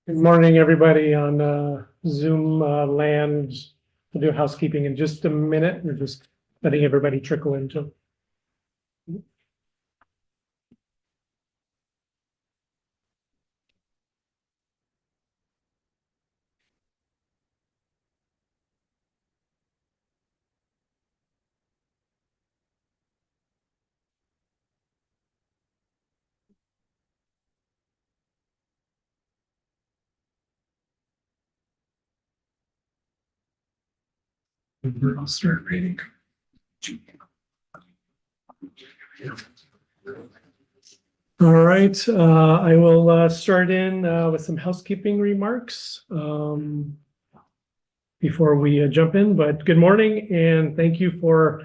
Good morning, everybody on Zoom land. We'll do housekeeping in just a minute. We're just letting everybody trickle into. I'll start reading. All right, I will start in with some housekeeping remarks before we jump in. But good morning and thank you for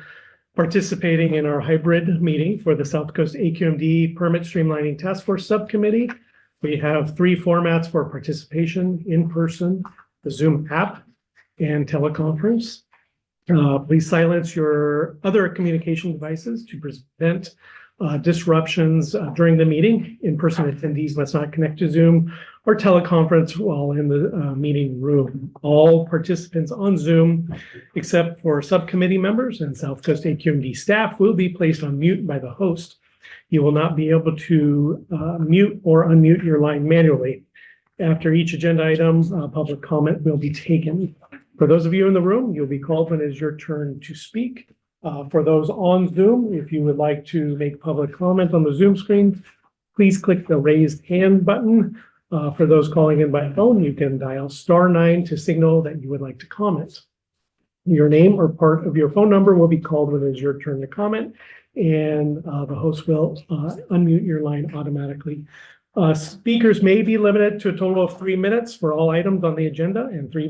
participating in our hybrid meeting for the South Coast AQMD Permit Streamlining Task Force Subcommittee. We have three formats for participation: in person, the Zoom app, and teleconference. Please silence your other communication devices to prevent disruptions during the meeting. In-person attendees must not connect to Zoom or teleconference while in the meeting room. All participants on Zoom, except for subcommittee members and South Coast AQMD staff, will be placed on mute by the host. You will not be able to mute or unmute your line manually. After each agenda item, public comment will be taken. For those of you in the room, you'll be called when it is your turn to speak. For those on Zoom, if you would like to make public comment on the Zoom screen, please click the raised hand button. For those calling in by phone, you can dial *9 to signal that you would like to comment. Your name or part of your phone number will be called when it is your turn to comment, and the host will unmute your line automatically. Speakers may be limited to a total of 3 minutes for all items on the agenda and 3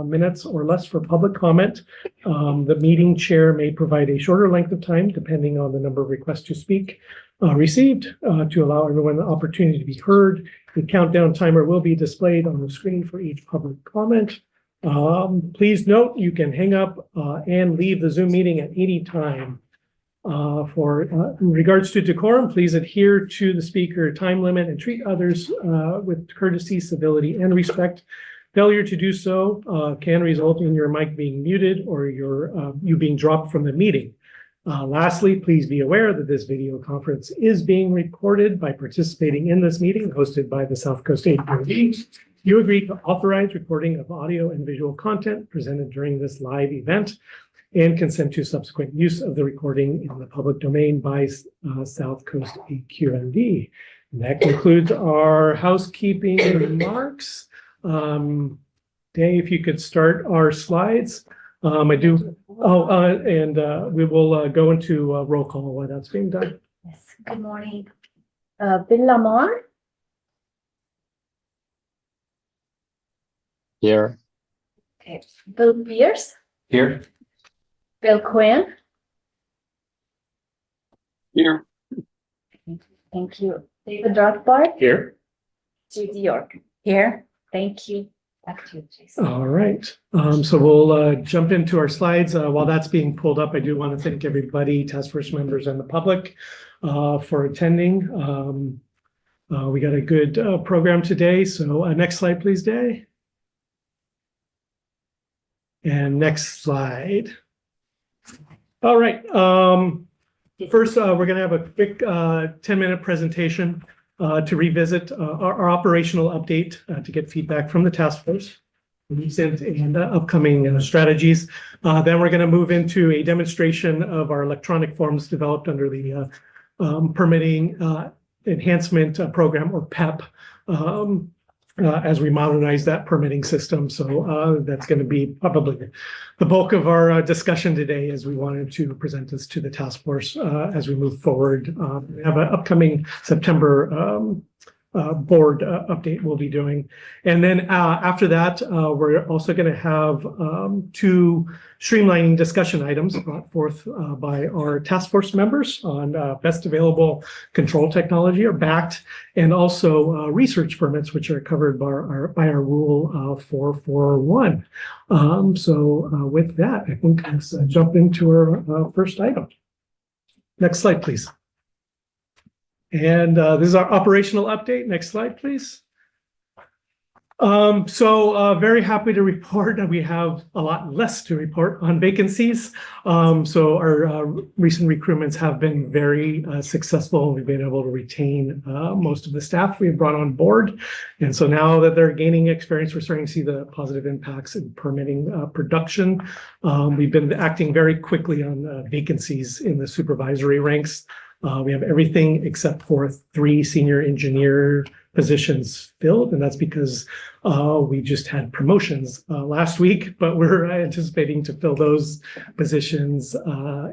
minutes or less for public comment. The meeting chair may provide a shorter length of time depending on the number of requests to speak received to allow everyone the opportunity to be heard. The countdown timer will be displayed on the screen for each public comment. Please note you can hang up and leave the Zoom meeting at any time. In regards to decorum, please adhere to the speaker time limit and treat others with courtesy, civility, and respect. Failure to do so can result in your mic being muted or you being dropped from the meeting. Lastly, please be aware that this video conference is being recorded. By participating in this meeting hosted by the South Coast AQMD, you agree to authorize recording of audio and visual content presented during this live event, and consent to subsequent use of the recording in the public domain by South Coast AQMD. And that concludes our housekeeping remarks. Dave, if you could start our slides. We will go into roll call while that's being done. Yes, good morning. Bill Lamar. Here. Okay. Bill Pierce. Here. Bill Quinn. Here. Thank you. David Rothbard. Here. Judy York. Here. Thank you. Back to you, Jason. All right. So we'll jump into our slides. While that's being pulled up, I do want to thank everybody, task force members and the public for attending. We got a good program today. So next slide, please, Day. And next slide. All right. First, we're going to have a quick 10-minute presentation to revisit our operational update to get feedback from the task force, recent and upcoming strategies. Then we're going to move into a demonstration of our electronic forms developed under the Permitting Enhancement Program, or PEP, as we modernize that permitting system. So that's going to be probably the bulk of our discussion today, as we wanted to present this to the task force as we move forward. We have an upcoming September board update we'll be doing. And then after that, we're also going to have 2 streamlining discussion items brought forth by our task force members on best available control technology, or BACT, and also research permits, which are covered by our Rule 441. With that, I think let's jump into our first item. Next slide, please. And this is our operational update. Next slide, please. Very happy to report that we have a lot less to report on vacancies. So our recent recruitments have been very successful. We've been able to retain most of the staff we've brought on board. And so now that they're gaining experience, we're starting to see the positive impacts in permitting production. We've been acting very quickly on vacancies in the supervisory ranks. We have everything except for 3 senior engineer positions filled, and that's because we just had promotions last week, but we're anticipating to fill those positions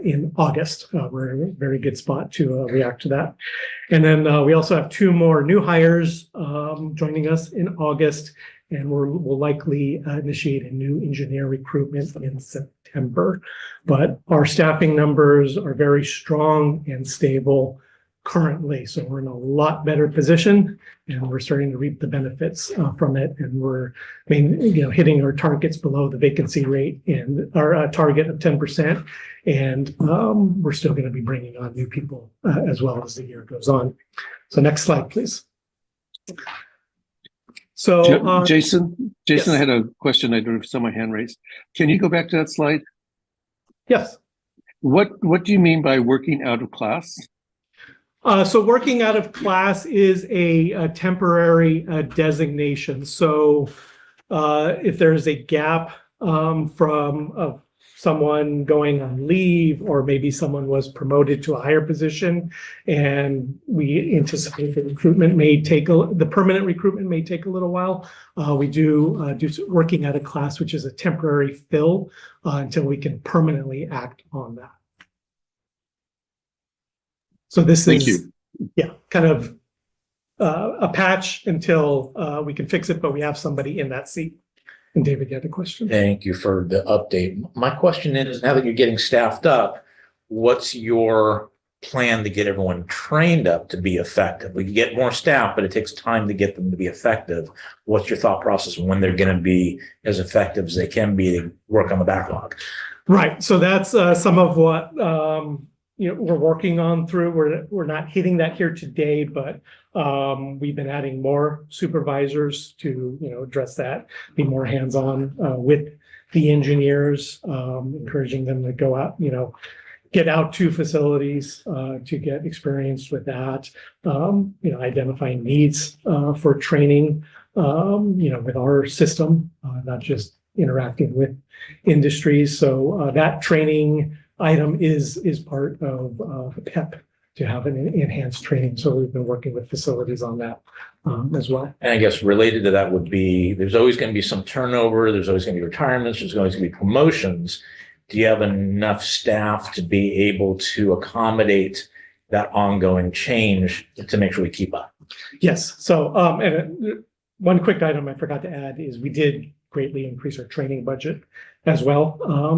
in August. We're in a very good spot to react to that. And then we also have 2 more new hires joining us in August, and we'll likely initiate a new engineer recruitment in September. But our staffing numbers are very strong and stable currently, so we're in a lot better position, and we're starting to reap the benefits from it. And we're, hitting our targets below the vacancy rate and our target of 10%. And we're still going to be bringing on new people as well as the year goes on. So next slide, please. So Jason, yes. I had a question. I don't know if saw my hand raised. Can you go back to that slide? Yes. What do you mean by working out of class? So working out of class is a temporary designation. So if there's a gap from someone going on leave, or maybe someone was promoted to a higher position, and we anticipate the permanent recruitment may take a little while. We do working out of class, which is a temporary fill until we can permanently act on that. So this is, kind of a patch until we can fix it, but we have somebody in that seat. And David, you had a question? Thank you for the update. My question is, now that you're getting staffed up, what's your plan to get everyone trained up to be effective? We can get more staff, but it takes time to get them to be effective. What's your thought process when they're going to be as effective as they can be to work on the backlog? Right. So that's some of what we're working on through. We're not hitting that here today, but we've been adding more supervisors to address that, be more hands-on with the engineers, encouraging them to go out, get out to facilities to get experience with that, identifying needs for training, with our system, not just interacting with industries. So that training item is part of PEP to have an enhanced training. So we've been working with facilities on that as well. And I guess related to that would be, there's always going to be some turnover. There's always going to be retirements. There's always going to be promotions. Do you have enough staff to be able to accommodate that ongoing change to make sure we keep up? Yes. So, and one quick item I forgot to add is we did greatly increase our training budget as well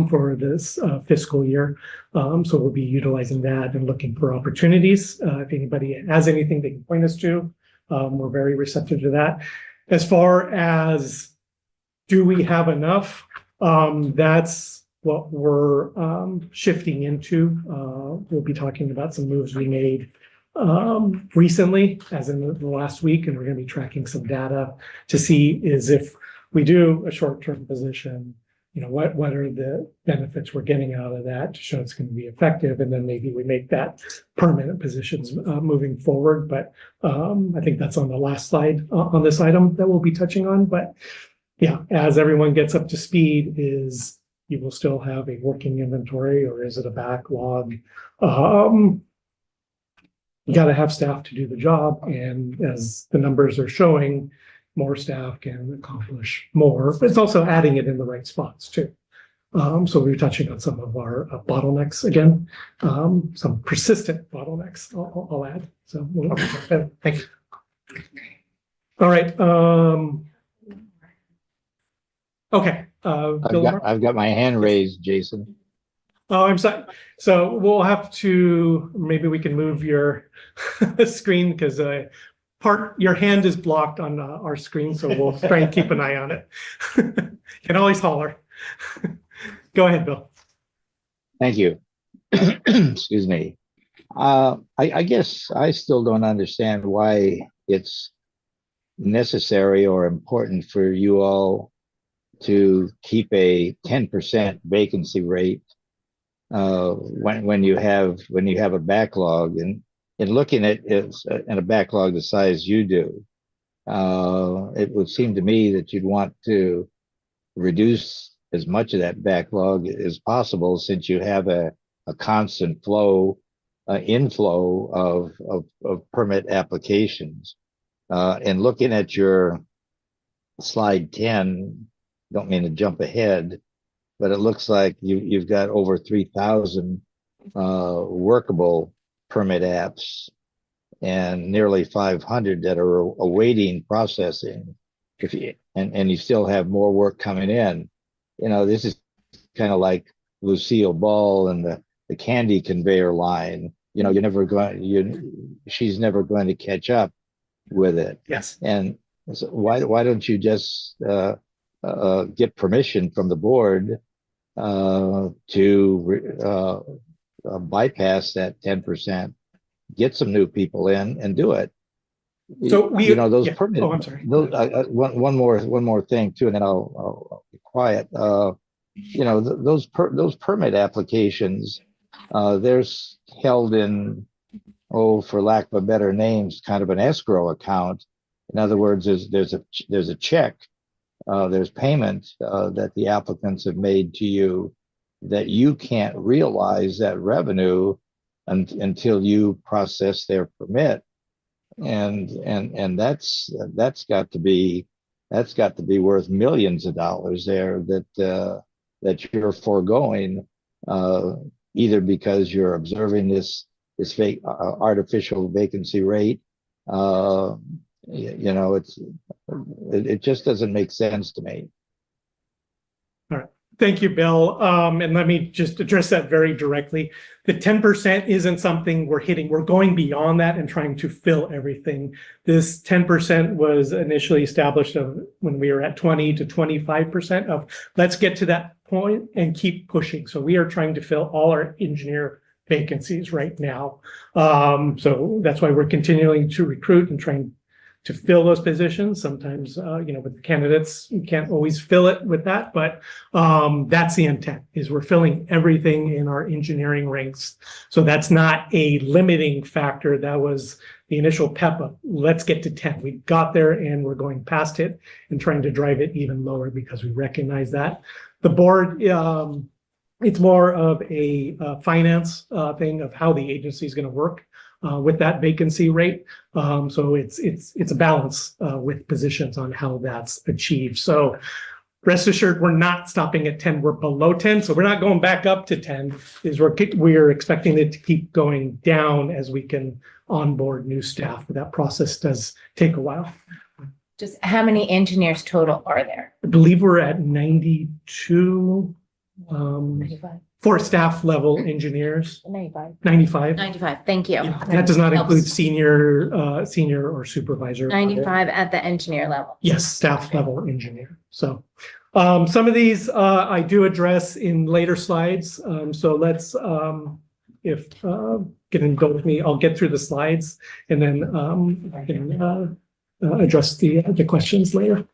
for this fiscal year. So we'll be utilizing that and looking for opportunities. If anybody has anything they can point us to, we're very receptive to that. As far as do we have enough, that's what we're shifting into. We'll be talking about some moves we made recently, as in the last week, and we're going to be tracking some data to see is if we do a short-term position, what are the benefits we're getting out of that to show it's going to be effective, and then maybe we make that permanent positions moving forward. But I think that's on the last slide on this item that we'll be touching on. But yeah, as everyone gets up to speed, is you will still have a working inventory, or is it a backlog? You got to have staff to do the job, and as the numbers are showing, more staff can accomplish more, but it's also adding it in the right spots too. So we're touching on some of our bottlenecks again, some persistent bottlenecks, I'll add. So thank you. All right. Okay. I've got my hand raised, Jason. Oh, I'm sorry. So we'll have to, maybe we can move your screen, because your hand is blocked on our screen, so we'll try and keep an eye on it. You can always holler. Go ahead, Bill. Thank you. Excuse me. I guess I still don't understand why it's necessary or important for you all to keep a 10% vacancy rate when you have a backlog, and in looking at it in a backlog the size you do, it would seem to me that you'd want to reduce as much of that backlog as possible, since you have a constant inflow of permit applications. And looking at your slide 10, don't mean to jump ahead, but it looks like you've got over 3,000 workable permit apps and nearly 500 that are awaiting processing. And you still have more work coming in. This is kind of like Lucille Ball and the candy conveyor line. She's never going to catch up with it. Yes. And so why don't you just get permission from the board to bypass that 10%, get some new people in and do it. So those yeah. permit. Oh, I'm sorry. One more thing too, and then I'll be quiet. Those permit applications, they're held in, for lack of a better name, kind of an escrow account. In other words, there's a check, there's payment that the applicants have made to you that you can't realize that revenue until you process their permit, and that's got to be worth millions of dollars there that you're foregoing, either because you're observing this fake artificial vacancy rate. It just doesn't make sense to me. All right. Thank you, Bill. And let me just address that very directly. The 10% isn't something we're hitting. We're going beyond that and trying to fill everything. This 10% was initially established when we were at 20 to 25% of let's get to that point and keep pushing. So we are trying to fill all our engineer vacancies right now. So that's why we're continuing to recruit and trying to fill those positions. Sometimes, with the candidates, you can't always fill it with that, but that's the intent, is we're filling everything in our engineering ranks. So that's not a limiting factor. That was the initial pep up. Let's get to 10. We got there and we're going past it and trying to drive it even lower because we recognize that. The board, it's more of a finance thing of how the agency is going to work with that vacancy rate. So it's a balance with positions on how that's achieved. So rest assured, we're not stopping at 10. We're below 10. So we're not going back up to 10. We're expecting it to keep going down as we can onboard new staff. But that process does take a while. Just how many engineers total are there? I believe we're at 92 for staff level engineers. 95. 95. Thank you. Yeah, that does not Helps. include senior or supervisor. 95 at the engineer level. Yes, staff level engineer. So some of these I do address in later slides. So let's, if can go with me, I'll get through the slides and then I can address the questions later.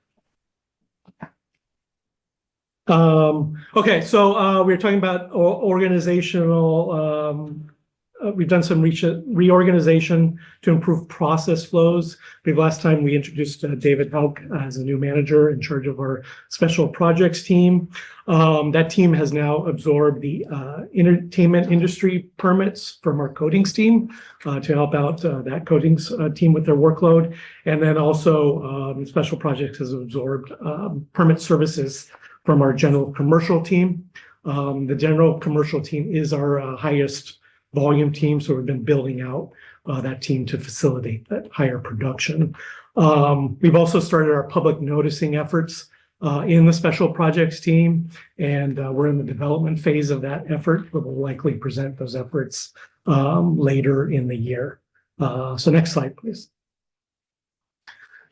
Okay, so we're talking about organizational, we've done some reorganization to improve process flows. Last time we introduced David Hauk as a new manager in charge of our special projects team. That team has now absorbed the entertainment industry permits from our coatings team to help out that coatings team with their workload. And then also special projects has absorbed permit services from our general commercial team. The general commercial team is our highest volume team, so we've been building out that team to facilitate that higher production. We've also started our public noticing efforts in the special projects team, and we're in the development phase of that effort, but we'll likely present those efforts later in the year. So next slide, please.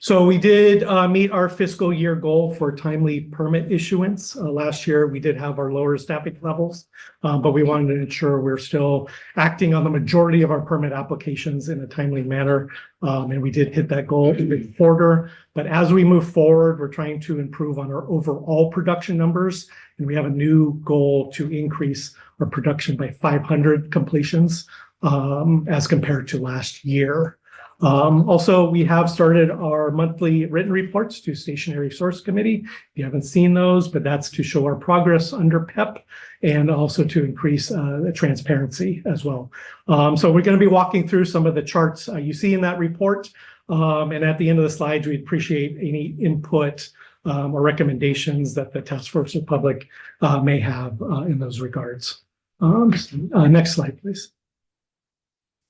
So we did meet our fiscal year goal for timely permit issuance. Last year, we did have our lower staffing levels, but we wanted to ensure we're still acting on the majority of our permit applications in a timely manner. And we did hit that goal in the quarter. But as we move forward, we're trying to improve on our overall production numbers. And we have a new goal to increase our production by 500 completions as compared to last year. Also, we have started our monthly written reports to Stationary Source Committee. If you haven't seen those, but that's to show our progress under PEP and also to increase the transparency as well. So we're going to be walking through some of the charts you see in that report. And at the end of the slides, we'd appreciate any input or recommendations that the task force or public may have in those regards. Next slide, please.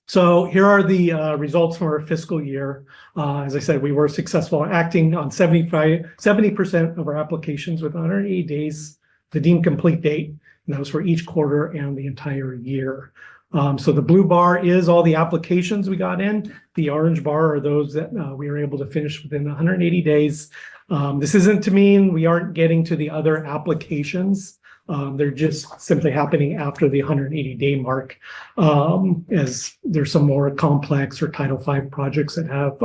So here are the results from our fiscal year. As I said, we were successful in acting on 70% of our applications within 180 days, the deemed complete date, and that was for each quarter and the entire year. So the blue bar is all the applications we got in. The orange bar are those that we were able to finish within 180 days. This isn't to mean we aren't getting to the other applications. They're just simply happening after the 180-day mark, as there's some more complex or Title V projects that have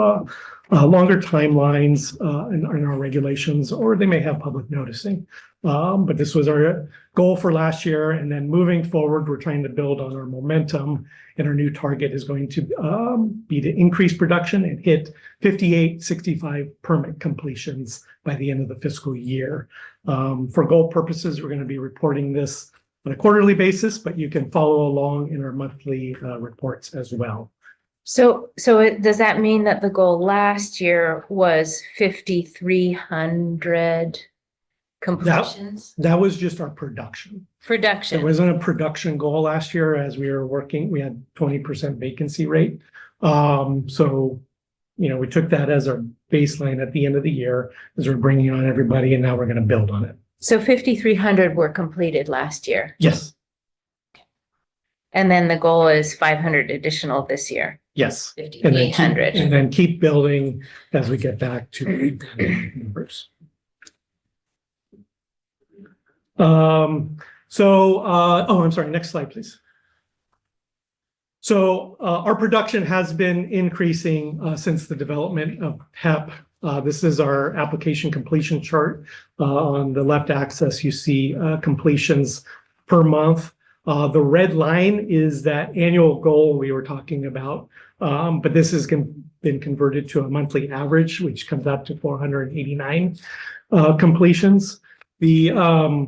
longer timelines in our regulations, or they may have public noticing. But this was our goal for last year. And then moving forward, we're trying to build on our momentum. And our new target is going to be to increase production and hit 5865 permit completions by the end of the fiscal year. For goal purposes, we're going to be reporting this on a quarterly basis, but you can follow along in our monthly reports as well. So does that mean that the goal last year was 5,300 completions? That was just our production. Production. There wasn't a production goal last year as we were working. We had 20% vacancy rate. So, we took that as our baseline at the end of the year as we're bringing on everybody, and now we're going to build on it. So 5,300 were completed last year. Yes. And then the goal is 500 additional this year. Yes. 5,800. And then keep building as we get back to numbers. I'm sorry, next slide, please. So our production has been increasing since the development of PEP. This is our application completion chart. On the left axis, you see completions per month. The red line is that annual goal we were talking about, but this has been converted to a monthly average, which comes out to 489 completions. I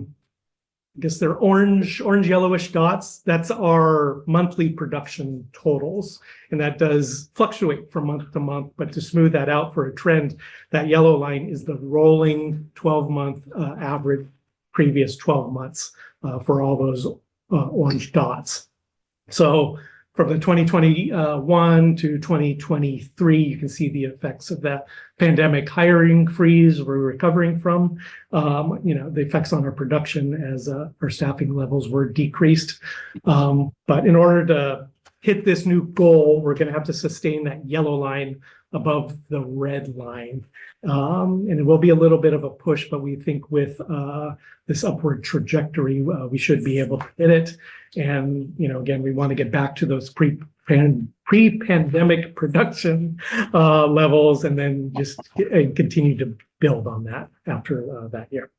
guess they're orange yellowish dots. That's our monthly production totals. And that does fluctuate from month to month, but to smooth that out for a trend, that yellow line is the rolling 12-month average previous 12 months for all those orange dots. So from the 2021 to 2023, you can see the effects of that pandemic hiring freeze we're recovering from, the effects on our production as our staffing levels were decreased. But in order to hit this new goal, we're going to have to sustain that yellow line above the red line. And it will be a little bit of a push, but we think with this upward trajectory, we should be able to hit it. And, again, we want to get back to those pre-pandemic production levels and then just continue to build on that after that year.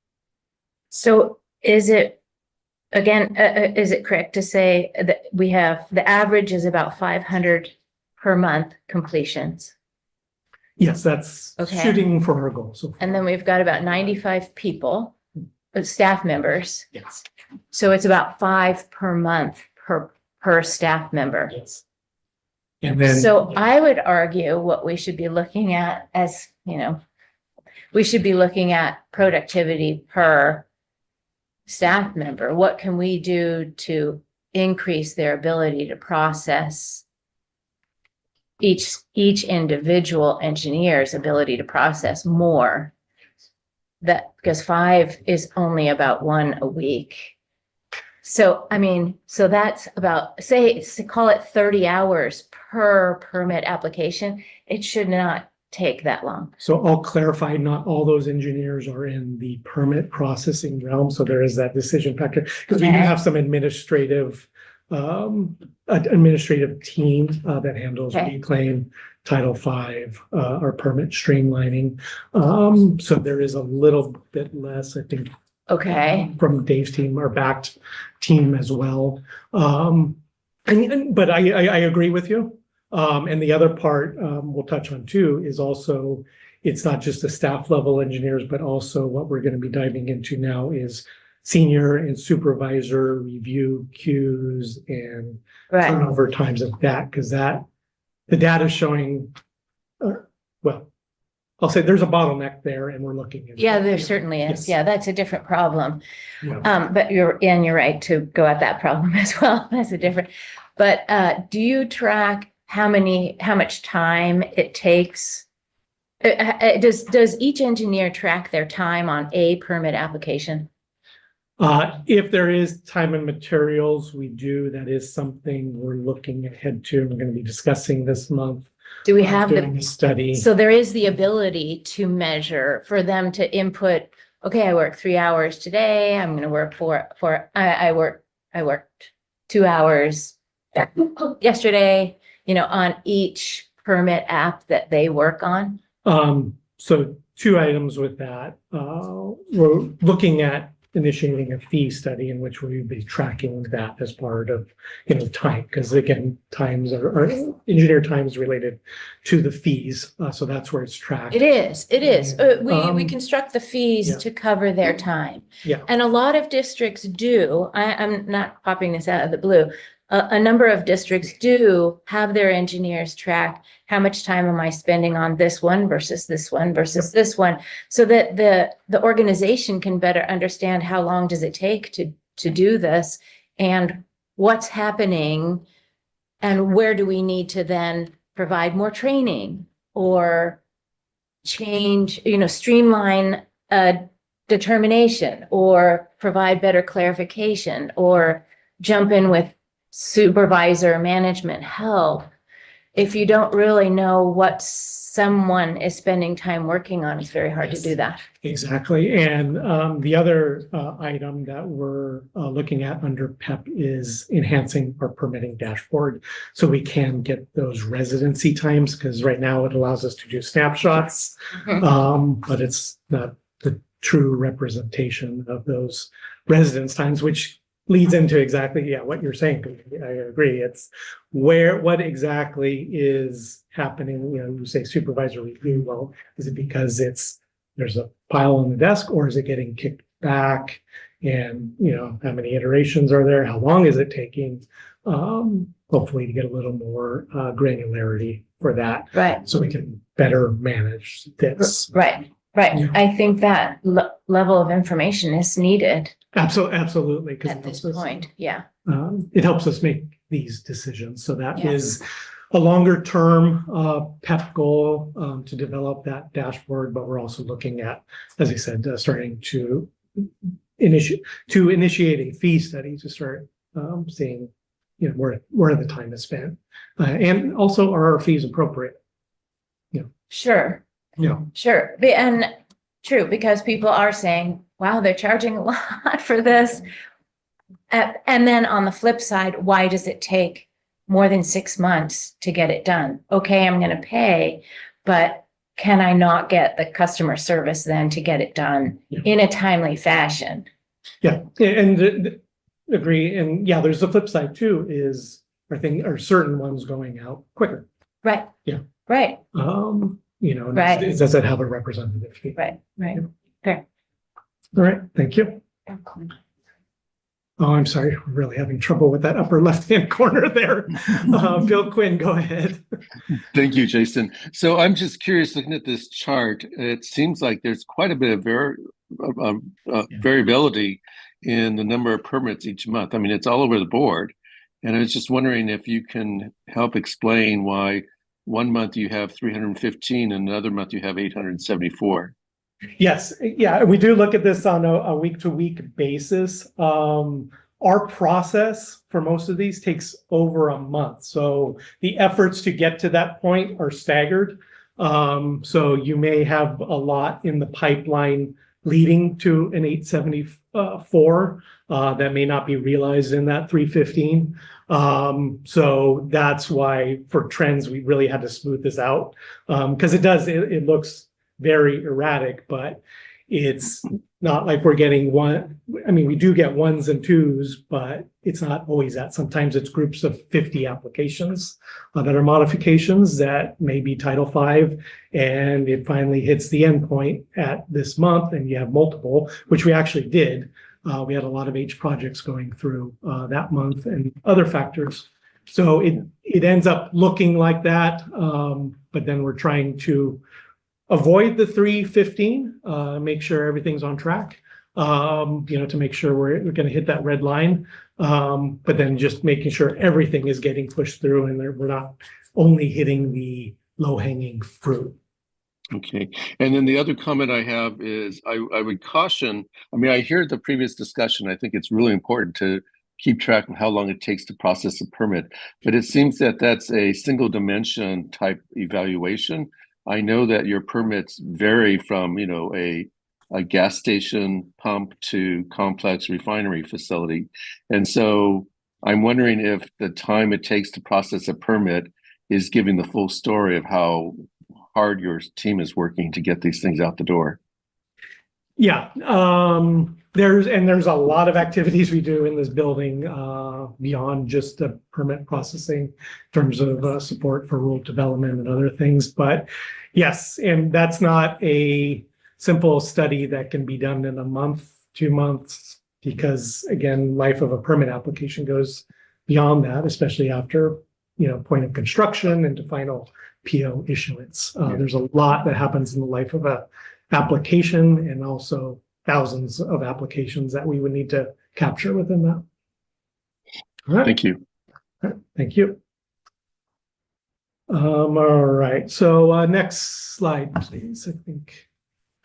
So is it correct to say that we have the average is about 500 per month completions? Yes, that's Okay. shooting for our goal. So And then we've got about 95 people, staff members. yes. So it's about 5 per month per staff member. Yes. And then So I would argue what we should be looking at as, we should be looking at productivity per staff member. What can we do to increase their ability to process each individual engineer's ability to process more? That because 5 is only about 1 a week. So, so that's about, call it 30 hours per permit application. It should not take that long? So I'll clarify, not all those engineers are in the permit processing realm, so there is that decision factor. Because we do Okay. have some administrative team that handles Okay. reclaim, Title V, our permit streamlining. So there is a little bit less, I think, Okay, from Dave's team, our backed team as well. But I agree with you. And the other part we'll touch on too is also, it's not just the staff level engineers, but also what we're going to be diving into now is senior and supervisor review queues and right. turnover times of that, because the data is showing, well, I'll say there's a bottleneck there and we're looking at. Yeah, there certainly is. Yes. Yeah, that's a different problem. Yeah. But you're right to go at that problem as well. That's a different, but do you track how much time it takes? Does each engineer track their time on a permit application? If there is time and materials, we do. That is something we're looking ahead to. We're going to be discussing this month. Do we have Doing a study. so there is the ability to measure for them to input, okay, I worked 3 hours today. I'm going to work I worked 2 hours yesterday, on each permit app that they work on. So 2 items with that. We're looking at initiating a fee study in which we'll be tracking that as part of, time, because again, times are engineer time is related to the fees. So that's where it's tracked. It is. We Um, construct the fees yeah. to cover their time. Yeah. And a lot of districts do, I'm not popping this out of the blue. A number of districts do have their engineers track how much time am I spending on this one versus this one versus this one, so that the organization can better understand how long does it take to do this and what's happening and where do we need to then provide more training or change, streamline a determination or provide better clarification or jump in with supervisor management help. If you don't really know what someone is spending time working on, it's very hard to do that. Exactly. And the other item that we're looking at under PEP is enhancing our permitting dashboard so we can get those residency times, because right now it allows us to do snapshots, but it's not the true representation of those residence times, which leads into exactly, what you're saying. I agree. It's what exactly is happening. You say supervisor review. Well, is it because there's a pile on the desk, or is it getting kicked back? And, how many iterations are there? How long is it taking? Hopefully to get a little more granularity for that. Right. So we can better manage this. Right. Yeah. I think that level of information is needed Absolutely. Because at this point. Yeah. It helps us make these decisions. So that Yeah. is a longer term PEP goal to develop that dashboard. But we're also looking at, as I said, starting to initiate a fee study to start seeing, where the time is spent, and also are our fees appropriate? Sure. Yeah. Sure. And true, because people are saying, wow, they're charging a lot for this. And then on the flip side, why does it take more than 6 months to get it done? Okay, I'm going to pay, but can I not get the customer service then to get it done in a timely fashion? Yeah, and agree. And there's the flip side too, is are certain ones going out quicker? Right. Yeah. Right. Right. Does that have a representative fee? Right. Fair. All right, thank you. Oh, I'm sorry, I'm really having trouble with that upper left-hand corner there. Bill Quinn, go ahead. Thank you, Jason. So I'm just curious, looking at this chart, it seems like there's quite a bit of variability in the number of permits each month. I mean, it's all over the board. And I was just wondering if you can help explain why one month you have 315 and another month you have 874. Yes, we do look at this on a week-to-week basis. Our process for most of these takes over a month. So the efforts to get to that point are staggered. So you may have a lot in the pipeline leading to an 874 that may not be realized in that 315. So that's why for trends, we really had to smooth this out because it looks very erratic, but it's not like we're getting one. I mean, we do get ones and twos, but it's not always that. Sometimes it's groups of 50 applications that are modifications that may be Title V, and it finally hits the endpoint at this month, and you have multiple, which we actually did. We had a lot of H projects going through that month and other factors. So it ends up looking like that, but then we're trying to avoid the 315, make sure everything's on track, to make sure we're going to hit that red line, but then just making sure everything is getting pushed through and we're not only hitting the low-hanging fruit. Okay. And then the other comment I have is I would caution, I mean, I hear the previous discussion. I think it's really important to keep track of how long it takes to process a permit, but it seems that that's a single dimension type evaluation. I know that your permits vary from, a gas station pump to complex refinery facility. And so I'm wondering if the time it takes to process a permit is giving the full story of how hard your team is working to get these things out the door. Yeah, there's a lot of activities we do in this building beyond just the permit processing in terms of support for rural development and other things. But yes, and that's not a simple study that can be done in a month, 2 months, because again, life of a permit application goes beyond that, especially after point of construction and to final PO issuance. There's a lot that happens in the life of a application and also thousands of applications that we would need to capture within that. All right. Thank you. All right. Thank you. All right. So next slide, please. I think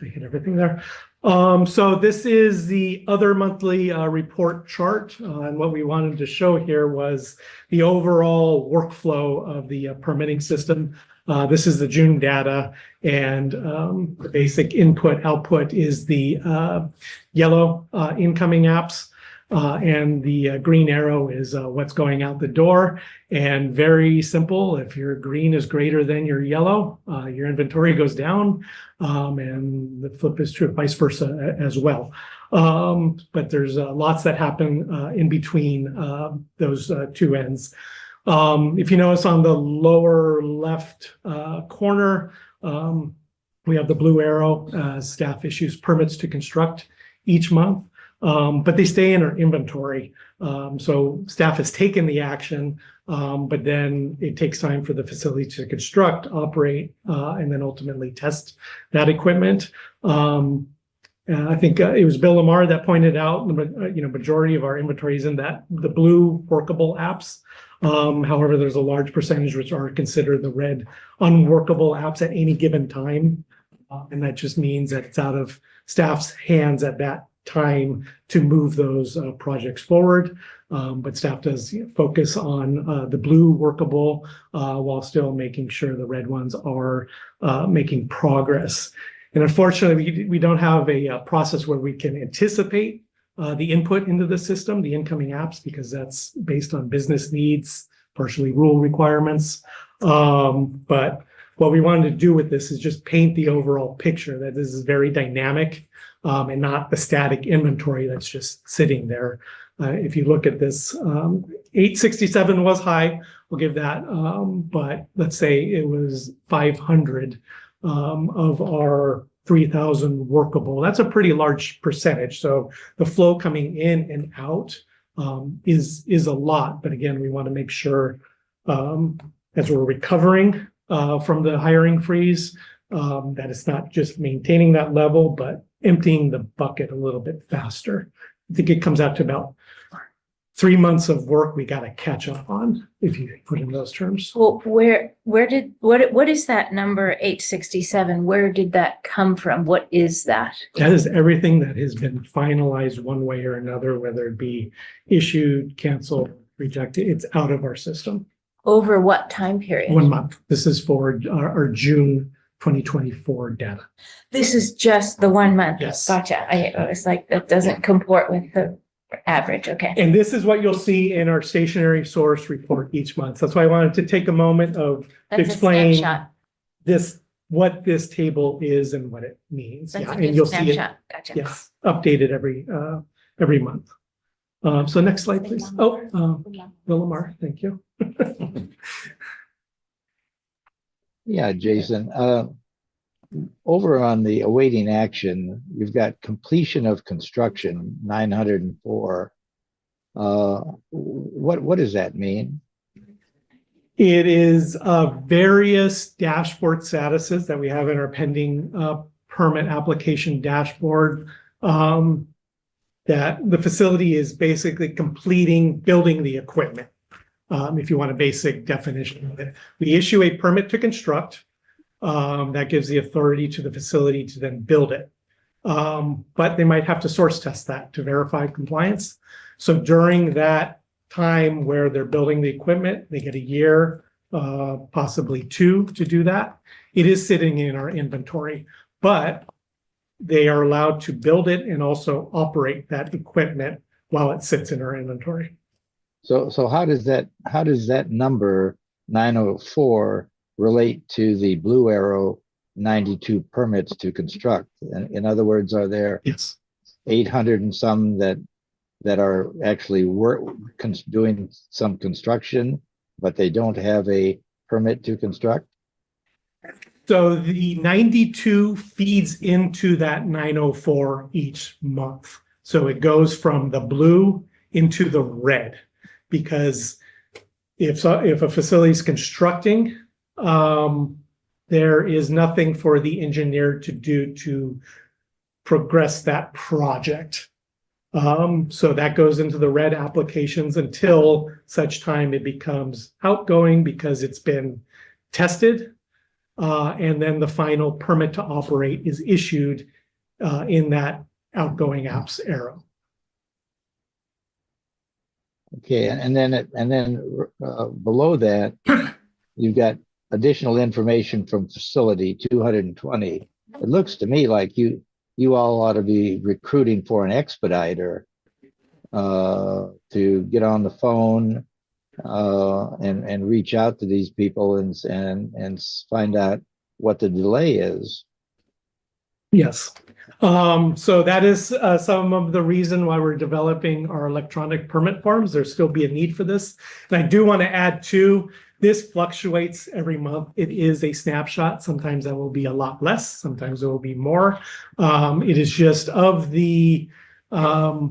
I hit everything there. So this is the other monthly report chart. And what we wanted to show here was the overall workflow of the permitting system. This is the June data, and the basic input output is the yellow incoming apps, and the green arrow is what's going out the door. And very simple, if your green is greater than your yellow, your inventory goes down, and the flip is true, vice versa as well. But there's lots that happen in between those two ends. If you notice on the lower left corner, we have the blue arrow. Staff issues permits to construct each month, but they stay in our inventory. So staff has taken the action, but then it takes time for the facility to construct, operate, and then ultimately test that equipment. I think it was Bill Lamar that pointed out the majority of our inventory is in the blue workable apps. However, there's a large percentage which are considered the red unworkable apps at any given time. And that just means that it's out of staff's hands at that time to move those projects forward. But staff does focus on the blue workable while still making sure the red ones are making progress. And unfortunately, we don't have a process where we can anticipate the input into the system, the incoming apps, because that's based on business needs, partially rule requirements. But what we wanted to do with this is just paint the overall picture that this is very dynamic and not the static inventory that's just sitting there. If you look at this, 867 was high, we'll give that, but let's say it was 500 of our 3,000 workable. That's a pretty large percentage. So the flow coming in and out is a lot. But again, we want to make sure as we're recovering from the hiring freeze, that it's not just maintaining that level, but emptying the bucket a little bit faster. I think it comes out to about 3 months of work we got to catch up on, if you put in those terms. Well, what is that number 867? Where did that come from? What is that? That is everything that has been finalized one way or another, whether it be issued, canceled, rejected. It's out of our system. Over what time period? 1 month. This is for our June 2024 data. This is just the 1 month. Yes. Gotcha. I was like, that doesn't comport with the average. Okay. And this is what you'll see in our stationary source report each month. That's why I wanted to take a moment to That's a explain snapshot. what this table is and what it means. That's Yeah, a and good you'll see it, snapshot. Gotcha. yes, updated every month. So next slide, please. Oh, Willamar, thank you. Yeah, Jason, over on the awaiting action, you've got completion of construction, 904. What does that mean? It is various dashboard statuses that we have in our pending permit application dashboard. That the facility is basically completing building the equipment. If you want a basic definition of it, we issue a permit to construct. That gives the authority to the facility to then build it. But they might have to source test that to verify compliance. So during that time where they're building the equipment, they get a year, possibly 2 to do that. It is sitting in our inventory, but they are allowed to build it and also operate that equipment while it sits in our inventory. So how does that number 904 relate to the Blue Arrow 92 permits to construct? In other words, are there Yes. 800 and some that are actually doing some construction, but they don't have a permit to construct? So the 92 feeds into that 904 each month. So it goes from the blue into the red, because if a facility is constructing, there is nothing for the engineer to do to progress that project. So that goes into the red applications until such time it becomes outgoing because it's been tested. And then the final permit to operate is issued in that outgoing apps arrow. Okay, and then below that, you've got additional information from facility 220. It looks to me like you all ought to be recruiting for an expediter to get on the phone and reach out to these people and find out what the delay is. Yes. So that is some of the reason why we're developing our electronic permit forms. There'll still be a need for this. And I do want to add too, this fluctuates every month. It is a snapshot. Sometimes that will be a lot less. Sometimes it will be more. It is just of the, I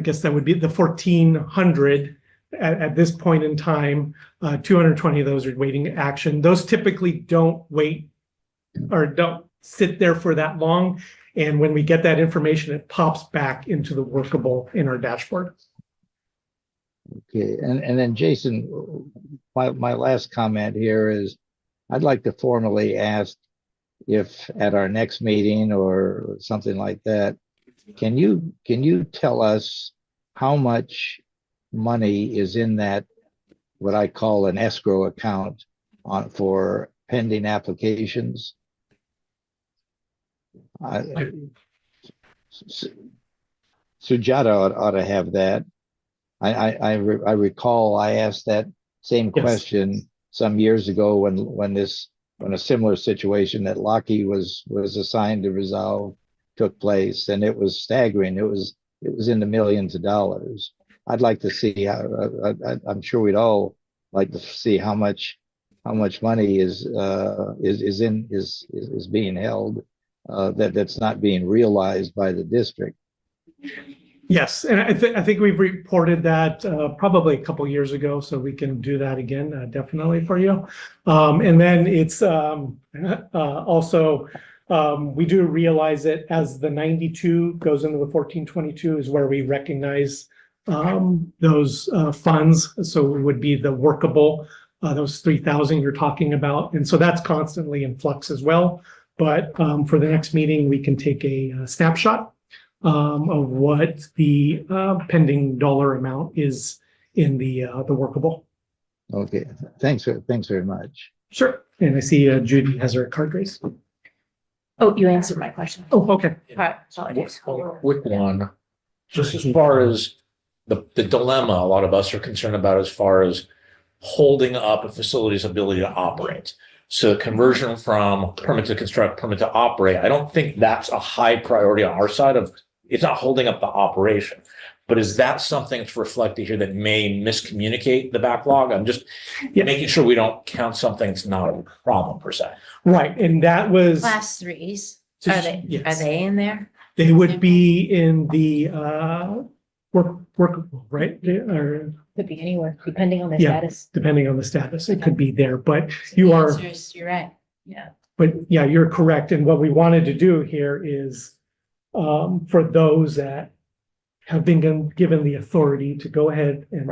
guess that would be the 1,400 at this point in time. 220 of those are waiting action. Those typically don't wait or don't sit there for that long. And when we get that information, it pops back into the workable in our dashboard. Okay, and then Jason, my last comment here is I'd like to formally ask if at our next meeting or something like that, can you tell us how much money is in that, what I call an escrow account for pending applications? Sujata ought to have that. I recall I asked that same question some years ago when a similar situation that Lockheed was assigned to resolve took place, and it was staggering. It was in the millions of dollars. I'd like to see how. I'm sure we'd all like to see how much money is being held that's not being realized by the district. Yes, and I think we've reported that probably a couple years ago, so we can do that again, definitely for you. And then it's also, we do realize it as the 92 goes into the 1422 is where we recognize those funds. So it would be the workable, those 3,000 you're talking about. And so that's constantly in flux as well. But for the next meeting, we can take a snapshot of what the pending dollar amount is in the workable. Okay, thanks very much. Sure. And I see Judy has her card raised. Oh, you answered my question. Oh, okay. Apologies. Quick one, just as far as the dilemma a lot of us are concerned about as far as holding up a facility's ability to operate. So conversion from permit to construct, permit to operate, I don't think that's a high priority on our side of, it's not holding up the operation. But is that something that's reflected here that may miscommunicate the backlog? I'm just making sure we don't count something that's not a problem per se. Right. And that was, Class threes, Just- are yes. they in there? they would be in the workable, right? Or Could be anywhere, depending on the Yeah. status. depending on the status, it could be there, but you are. The answer is, you're right, yeah. But yeah, you're correct. And what we wanted to do here is for those that have been given the authority to go ahead and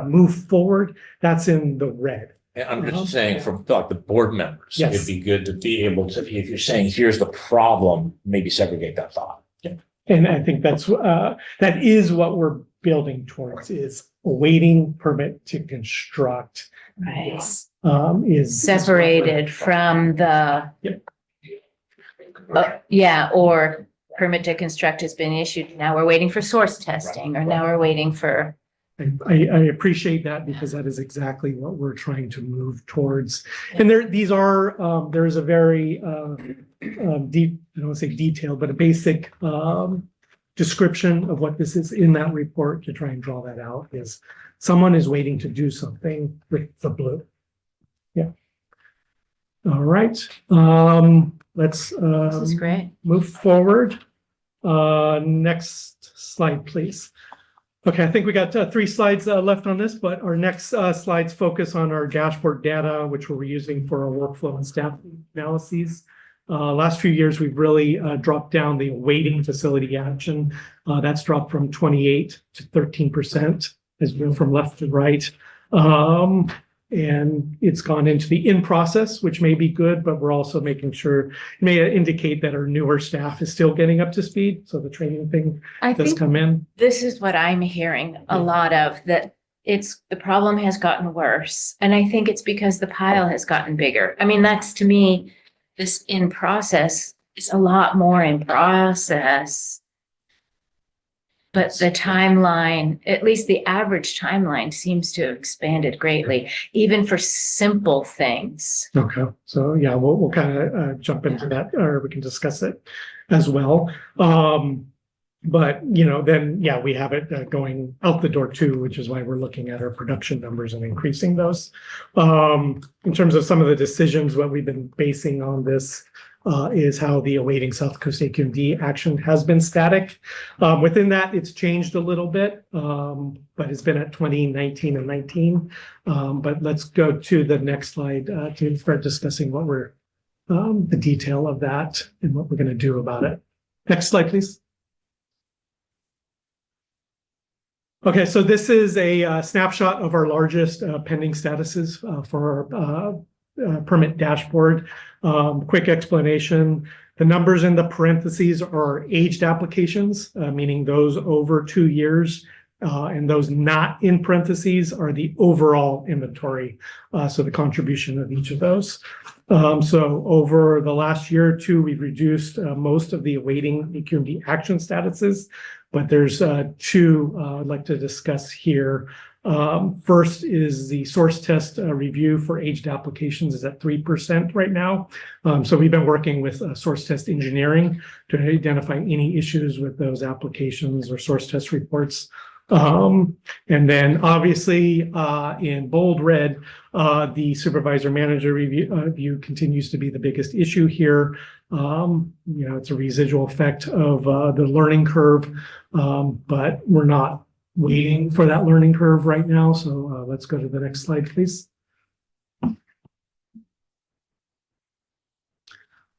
move forward, that's in the red. And I'm just saying from like the board members, Yes. it'd be good to be able to, if you're saying, here's the problem, maybe segregate that thought. And I think that's that is what we're building towards, is awaiting permit to construct Right. is Separated from the. Yep. Yeah, or permit to construct has been issued, now we're waiting for source testing, or now we're waiting for. I appreciate that, because that is exactly what we're trying to move towards. And these are, there is a very deep, I don't want to say detailed, but a basic description of what this is in that report to try and draw that out, is someone is waiting to do something with the blue. Yeah. All right. Let's This is great. move forward. Next slide, please. Okay, I think we got 3 slides left on this, but our next slides focus on our dashboard data, which we're using for our workflow and staff analyses. Last few years, we've really dropped down the awaiting facility action. That's dropped from 28 to 13% as we go from left to right. And it's gone into the in process, which may be good, but we're also making sure, it may indicate that our newer staff is still getting up to speed. So the training thing I does think come in. this is what I'm hearing a lot of, that the problem has gotten worse. And I think it's because the pile has gotten bigger. I mean, that's, to me, this in process is a lot more in process. But the timeline, at least the average timeline, seems to have expanded greatly, even for simple things. Okay, so yeah, we'll kind of jump into that, or we can discuss it as well. But then we have it going out the door too, which is why we're looking at our production numbers and increasing those. In terms of some of the decisions, what we've been basing on this is how the awaiting South Coast AQMD action has been static. Within that, it's changed a little bit, but it's been at 2019 and 19. But let's go to the next slide to start discussing what we're the detail of that and what we're going to do about it. Next slide, please. Okay, so this is a snapshot of our largest pending statuses for our permit dashboard. Quick explanation. The numbers in the parentheses are aged applications, meaning those over 2 years, and those not in parentheses are the overall inventory. So the contribution of each of those. So over the last year or two, we've reduced most of the awaiting AQMD action statuses, but there's 2 I'd like to discuss here. First is the source test review for aged applications is at 3% right now. So we've been working with source test engineering to identify any issues with those applications or source test reports. And then obviously in bold red, the supervisor manager review continues to be the biggest issue here. It's a residual effect of the learning curve, but we're not waiting for that learning curve right now. So let's go to the next slide, please.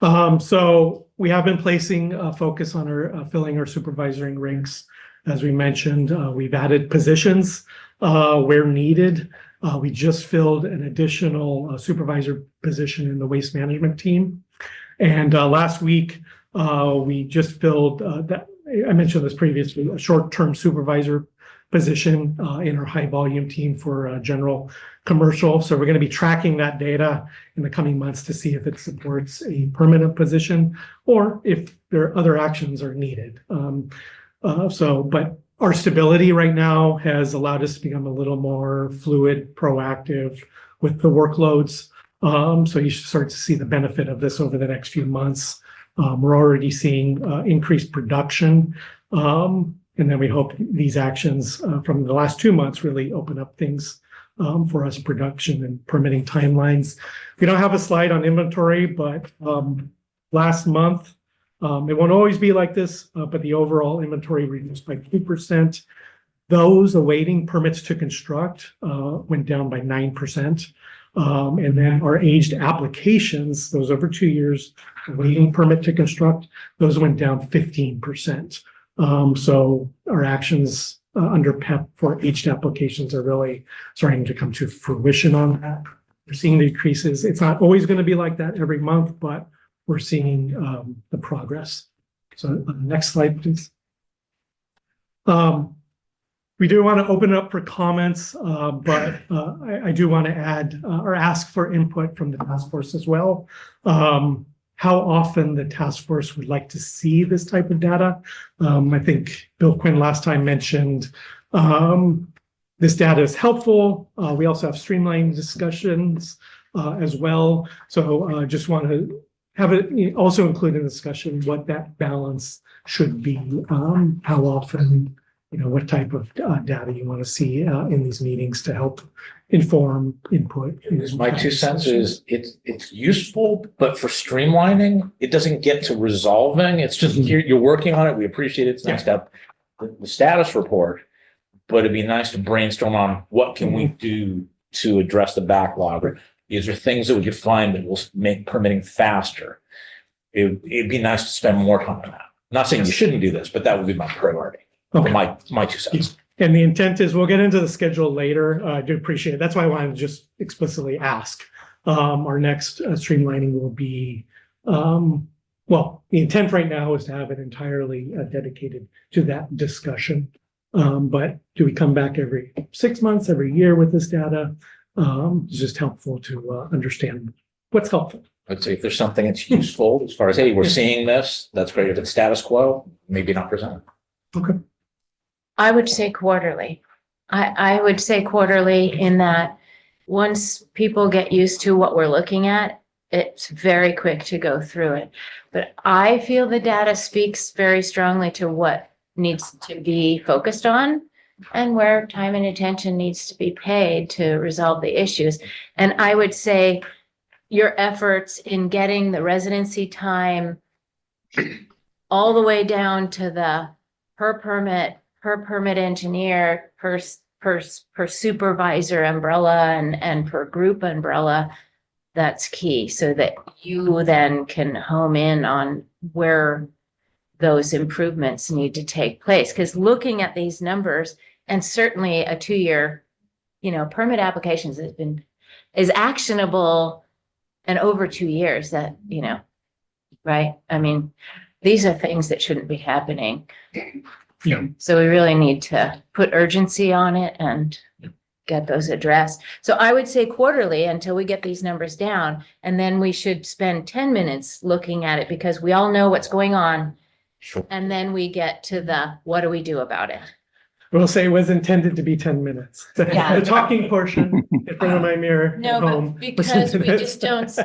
So we have been placing a focus on our filling our supervisory ranks. As we mentioned, we've added positions where needed. We just filled an additional supervisor position in the waste management team. And last week, we just filled that. I mentioned this previously, a short-term supervisor position in our high volume team for general commercial. So we're going to be tracking that data in the coming months to see if it supports a permanent position or if there are other actions are needed. But our stability right now has allowed us to become a little more fluid, proactive with the workloads. So you should start to see the benefit of this over the next few months. We're already seeing increased production. And then we hope these actions from the last 2 months really open up things for us, production and permitting timelines. We don't have a slide on inventory, but last month, it won't always be like this, but the overall inventory reduced by 2%. Those awaiting permits to construct went down by 9%. And then our aged applications, those over 2 years, awaiting permit to construct, those went down 15%. So our actions under PEP for aged applications are really starting to come to fruition on that. We're seeing the decreases. It's not always going to be like that every month, but we're seeing the progress. So next slide, please. We do want to open it up for comments, but I do want to add or ask for input from the task force as well. How often the task force would like to see this type of data. I think Bill Quinn last time mentioned this data is helpful. We also have streamlining discussions as well. So just want to have it also include in the discussion what that balance should be, how often, what type of data you want to see in these meetings to help inform input. My 2 cents is it's useful, but for streamlining, it doesn't get to resolving. It's just you're working on it. We appreciate it. It's nice to have the status report, but it'd be nice to brainstorm on what can we do to address the backlog. These are things that we could find that will make permitting faster. It'd be nice to spend more time on that. I'm not saying you shouldn't do this, but that would be my priority. Okay. My 2 cents. And the intent is we'll get into the schedule later. I do appreciate it. That's why I wanted to just explicitly ask. Our next streamlining will be, the intent right now is to have it entirely dedicated to that discussion. But do we come back every 6 months, every year with this data? It's just helpful to understand what's helpful. I'd say if there's something that's useful as far as, hey, we're seeing this, that's great. If it's status quo, maybe not present. Okay. I would say quarterly. I would say quarterly in that once people get used to what we're looking at, it's very quick to go through it. But I feel the data speaks very strongly to what needs to be focused on and where time and attention needs to be paid to resolve the issues. And I would say your efforts in getting the residency time all the way down to the per permit engineer, per supervisor umbrella and per group umbrella, that's key so that you then can home in on where those improvements need to take place. Because looking at these numbers, and certainly a 2-year, permit applications is actionable and over 2 years that, right? I mean, these are things that shouldn't be happening. Yeah. So we really need to put urgency on it and get those addressed. So I would say quarterly until we get these numbers down, and then we should spend 10 minutes looking at it because we all know what's going on. Sure. And then we get to the, what do we do about it? We'll say it was intended to be 10 minutes. Yeah. The talking portion in front of my mirror No, at home. but because we just don't see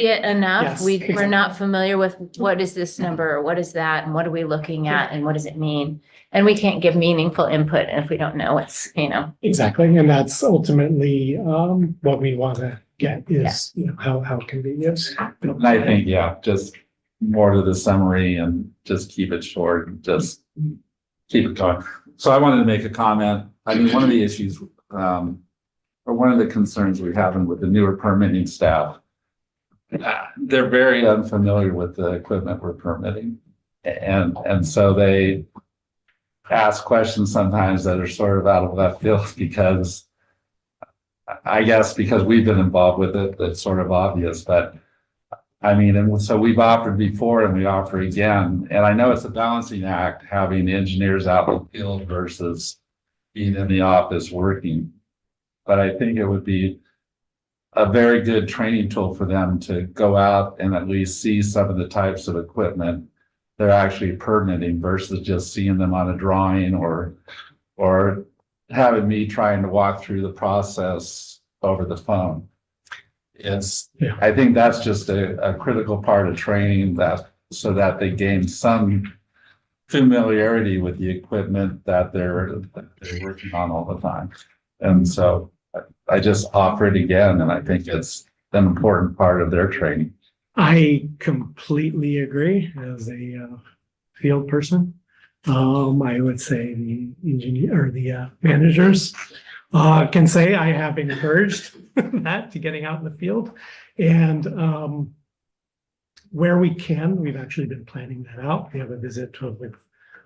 it enough. Yes, We're not familiar with what is this number or what is that and what are we looking at and what does it mean? And we can't give meaningful input if we don't know what's, Exactly. And that's ultimately what we want to get is, how can we use. And I think, just more to the summary and just keep it short and just keep it going. So I wanted to make a comment. I mean, one of the issues or one of the concerns we're having with the newer permitting staff, they're very unfamiliar with the equipment we're permitting. And so they ask questions sometimes that are sort of out of left field because I guess because we've been involved with it, it's sort of obvious, but I mean, and so we've offered before and we offer again. And I know it's a balancing act having engineers out in the field versus being in the office working. But I think it would be a very good training tool for them to go out and at least see some of the types of equipment they're actually permitting versus just seeing them on a drawing or having me trying to walk through the process over the phone. I think that's just a critical part of training, that so that they gain some familiarity with the equipment that they're working on all the time. And so I just offer it again, and I think it's an important part of their training. I completely agree as a field person. I would say the engineer or the managers can say I have encouraged that to getting out in the field. And where we can, we've actually been planning that out. We have a visit with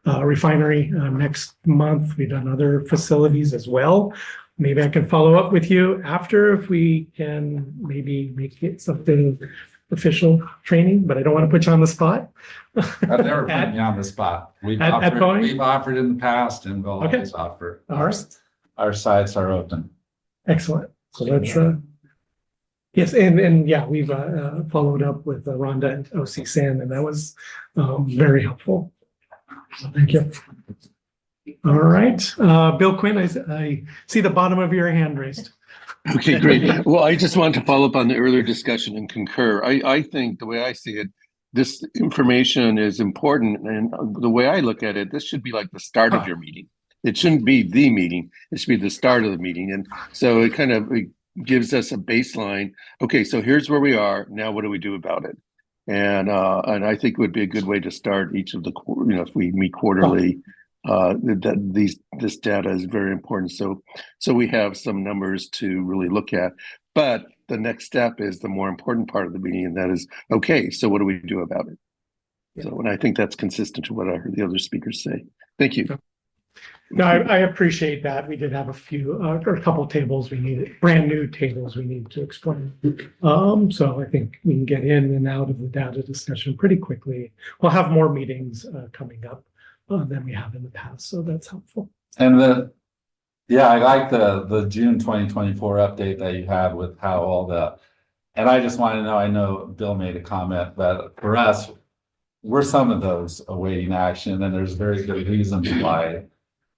refinery next month. We've done other facilities as well. Maybe I can follow up with you after if we can maybe make it something official training, but I don't want to put you on the spot. I've never put me on the spot. We've offered in the past and we'll always offer. All right. Our sites are open. Excellent. So that's yes, and yeah, we've followed up with Rhonda and OC San, and that was very helpful. So thank you. All right, Bill Quinn, I see the bottom of your hand raised. Okay, great. Well, I just wanted to follow up on the earlier discussion and concur. I think the way I see it, this information is important. And the way I look at it, this should be like the start of your meeting. It shouldn't be the meeting. It should be the start of the meeting. And so it kind of gives us a baseline. Okay, so here's where we are. Now what do we do about it? And I think it would be a good way to start each of the, if we meet quarterly, this data is very important. So we have some numbers to really look at. But the next step is the more important part of the meeting, and that is, okay, so what do we do about it? Yeah. So, and I think that's consistent to what I heard the other speakers say. Thank you. No, I appreciate that. We did have a few or a couple tables we needed, brand new tables we need to explain. So I think we can get in and out of the data discussion pretty quickly. We'll have more meetings coming up than we have in the past, so that's helpful. And I like the June 2024 update that you had with how all the, and I just want to know, I know Bill made a comment, but for us, we're some of those awaiting action, and there's very good reasons why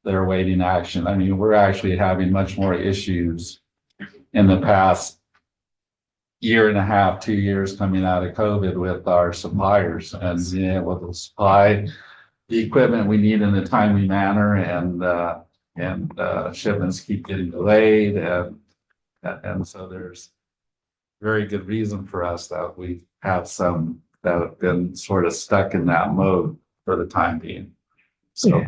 they're awaiting action. I mean, we're actually having much more issues in the past year and a half, 2 years coming out of COVID with our suppliers and being able to supply the equipment we need in a timely manner, and shipments keep getting delayed, and so there's very good reason for us that we have some that have been sort of stuck in that mode for the time being. So,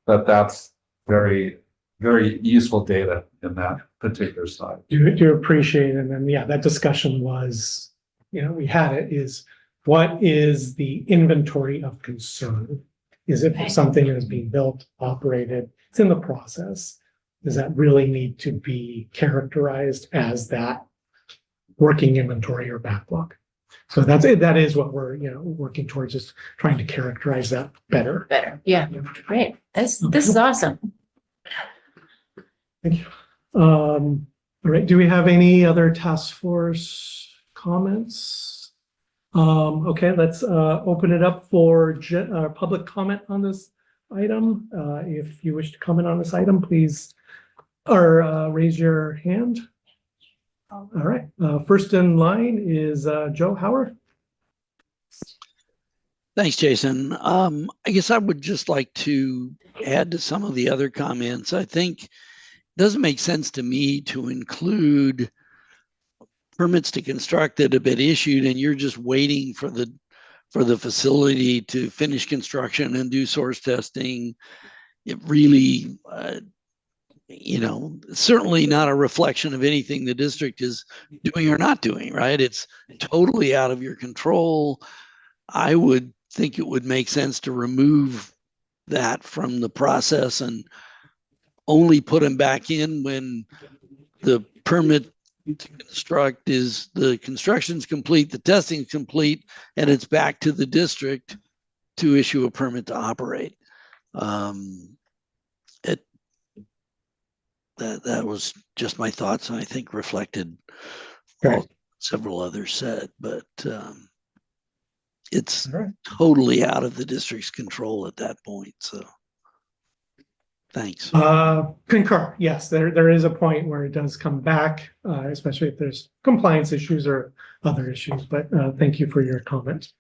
but that's very, very useful data in that particular side. Do appreciate it. And then, yeah, that discussion was, we had it is, what is the inventory of concern? Is it something that is being built, operated, it's in the process? Does that really need to be characterized as that working inventory or backlog? So that's it. That is what we're, working towards, just trying to characterize that better. Yeah, great. This is awesome. Thank you. All right. Do we have any other task force comments? Okay, let's open it up for public comment on this item. If you wish to comment on this item, please raise your hand. All right. First in line is Joe Howard. Thanks, Jason. I guess I would just like to add to some of the other comments. I think it doesn't make sense to me to include permits to construct that have been issued and you're just waiting for the facility to finish construction and do source testing. It really, certainly not a reflection of anything the district is doing or not doing, right? It's totally out of your control. I would think it would make sense to remove that from the process and only put them back in when the permit to construct is the construction's complete, the testing's complete, and it's back to the district to issue a permit to operate. That was just my thoughts, and I think reflected what several others said, but it's totally out of the district's control at that point. So thanks. Concur. Yes, there is a point where it does come back, especially if there's compliance issues or other issues, but thank you for your comment.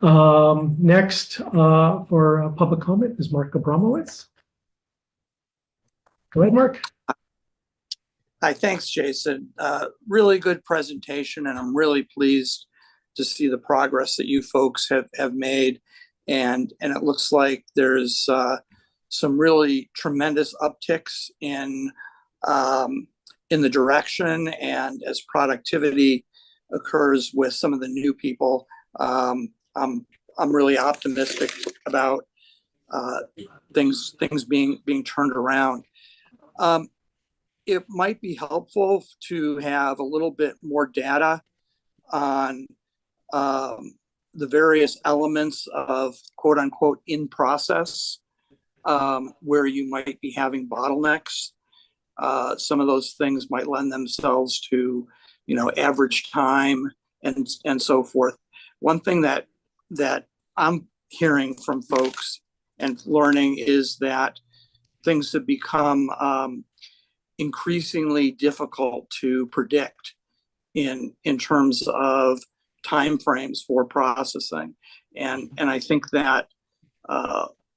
Next, for public comment is Mark Abramowitz. Go ahead, Mark. Hi, thanks, Jason. Really good presentation, and I'm really pleased to see the progress that you folks have made. And it looks like there's some really tremendous upticks in the direction, and as productivity occurs with some of the new people, I'm really optimistic about things being turned around. It might be helpful to have a little bit more data on the various elements of quote unquote in process where you might be having bottlenecks. Some of those things might lend themselves to, average time and so forth. One thing that I'm hearing from folks and learning is that things have become increasingly difficult to predict in terms of timeframes for processing, and I think that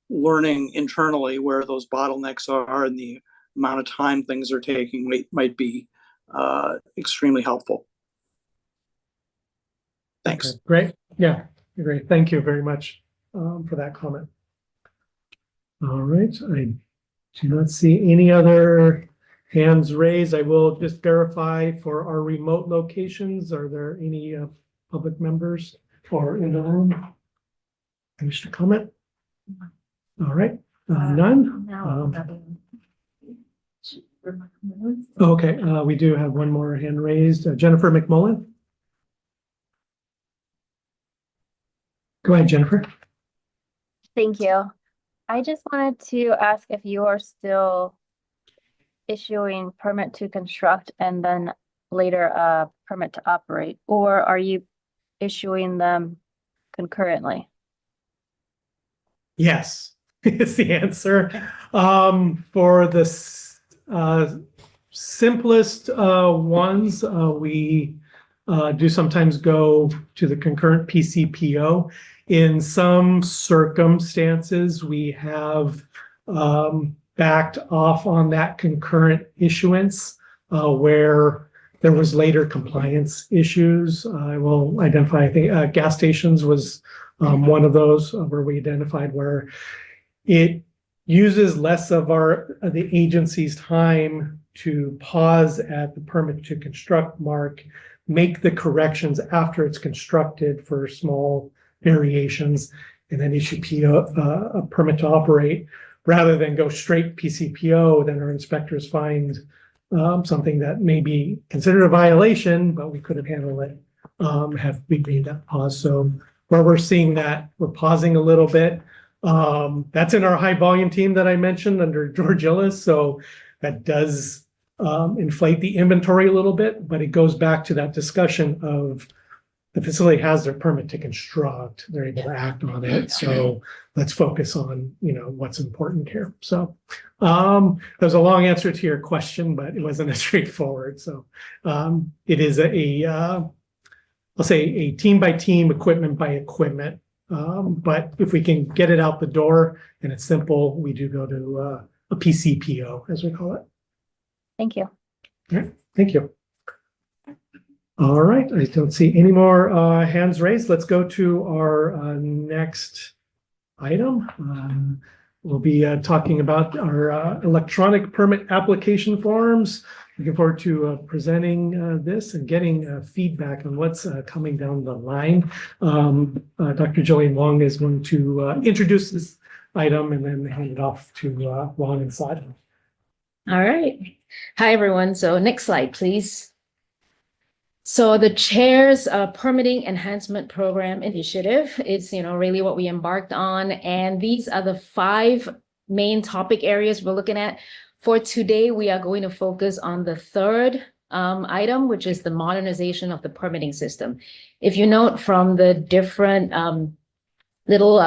learning internally where those bottlenecks are and the amount of time things are taking might be extremely helpful. Thanks. Okay, great. Yeah, great. Thank you very much for that comment. All right, I do not see any other hands raised. I will just verify for our remote locations. Are there any public members or in the room wish to comment? All right, none. Okay, we do have one more hand raised. Jennifer McMullen. Go ahead, Jennifer. Thank you. I just wanted to ask if you are still issuing permit to construct and then later a permit to operate, or are you issuing them concurrently? Yes, is the answer. For the simplest ones, we do sometimes go to the concurrent PCPO. In some circumstances, we have backed off on that concurrent issuance where there was later compliance issues. I will identify, I think gas stations was one of those where we identified where it uses less of the agency's time to pause at the permit to construct mark, make the corrections after it's constructed for small variations, and then issue a permit to operate, rather than go straight PCPO. Then our inspectors find something that may be considered a violation, but we could have handled it, have we made that pause. So where we're seeing that, we're pausing a little bit. That's in our high volume team that I mentioned under George Illis. So that does inflate the inventory a little bit, but it goes back to that discussion of the facility has their permit to construct, they're able to act on it. So let's focus on, what's important here. So there's a long answer to your question, but it wasn't as straightforward. So it is I'll say a team by team, equipment by equipment. But if we can get it out the door and it's simple, we do go to a PCPO, as we call it. Thank you. All right, thank you. All right, I don't see any more hands raised. Let's go to our next item. We'll be talking about our electronic permit application forms. Looking forward to presenting this and getting feedback on what's coming down the line. Dr. Jillian Wong is going to introduce this item and then hand it off to Juan and Saad. All right. Hi, everyone. So next slide, please. So the chair's permitting enhancement program initiative is, really what we embarked on. And these are the 5 main topic areas we're looking at. For today, we are going to focus on the third item, which is the modernization of the permitting system. If you note from the different little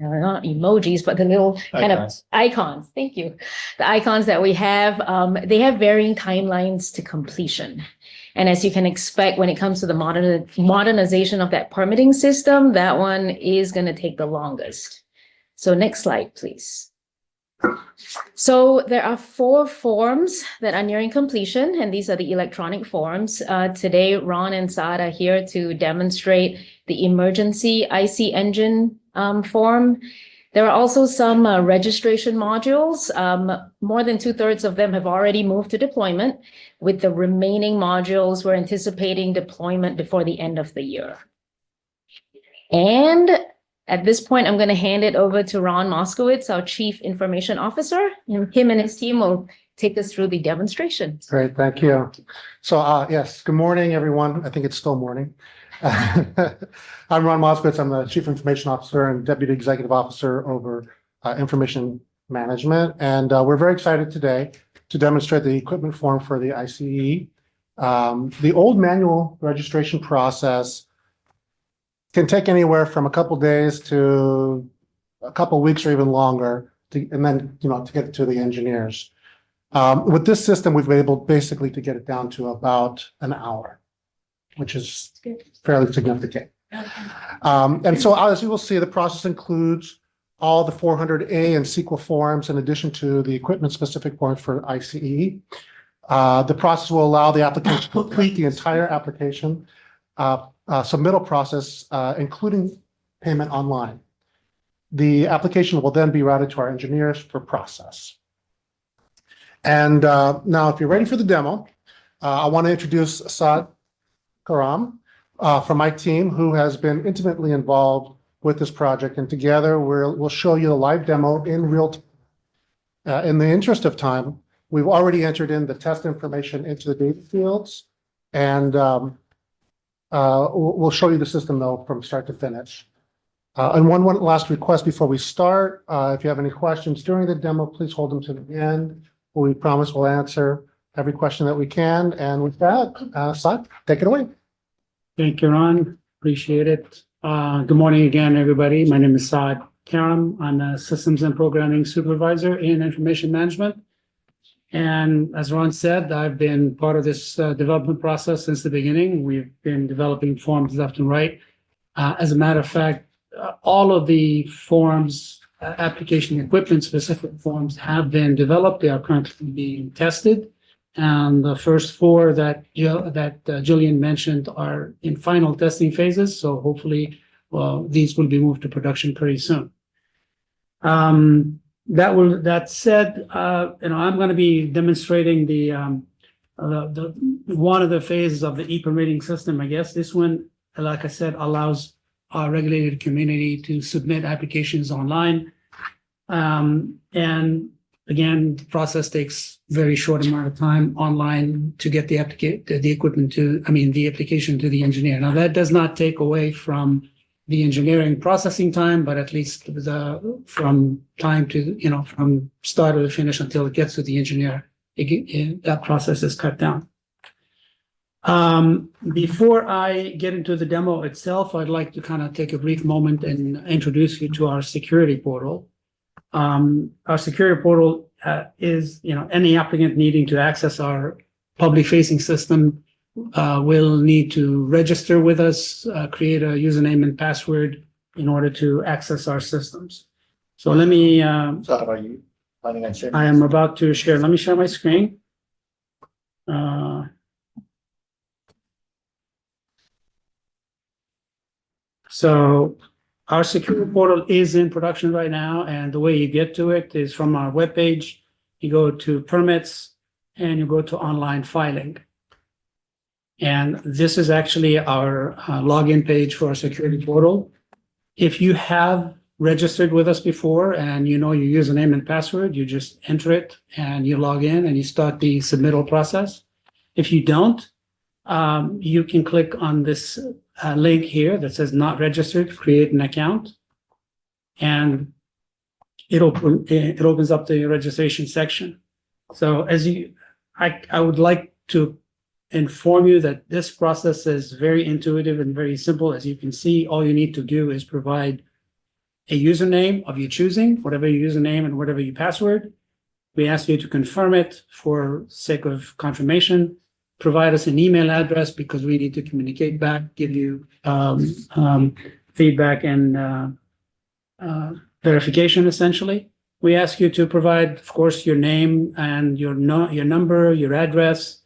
not emojis, but the little kind of icons. Thank you. The icons that we have, they have varying timelines to completion. And as you can expect, when it comes to the modernization of that permitting system, that one is going to take the longest. So next slide, please. So there are 4 forms that are nearing completion, and these are the electronic forms. Today, Ron and Saad are here to demonstrate the emergency IC engine form. There are also some registration modules. More than 2/3 of them have already moved to deployment. With the remaining modules, we're anticipating deployment before the end of the year. And at this point, I'm going to hand it over to Ron Moskowitz, our Chief Information Officer, and him and his team will take us through the demonstration. Great, thank you. So, yes, good morning, everyone. I think it's still morning. I'm Ron Moskowitz. I'm the Chief Information Officer and Deputy Executive Officer over Information Management. And we're very excited today to demonstrate the equipment form for the ICE. The old manual registration process can take anywhere from a couple days to a couple weeks or even longer, and then to get it to the engineers. With this system, we've been able basically to get it down to about an hour, which is fairly significant. And so as you will see, the process includes all the 400A and SQL forms in addition to the equipment-specific forms for ICE. The process will allow the applicant to complete the entire application submittal process, including payment online. The application will then be routed to our engineers for process. And now, if you're ready for the demo, I want to introduce Saad Karam from my team, who has been intimately involved with this project. And together, we'll show you a live demo in real time. In the interest of time, we've already entered in the test information into the data fields, and we'll show you the system, though, from start to finish. And one last request before we start. If you have any questions during the demo, please hold them to the end. We promise we'll answer every question that we can. And with that, Saad, take it away. Thank you, Ron. Appreciate it. Good morning again, everybody. My name is Saad Karam. I'm a Systems and Programming Supervisor in Information Management. And as Ron said, I've been part of this development process since the beginning. We've been developing forms left and right. As a matter of fact, all of the forms, application equipment specific forms have been developed. They are currently being tested. And the first 4 that Jillian mentioned are in final testing phases. So hopefully, these will be moved to production pretty soon. That said, I'm going to be demonstrating the one of the phases of the e-permitting system. I guess this one, like I said, allows our regulated community to submit applications online. And again, the process takes very short amount of time online to get the application to the engineer. Now, that does not take away from the engineering processing time, but at least from time to, from start to finish until it gets to the engineer, that process is cut down. Before I get into the demo itself, I'd like to kind of take a brief moment and introduce you to our security portal. Our security portal is, any applicant needing to access our public facing system will need to register with us, create a username and password in order to access our systems. So let me, So are you planning on sharing? I am about to share. Let me share my screen. So our security portal is in production right now, and the way you get to it is from our webpage. You go to permits and you go to online filing. And this is actually our login page for our security portal. If you have registered with us before and you know your username and password, you just enter it and you log in and you start the submittal process. If you don't, you can click on this link here that says not registered, create an account. And it opens up the registration section. So I would like to inform you that this process is very intuitive and very simple. As you can see, all you need to do is provide a username of your choosing, whatever your username and whatever your password. We ask you to confirm it for sake of confirmation. Provide us an email address because we need to communicate back, give you feedback and verification, essentially. We ask you to provide, of course, your name and your number, your address.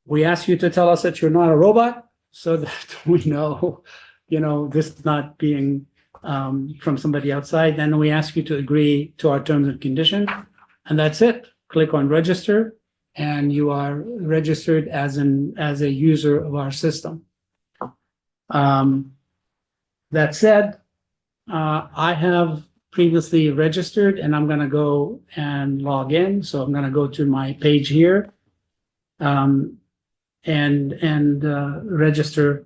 We ask you to tell us that you're not a robot so that we know, this is not being from somebody outside. Then we ask you to agree to our terms and conditions, and that's it. Click on register, and you are registered as a user of our system. That said, I have previously registered, and I'm going to go and log in. So I'm going to go to my page here, and register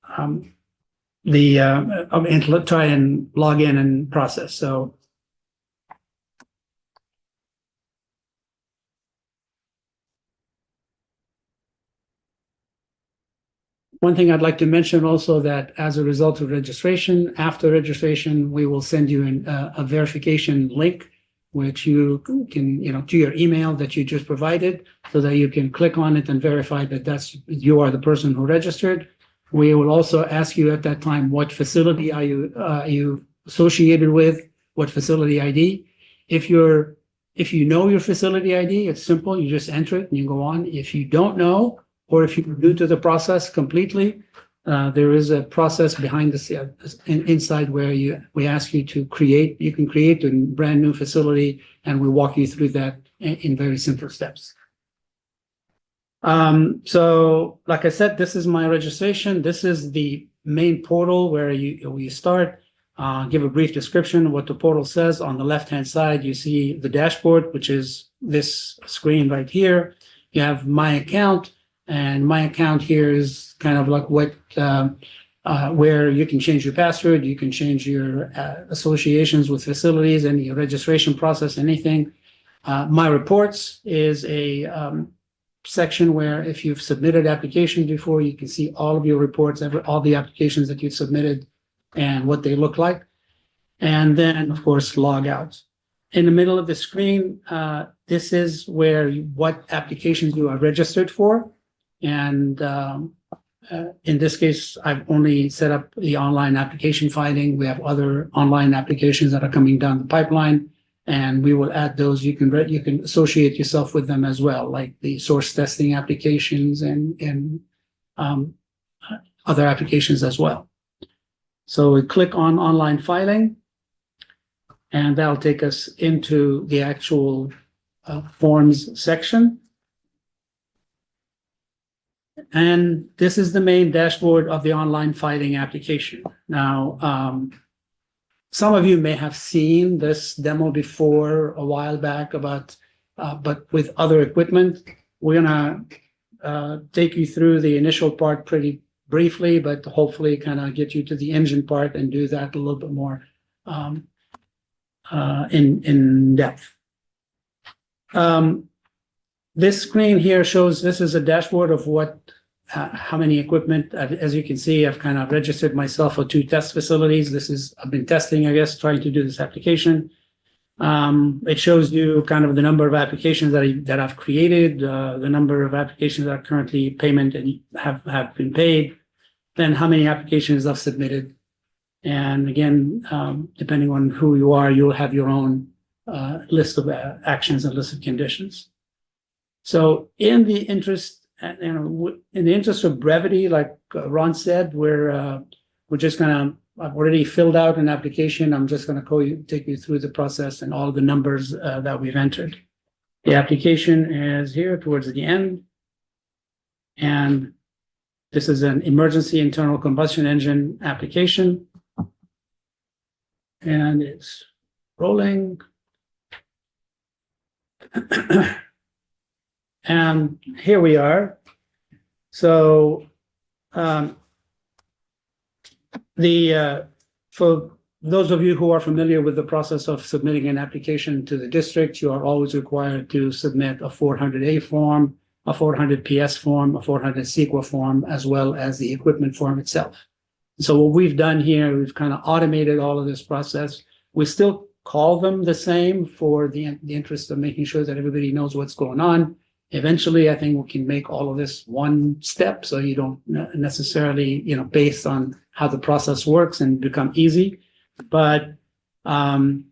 and try and log in and process. So one thing I'd like to mention also that as a result of registration, after registration, we will send you a verification link, which you can, to your email that you just provided, so that you can click on it and verify that you are the person who registered. We will also ask you at that time, what facility are you associated with, what facility ID. If you know your facility ID, it's simple. You just enter it and you go on. If you don't know, or if you're new to the process completely, there is a process behind the scenes inside where we ask you to create. You can create a brand new facility, and we walk you through that in very simple steps. So, like I said, this is my registration. This is the main portal where you start. Give a brief description of what the portal says. On the left-hand side, you see the dashboard, which is this screen right here. You have my account. And my account here is kind of like where you can change your password, you can change your associations with facilities, and your registration process, anything. My reports is a section where if you've submitted applications before, you can see all of your reports, all the applications that you've submitted and what they look like. And then, of course, log out. In the middle of the screen, this is what applications you are registered for. And in this case, I've only set up the online application filing. We have other online applications that are coming down the pipeline, and we will add those. You can associate yourself with them as well, like the source testing applications and other applications as well. So we click on online filing, and that'll take us into the actual forms section. And this is the main dashboard of the online filing application. Now, some of you may have seen this demo before a while back but with other equipment. We're gonna take you through the initial part pretty briefly, but hopefully kind of get you to the engine part and do that a little bit more in depth. This screen here shows this is a dashboard of how many equipment. As you can see, I've kind of registered myself for 2 test facilities. I've been testing, I guess, trying to do this application. It shows you kind of the number of applications that I've created, the number of applications that are currently payment and have been paid, then how many applications I've submitted. And again, depending on who you are, you'll have your own list of actions and list of conditions. So in the interest of brevity, like Ron said, we're just gonna, I've already filled out an application. I'm just gonna take you through the process and all the numbers that we've entered. The application is here towards the end. And this is an emergency internal combustion engine application. And it's rolling. And here we are. So for those of you who are familiar with the process of submitting an application to the district, you are always required to submit a 400A form, a 400 PS form, a 400 CEQA form, as well as the equipment form itself. So what we've done here, we've kind of automated all of this process. We still call them the same for the interest of making sure that everybody knows what's going on. Eventually, I think we can make all of this one step, so you don't necessarily, based on how the process works, and become easy. But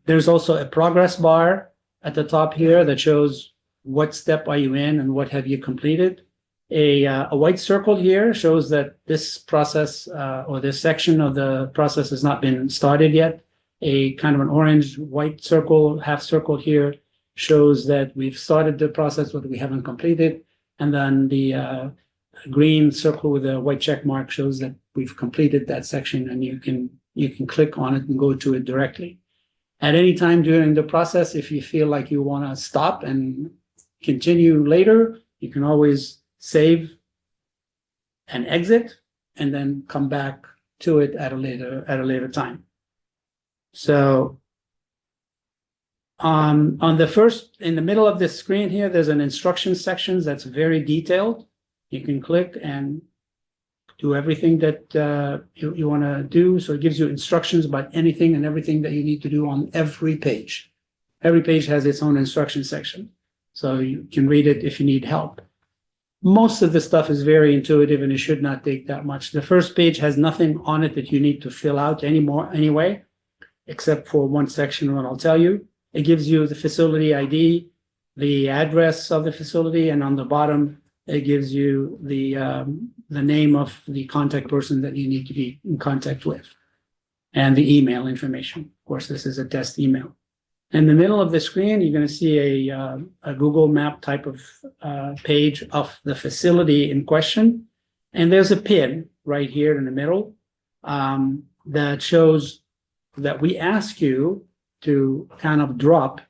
there's also a progress bar at the top here that shows what step are you in and what have you completed. A white circle here shows that this process or this section of the process has not been started yet. A kind of an orange white circle, half circle here, shows that we've started the process, but we haven't completed. And then the green circle with a white check mark shows that we've completed that section, and you can click on it and go to it directly. At any time during the process, if you feel like you want to stop and continue later, you can always save and exit, and then come back to it at a later time. So in the middle of this screen here, there's an instruction section that's very detailed. You can click and do everything that you want to do. So it gives you instructions about anything and everything that you need to do on every page. Every page has its own instruction section, so you can read it if you need help. Most of the stuff is very intuitive, and it should not take that much. The first page has nothing on it that you need to fill out anyway, except for one section, what I'll tell you. It gives you the facility ID, the address of the facility, and on the bottom, it gives you the name of the contact person that you need to be in contact with, and the email information. Of course, this is a test email. In the middle of the screen, you're going to see a Google Map type of page of the facility in question. And there's a pin right here in the middle that shows that we ask you to kind of drop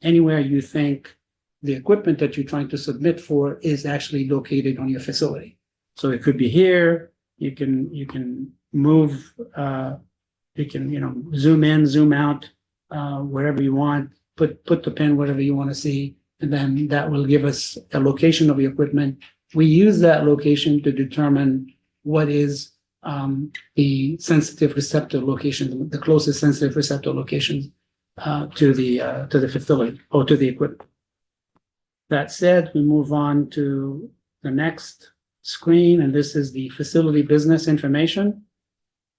anywhere you think the equipment that you're trying to submit for is actually located on your facility. So it could be here. You can move. You can zoom in, zoom out, wherever you want. Put the pin wherever you want to see, and then that will give us a location of the equipment. We use that location to determine what is the sensitive receptor location, the closest sensitive receptor location to the facility or to the equipment. That said, we move on to the next screen, and this is the facility business information.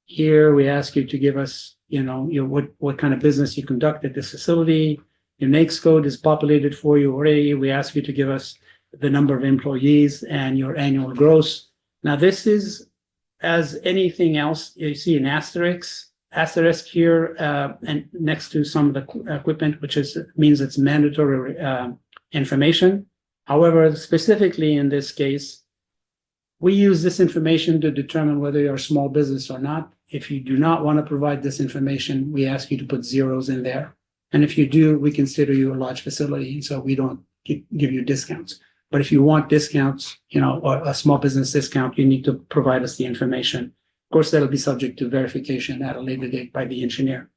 Here we ask you to give us, what kind of business you conduct at this facility. Your NAICS code is populated for you already. We ask you to give us the number of employees and your annual gross. Now, this is, as anything else, you see an asterisk here and next to some of the equipment, which means it's mandatory information. However, specifically in this case, we use this information to determine whether you're a small business or not. If you do not want to provide this information, we ask you to put zeros in there. And if you do, we consider you a large facility, so we don't give you discounts. But if you want discounts, or a small business discount, you need to provide us the information. Of course, that'll be subject to verification at a later date by the engineer.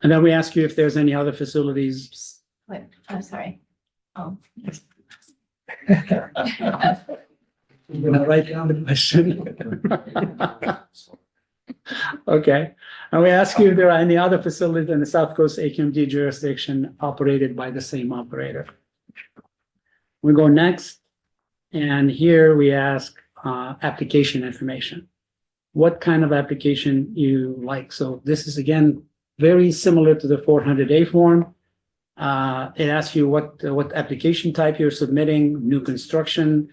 And then we ask you if there's any other facilities. Wait, I'm sorry. Oh. I'm going to write down the question. Okay. And we ask you if there are any other facilities in the South Coast AQMD jurisdiction operated by the same operator. We go next, and here we ask application information. What kind of application you like? So this is, again, very similar to the 400A form. It asks you what application type you're submitting, new construction.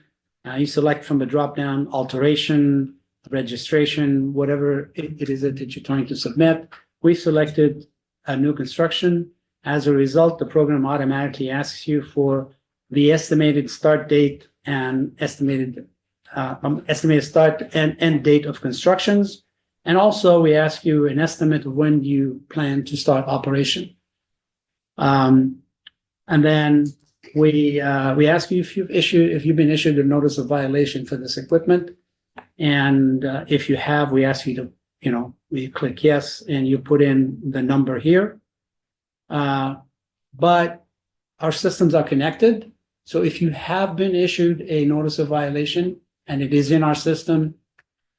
You select from the drop-down alteration, registration, whatever it is that you're trying to submit. We selected a new construction. As a result, the program automatically asks you for the estimated start date and estimated start and end date of constructions. And also we ask you an estimate of when you plan to start operation. And then we ask you if you've been issued a notice of violation for this equipment. And if you have, we ask you to, we click yes, and you put in the number here. But our systems are connected. So if you have been issued a notice of violation and it is in our system,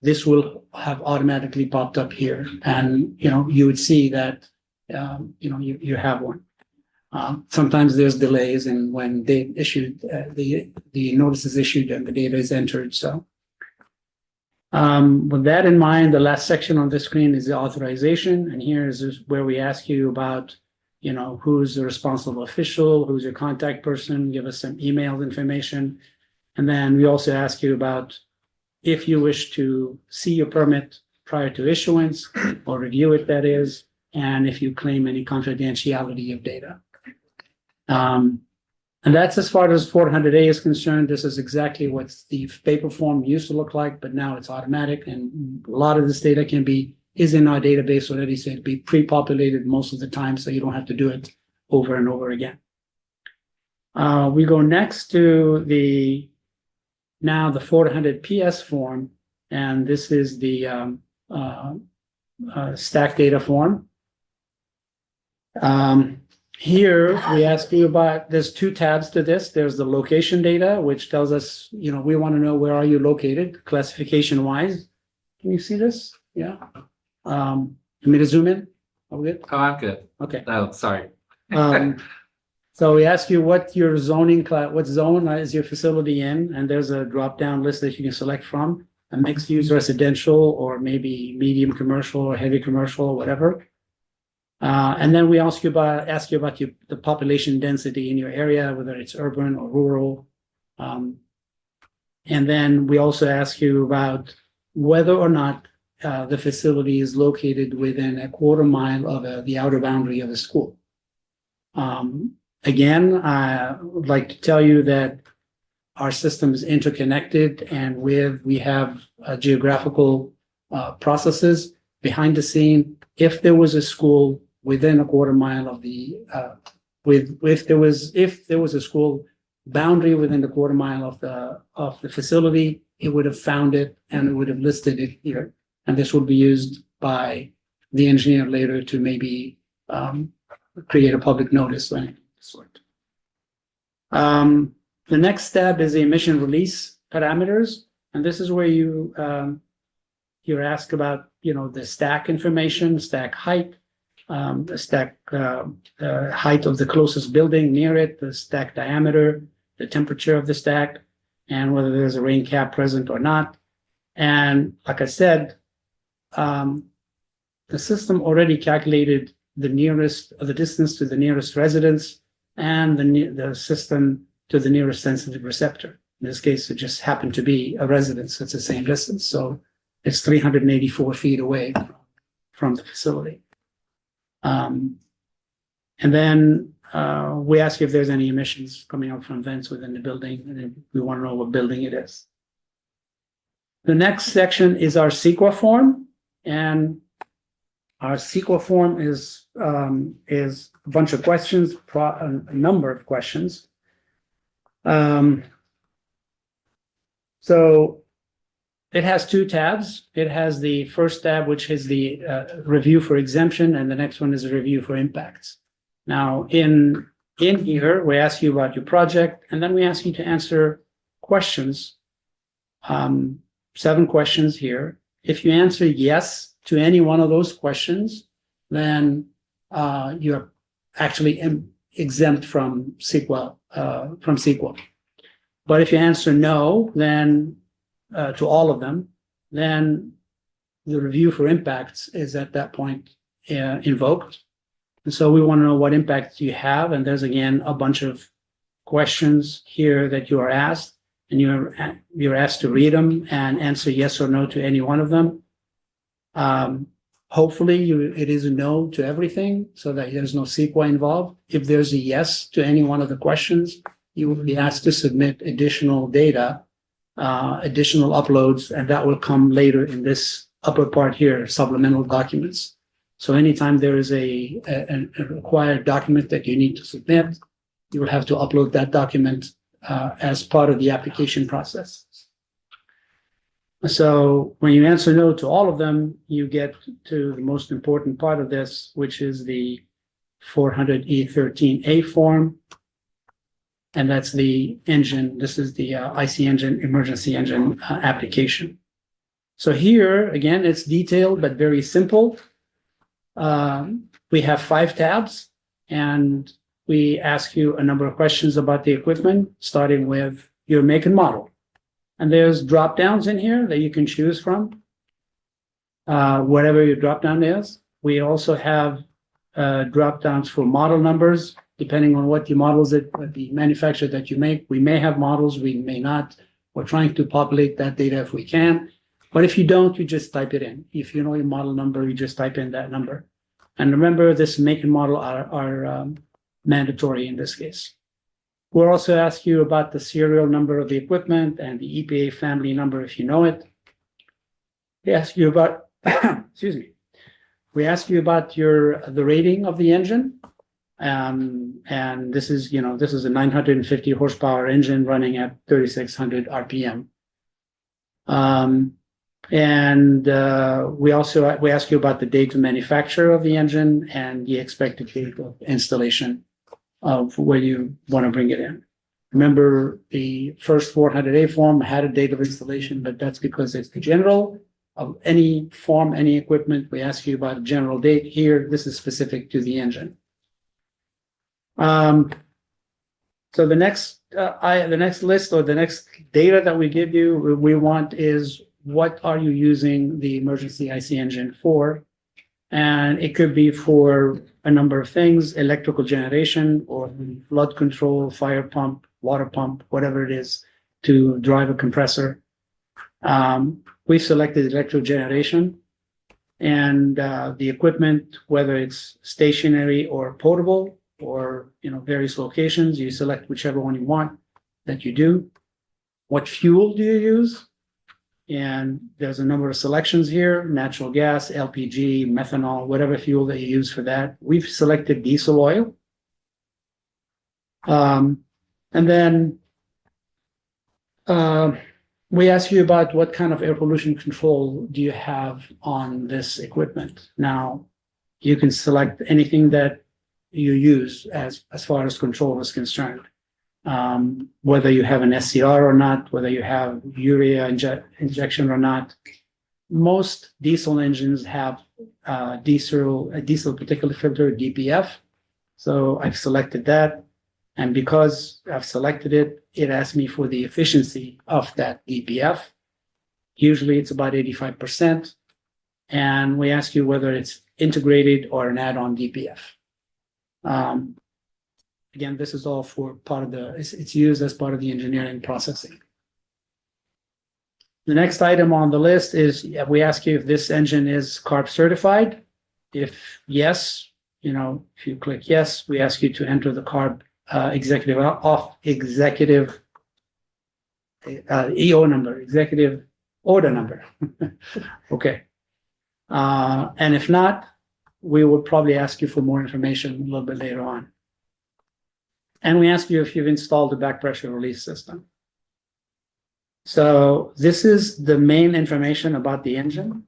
this will have automatically popped up here. And, you would see that, you have one. Sometimes there's delays in when they issued, the notice is issued and the data is entered. So with that in mind, the last section on the screen is the authorization. And here is where we ask you about, who's the responsible official, who's your contact person, give us some email information. And then we also ask you about if you wish to see your permit prior to issuance or review it, that is, and if you claim any confidentiality of data. And that's as far as 400A is concerned. This is exactly what the paper form used to look like, but now it's automatic, and a lot of this data is in our database already, so it'd be pre-populated most of the time, so you don't have to do it over and over again. We go next to the 400 PS form, and this is the stack data form. Here we ask you about, there's two tabs to this. There's the location data, which tells us, we want to know where are you located classification wise. Can you see this? Yeah. Want me to zoom in? Are we good? Oh, I'm good. Okay. Oh, sorry. So we ask you what your zoning what zone is your facility in, and there's a drop-down list that you can select from, a mixed-use residential or maybe medium commercial or heavy commercial or whatever. And then we ask you about the population density in your area, whether it's urban or rural. And then we also ask you about whether or not the facility is located within a quarter mile of the outer boundary of a school. Again, I would like to tell you that our system is interconnected, and we have geographical processes behind the scene. If there was a school within a quarter mile of the if there was a school boundary within the quarter mile of the facility, it would have found it and it would have listed it here. And this will be used by the engineer later to maybe create a public notice or anything of the sort. The next step is the emission release parameters, and this is where you're asked about the stack information, stack height, the stack height of the closest building near it, the stack diameter, the temperature of the stack, and whether there's a rain cap present or not. And like I said, the system already calculated the distance to the nearest residence and the system to the nearest sensitive receptor. In this case, it just happened to be a residence. It's the same distance. So it's 384 feet away from the facility. And then we ask you if there's any emissions coming out from vents within the building, and then we want to know what building it is. The next section is our CEQA form, and our CEQA form is a bunch of questions, a number of questions. So it has two tabs. It has the first tab, which is the review for exemption, and the next one is a review for impacts. Now, in here, we ask you about your project, and then we ask you to answer questions, 7 questions here. If you answer yes to any one of those questions, then you're actually exempt from CEQA. But if you answer no, then to all of them, then the review for impacts is at that point invoked. And so we want to know what impacts you have. And there's, again, a bunch of questions here that you are asked, and you're asked to read them and answer yes or no to any one of them. Hopefully it is a no to everything so that there's no CEQA involved. If there's a yes to any one of the questions, you will be asked to submit additional data, additional uploads, and that will come later in this upper part here, supplemental documents. So anytime there is a required document that you need to submit, you will have to upload that document as part of the application process. So when you answer no to all of them, you get to the most important part of this, which is the 400E13A form. And that's the engine. This is the IC engine, emergency engine application. So here, again, it's detailed, but very simple. We have 5 tabs, and we ask you a number of questions about the equipment, starting with your make and model. And there's drop downs in here that you can choose from, whatever your drop down is. We also have drop downs for model numbers, depending on what the models that the manufacturer that you make. We may have models, we may not. We're trying to populate that data if we can. But if you don't, you just type it in. If you know your model number, you just type in that number. And remember, this make and model are mandatory in this case. We'll also ask you about the serial number of the equipment and the EPA family number if you know it. We ask you about, excuse me. We ask you about the rating of the engine. And this is, this is a 950 horsepower engine running at 3,600 RPM. We ask you about the date of manufacture of the engine and the expected date of installation of where you want to bring it in. Remember, the first 400A form had a date of installation, but that's because it's the general of any form, any equipment. We ask you about a general date. Here, this is specific to the engine. So the next list, or the next data that we give you, we want is, what are you using the emergency IC engine for? And it could be for a number of things: electrical generation, or flood control, fire pump, water pump, whatever it is, to drive a compressor. We've selected electrical generation, and the equipment, whether it's stationary or portable, or various locations, you select whichever one you want that you do. What fuel do you use? And there's a number of selections here: natural gas, LPG, methanol, whatever fuel that you use for that. We've selected diesel oil. And then we ask you about what kind of air pollution control do you have on this equipment. Now, you can select anything that you use as far as control is concerned. Whether you have an SCR or not, whether you have urea injection or not. Most diesel engines have a diesel particulate filter, DPF. So I've selected that. And because I've selected it, it asks me for the efficiency of that DPF. Usually it's about 85%. And we ask you whether it's integrated or an add-on DPF. Again, this is all for part of it's used as part of the engineering processing. The next item on the list is, we ask you if this engine is CARB certified. If yes, if you click yes, we ask you to enter the CARB executive EO number, executive order number. Okay. And if not, we will probably ask you for more information a little bit later on. And we ask you if you've installed the back pressure release system. So this is the main information about the engine.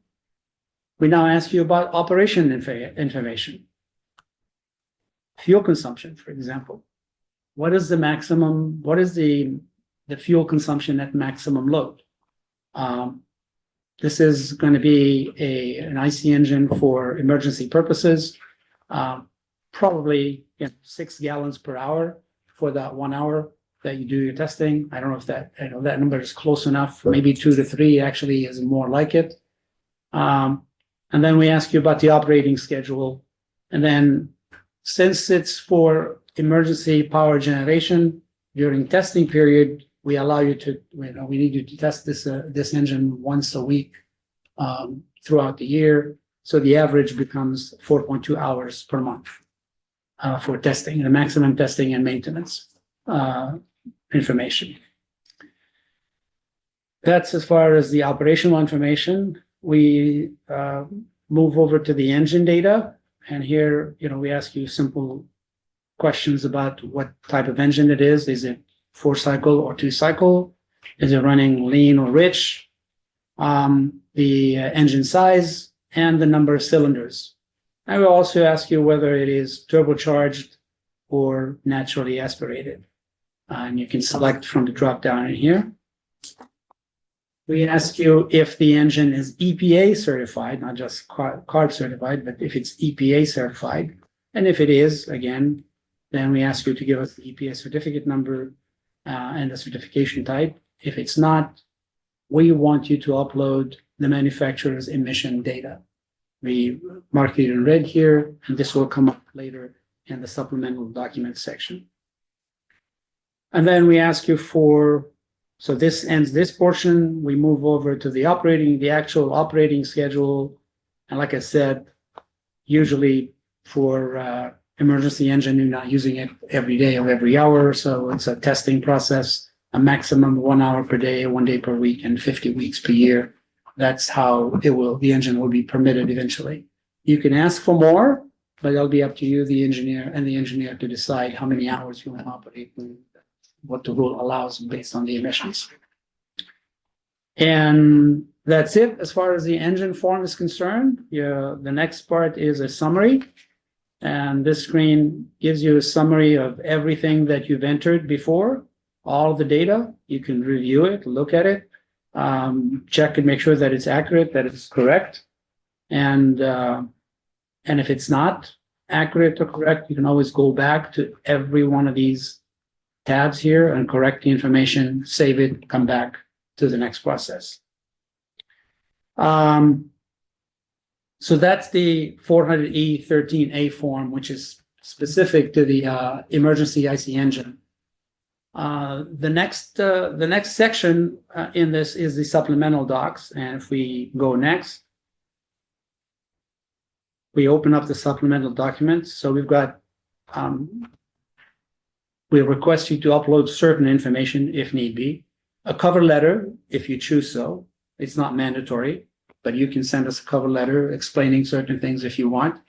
We now ask you about operation information. Fuel consumption, for example. What is the maximum, what is the fuel consumption at maximum load? This is going to be an IC engine for emergency purposes, probably 6 gallons per hour for that 1 hour that you do your testing. I don't know if that number is close enough. Maybe 2 to 3 actually is more like it. And then we ask you about the operating schedule. And then, since it's for emergency power generation during testing period, we allow you to, we need you to test this engine once a week throughout the year. So the average becomes 4.2 hours per month for testing, the maximum testing and maintenance information. That's as far as the operational information. We move over to the engine data. And here, we ask you simple questions about what type of engine it is. Is it 4-cycle or 2-cycle? Is it running lean or rich? The engine size and the number of cylinders. I will also ask you whether it is turbocharged or naturally aspirated. And you can select from the drop down in here. We ask you if the engine is EPA certified, not just CARB certified, but if it's EPA certified. And if it is, again, then we ask you to give us the EPA certificate number and the certification type. If it's not, we want you to upload the manufacturer's emission data. We mark it in red here, and this will come up later in the supplemental documents section. And then we ask you for, so this ends this portion. We move over to the actual operating schedule. And like I said, usually for emergency engine, you're not using it every day or every hour. So it's a testing process, a maximum 1 hour per day, 1 day per week, and 50 weeks per year. That's how the engine will be permitted eventually. You can ask for more, but it'll be up to you, the engineer to decide how many hours you want to operate and what the rule allows based on the emissions. And that's it as far as the engine form is concerned. The next part is a summary. And this screen gives you a summary of everything that you've entered before, all the data. You can review it, look at it, check and make sure that it's accurate, that it's correct. And if it's not accurate or correct, you can always go back to every one of these tabs here and correct the information, save it, come back to the next process. So that's the 400E13A form, which is specific to the emergency IC engine. The next section in this is the supplemental docs. And if we go next, we open up the supplemental documents. So we've got, we request you to upload certain information if need be. A cover letter, if you choose so. It's not mandatory, but you can send us a cover letter explaining certain things if you want.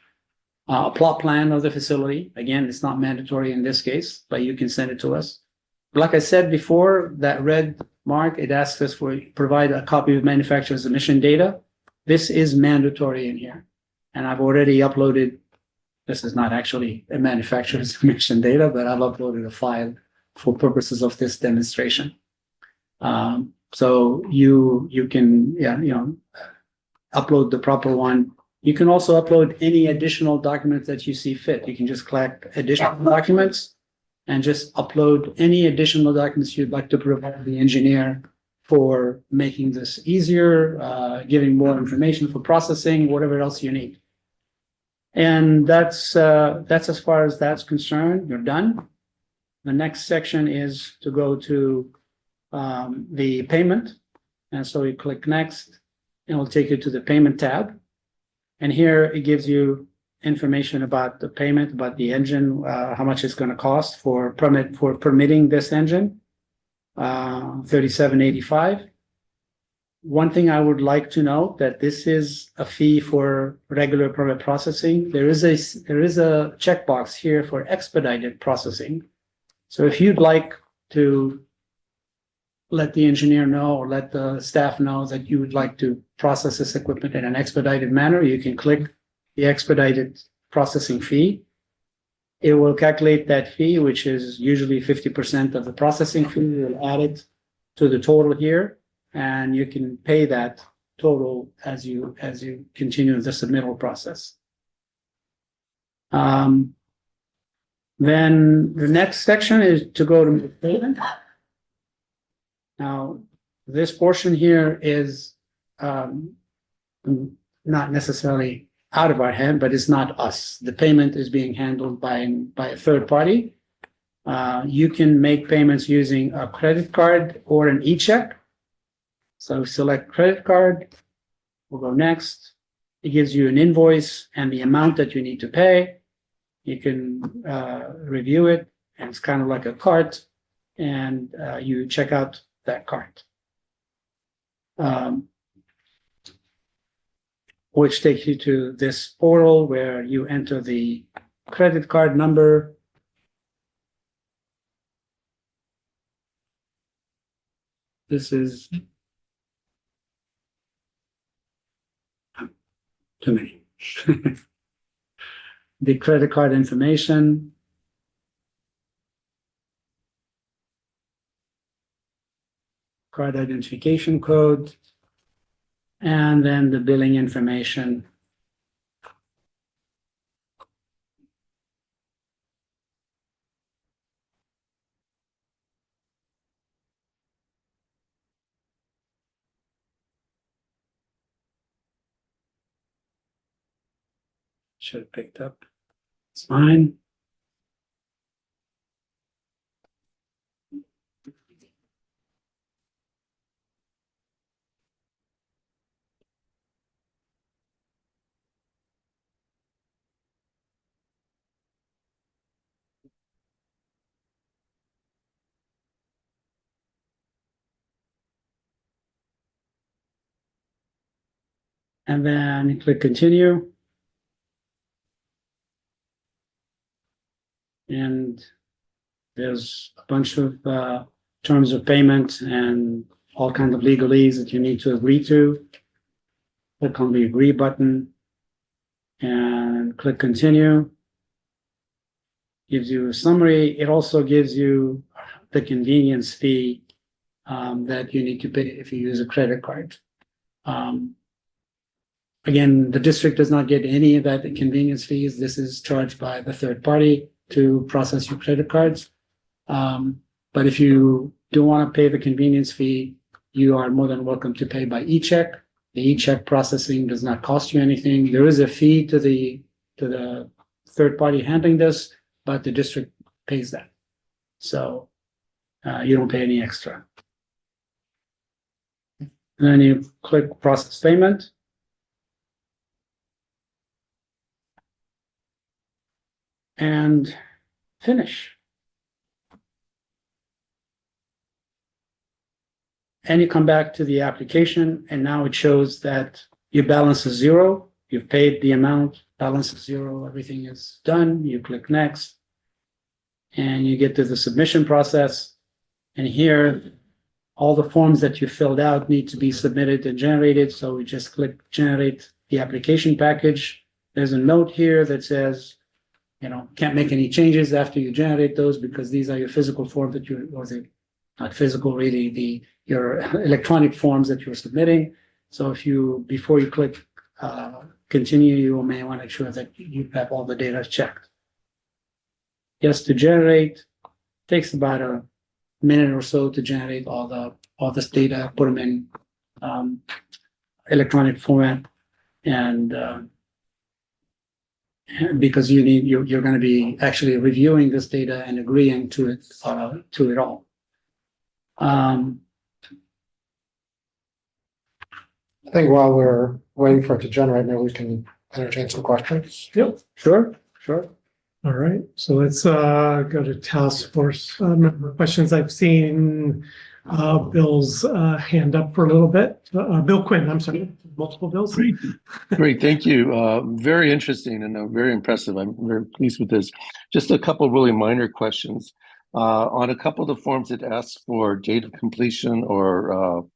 A plot plan of the facility. Again, it's not mandatory in this case, but you can send it to us. Like I said before, that red mark, it asks us for provide a copy of manufacturer's emission data. This is mandatory in here. And I've already uploaded, this is not actually a manufacturer's emission data, but I've uploaded a file for purposes of this demonstration. So you can upload the proper one. You can also upload any additional documents that you see fit. You can just click additional documents and just upload any additional documents you'd like to provide the engineer for making this easier, giving more information for processing, whatever else you need. And that's as far as that's concerned. You're done. The next section is to go to the payment. And so you click next, and it'll take you to the payment tab. And here it gives you information about the payment, about the engine, how much it's going to cost for permitting this engine, $37.85. One thing I would like to note that this is a fee for regular permit processing. There is a checkbox here for expedited processing. So if you'd like to let the engineer know or let the staff know that you would like to process this equipment in an expedited manner, you can click the expedited processing fee. It will calculate that fee, which is usually 50% of the processing fee. We'll add it to the total here, and you can pay that total as you continue the submittal process. Then the next section is to go to payment. Now, this portion here is not necessarily out of our hand, but it's not us. The payment is being handled by a third party. You can make payments using a credit card or an e-check. So select credit card. We'll go next. It gives you an invoice and the amount that you need to pay. You can review it, and it's kind of like a cart, and you check out that cart. Which takes you to this portal where you enter the credit card number This is too many. The credit card information. Card identification code. And then the billing information. Should have picked up. It's fine. And then you click continue. And there's a bunch of terms of payment and all kinds of legalese that you need to agree to. Click on the agree button and click continue. Gives you a summary. It also gives you the convenience fee that you need to pay if you use a credit card. Again, the district does not get any of that convenience fees. This is charged by the third party to process your credit cards. But if you don't want to pay the convenience fee, you are more than welcome to pay by e-check. The e-check processing does not cost you anything. There is a fee to the third party handling this, but the district pays that. So you don't pay any extra. And then you click process payment. And finish. And you come back to the application, and now it shows that your balance is zero. You've paid the amount, balance is zero, everything is done. You click next, and you get to the submission process. And here, all the forms that you filled out need to be submitted and generated. So we just click generate the application package. There's a note here that says, can't make any changes after you generate those because these are your physical forms that not physical really, your electronic forms that you're submitting. So before you click continue, you may want to make sure that you have all the data checked. Yes, to generate, takes about a minute or so to generate all this data, put them in electronic format, and because you're going to be actually reviewing this data and agreeing to it all. I think while we're waiting for it to generate, maybe we can entertain some questions. Yep. Sure. All right, so let's go to task force member questions. I've seen Bill's hand up for a little bit. Bill Quinn, I'm sorry, multiple Bills. Great, thank you. Very interesting and very impressive. I'm very pleased with this. Just a couple really minor questions. On a couple of the forms it asks for date of completion or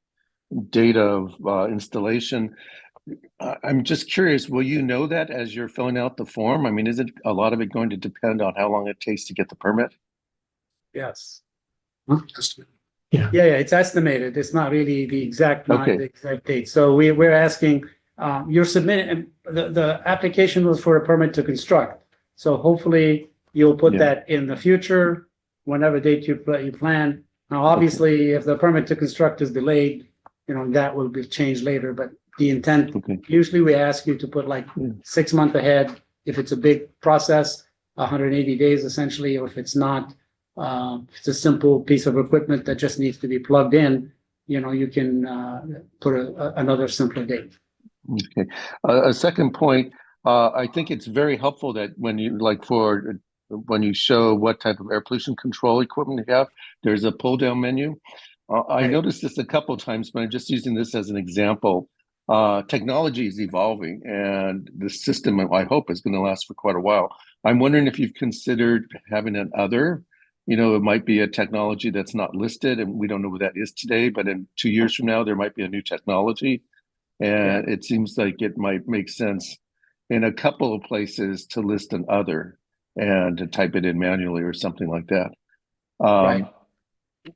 date of installation. I'm just curious, will you know that as you're filling out the form? I mean, is it a lot of it going to depend on how long it takes to get the permit? Yes. Yeah, it's estimated. It's not really the exact, Okay. the exact date. So we're asking, you're submitting, the application was for a permit to construct. So hopefully you'll put that in the future, whenever date you plan. Now, obviously, if the permit to construct is delayed, that will be changed later, but the intent, usually we ask you to put like 6 months ahead. If it's a big process, 180 days essentially, or if it's not, it's a simple piece of equipment that just needs to be plugged in, you can put another simpler date. Okay. A second point, I think it's very helpful that when you show what type of air pollution control equipment you have, there's a pull down menu. I noticed this a couple of times, but I'm just using this as an example. Technology is evolving and the system, I hope, is going to last for quite a while. I'm wondering if you've considered having an other You know, it might be a technology that's not listed and we don't know what that is today, but in 2 years from now, there might be a new technology. And it seems like it might make sense in a couple of places to list an other and to type it in manually or something like that. Right.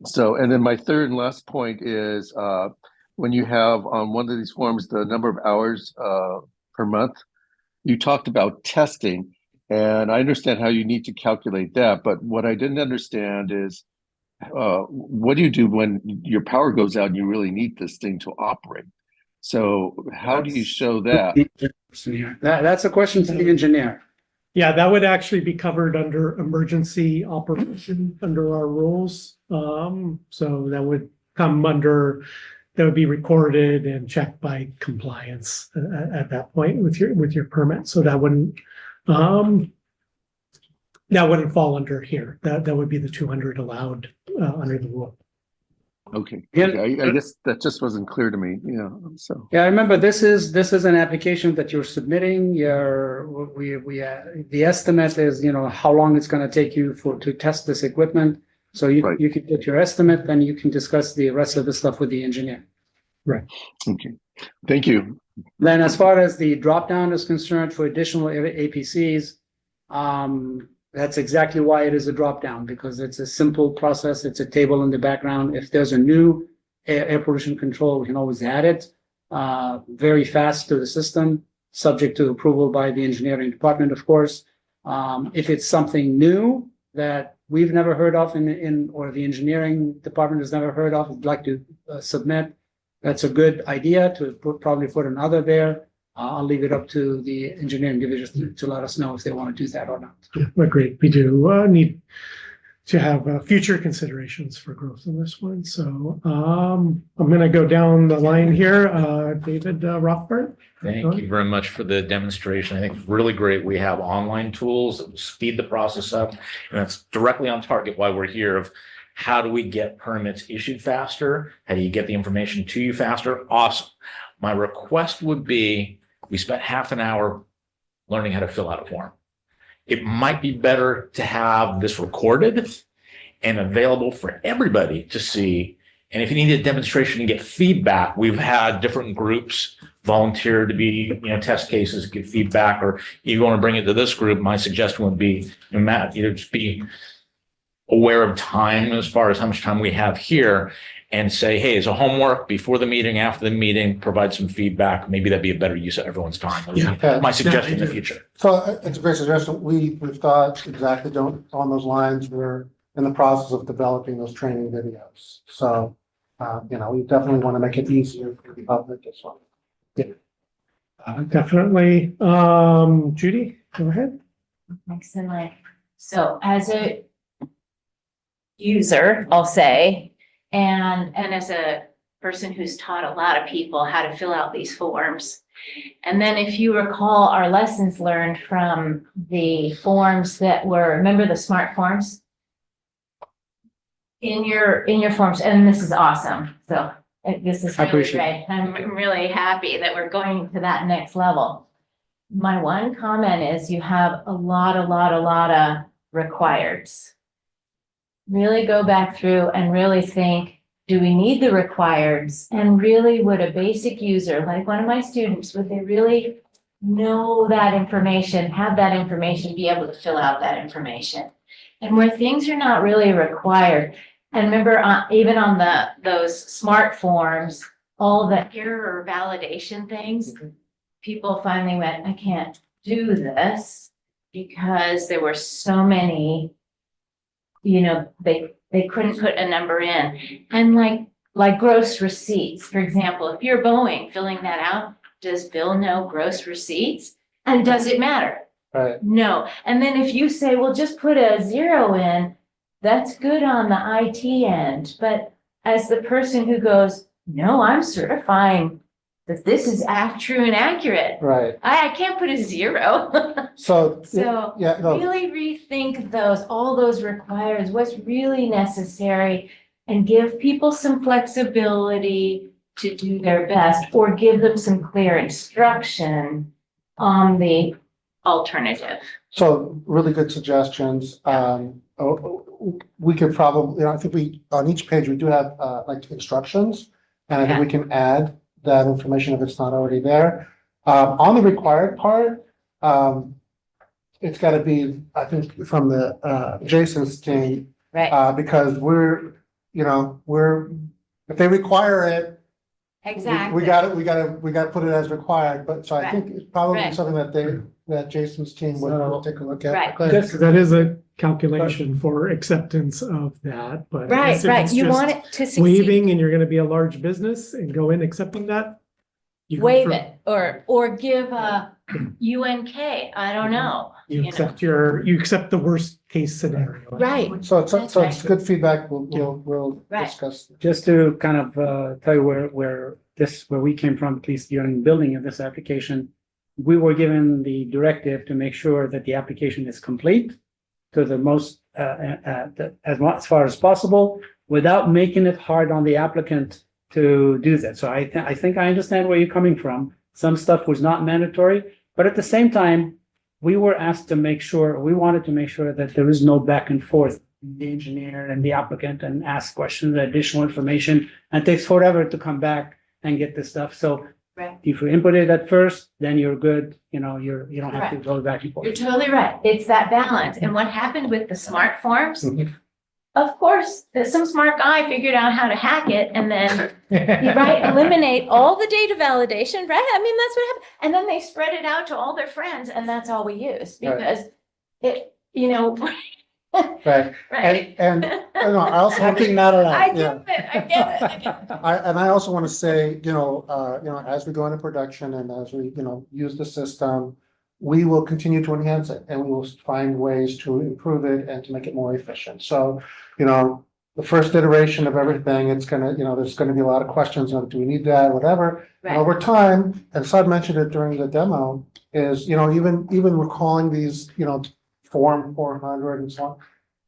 So, and then my third and last point is when you have on one of these forms the number of hours per month, you talked about testing, and I understand how you need to calculate that. But what I didn't understand is what do you do when your power goes out and you really need this thing to operate? So how do you show that? That's a question to the engineer. Yeah, that would actually be covered under emergency operation under our rules. So that would come under, that would be recorded and checked by compliance at that point with your permit. So that wouldn't fall under here. That would be the 200 allowed under the rule. Okay. Yeah. Okay. I guess that just wasn't clear to me. Yeah. So. Yeah, remember this is an application that you're submitting. The estimate is, how long it's going to take you to test this equipment. So you can get your estimate, then you can discuss the rest of the stuff with the engineer. Right. Okay. Thank you. Then as far as the drop down is concerned for additional APCs, that's exactly why it is a drop down, because it's a simple process. It's a table in the background. If there's a new air pollution control, we can always add it very fast to the system, subject to approval by the engineering department, of course. If it's something new that we've never heard of or the engineering department has never heard of, would like to submit, that's a good idea to probably put another there. I'll leave it up to the engineering division to let us know if they want to do that or not. Yeah, agreed. We do need to have future considerations for growth in this one. So I'm going to go down the line here. David Rothbard. Thank you very much for the demonstration. I think it's really great. We have online tools that will speed the process up, and that's directly on target why we're here of how do we get permits issued faster? How do you get the information to you faster? Awesome. My request would be, we spent half an hour learning how to fill out a form. It might be better to have this recorded and available for everybody to see. And if you need a demonstration and get feedback, we've had different groups volunteer to be, test cases, give feedback, or you want to bring it to this group. My suggestion would be, Matt, just be aware of time as far as how much time we have here, and say, hey, as a homework before the meeting, after the meeting, provide some feedback. Maybe that'd be a better use of everyone's time. Yeah. My suggestion in the future. So it's a great suggestion. We've thought exactly on those lines. We're in the process of developing those training videos. So, we definitely want to make it easier for the public as well. Yeah. Definitely. Judy, go ahead. Excellent. So as a user, I'll say, and as a person who's taught a lot of people how to fill out these forms. And then if you recall our lessons learned from the forms that were, remember the SMART forms? In your forms, and this is awesome. So this is really great. I'm really happy that we're going to that next level. My one comment is you have a lot of requireds. Really go back through and really think, do we need the requireds? And really would a basic user, like one of my students, would they really know that information, have that information, be able to fill out that information? And where things are not really required, and remember, even on those SMART forms, all the error validation things, people finally went, I can't do this because there were so many, they couldn't put a number in. And like gross receipts, for example, if you're Boeing filling that out, does Bill know gross receipts? And does it matter? Right. No. And then if you say, well, just put a 0 in, that's good on the IT end. But as the person who goes, no, I'm certifying that this is true and accurate. Right. I can't put a 0. So Really rethink all those requirements, what's really necessary, and give people some flexibility to do their best, or give them some clear instruction on the alternative. So really good suggestions. we could probably, I think on each page, we do have, like instructions. And I think we can add that information if it's not already there. On the required part, it's gotta be, I think, from the, Jason's team, Right, because if they require it, exactly. we gotta put it as required, but so I think it's probably Right. something that Jason's team will take a look at. Right. Because that is a calculation for acceptance of that, but. I Right, guess if right. it's You just want it to succeed. Waiving and you're gonna be a large business and go in accepting that. you go Waive for- it or give a UNK. I don't know. You know. accept you accept the worst case scenario. Right. So it's, That's so it's right. good feedback. We'll Right. discuss. Just to kind of tell you where we came from, at least during building of this application, we were given the directive to make sure that the application is complete to the most as far as possible, without making it hard on the applicant to do that. So I think I understand where you're coming from. Some stuff was not mandatory, but at the same time, we were asked to make sure, we wanted to make sure that there is no back and forth, the engineer and the applicant, and ask questions, additional information, and it takes forever to come back and get this stuff. So Right. if you input it at first, then you're good. You know, you don't have to Correct. go back and forth. You're totally right. It's that balance. And what happened with the smart forms? Mhm. Of course, there's some smart guy figured out how to hack it and then, right, eliminate all the data validation, right? I mean, that's what happened. And then they spread it out to all their friends and that's all we use Right. because it, you know, Right. right? And I also. Hacking not allowed. I Yeah. get it, I get it, I get it. I also want to say, as we go into production and as we, use the system, we will continue to enhance it and we will find ways to improve it and to make it more efficient. So, the first iteration of everything, it's gonna, there's gonna be a lot of questions on, do we need that, whatever. And Right. over time, and Sud mentioned it during the demo, is, even recalling these, Form 400 and so on.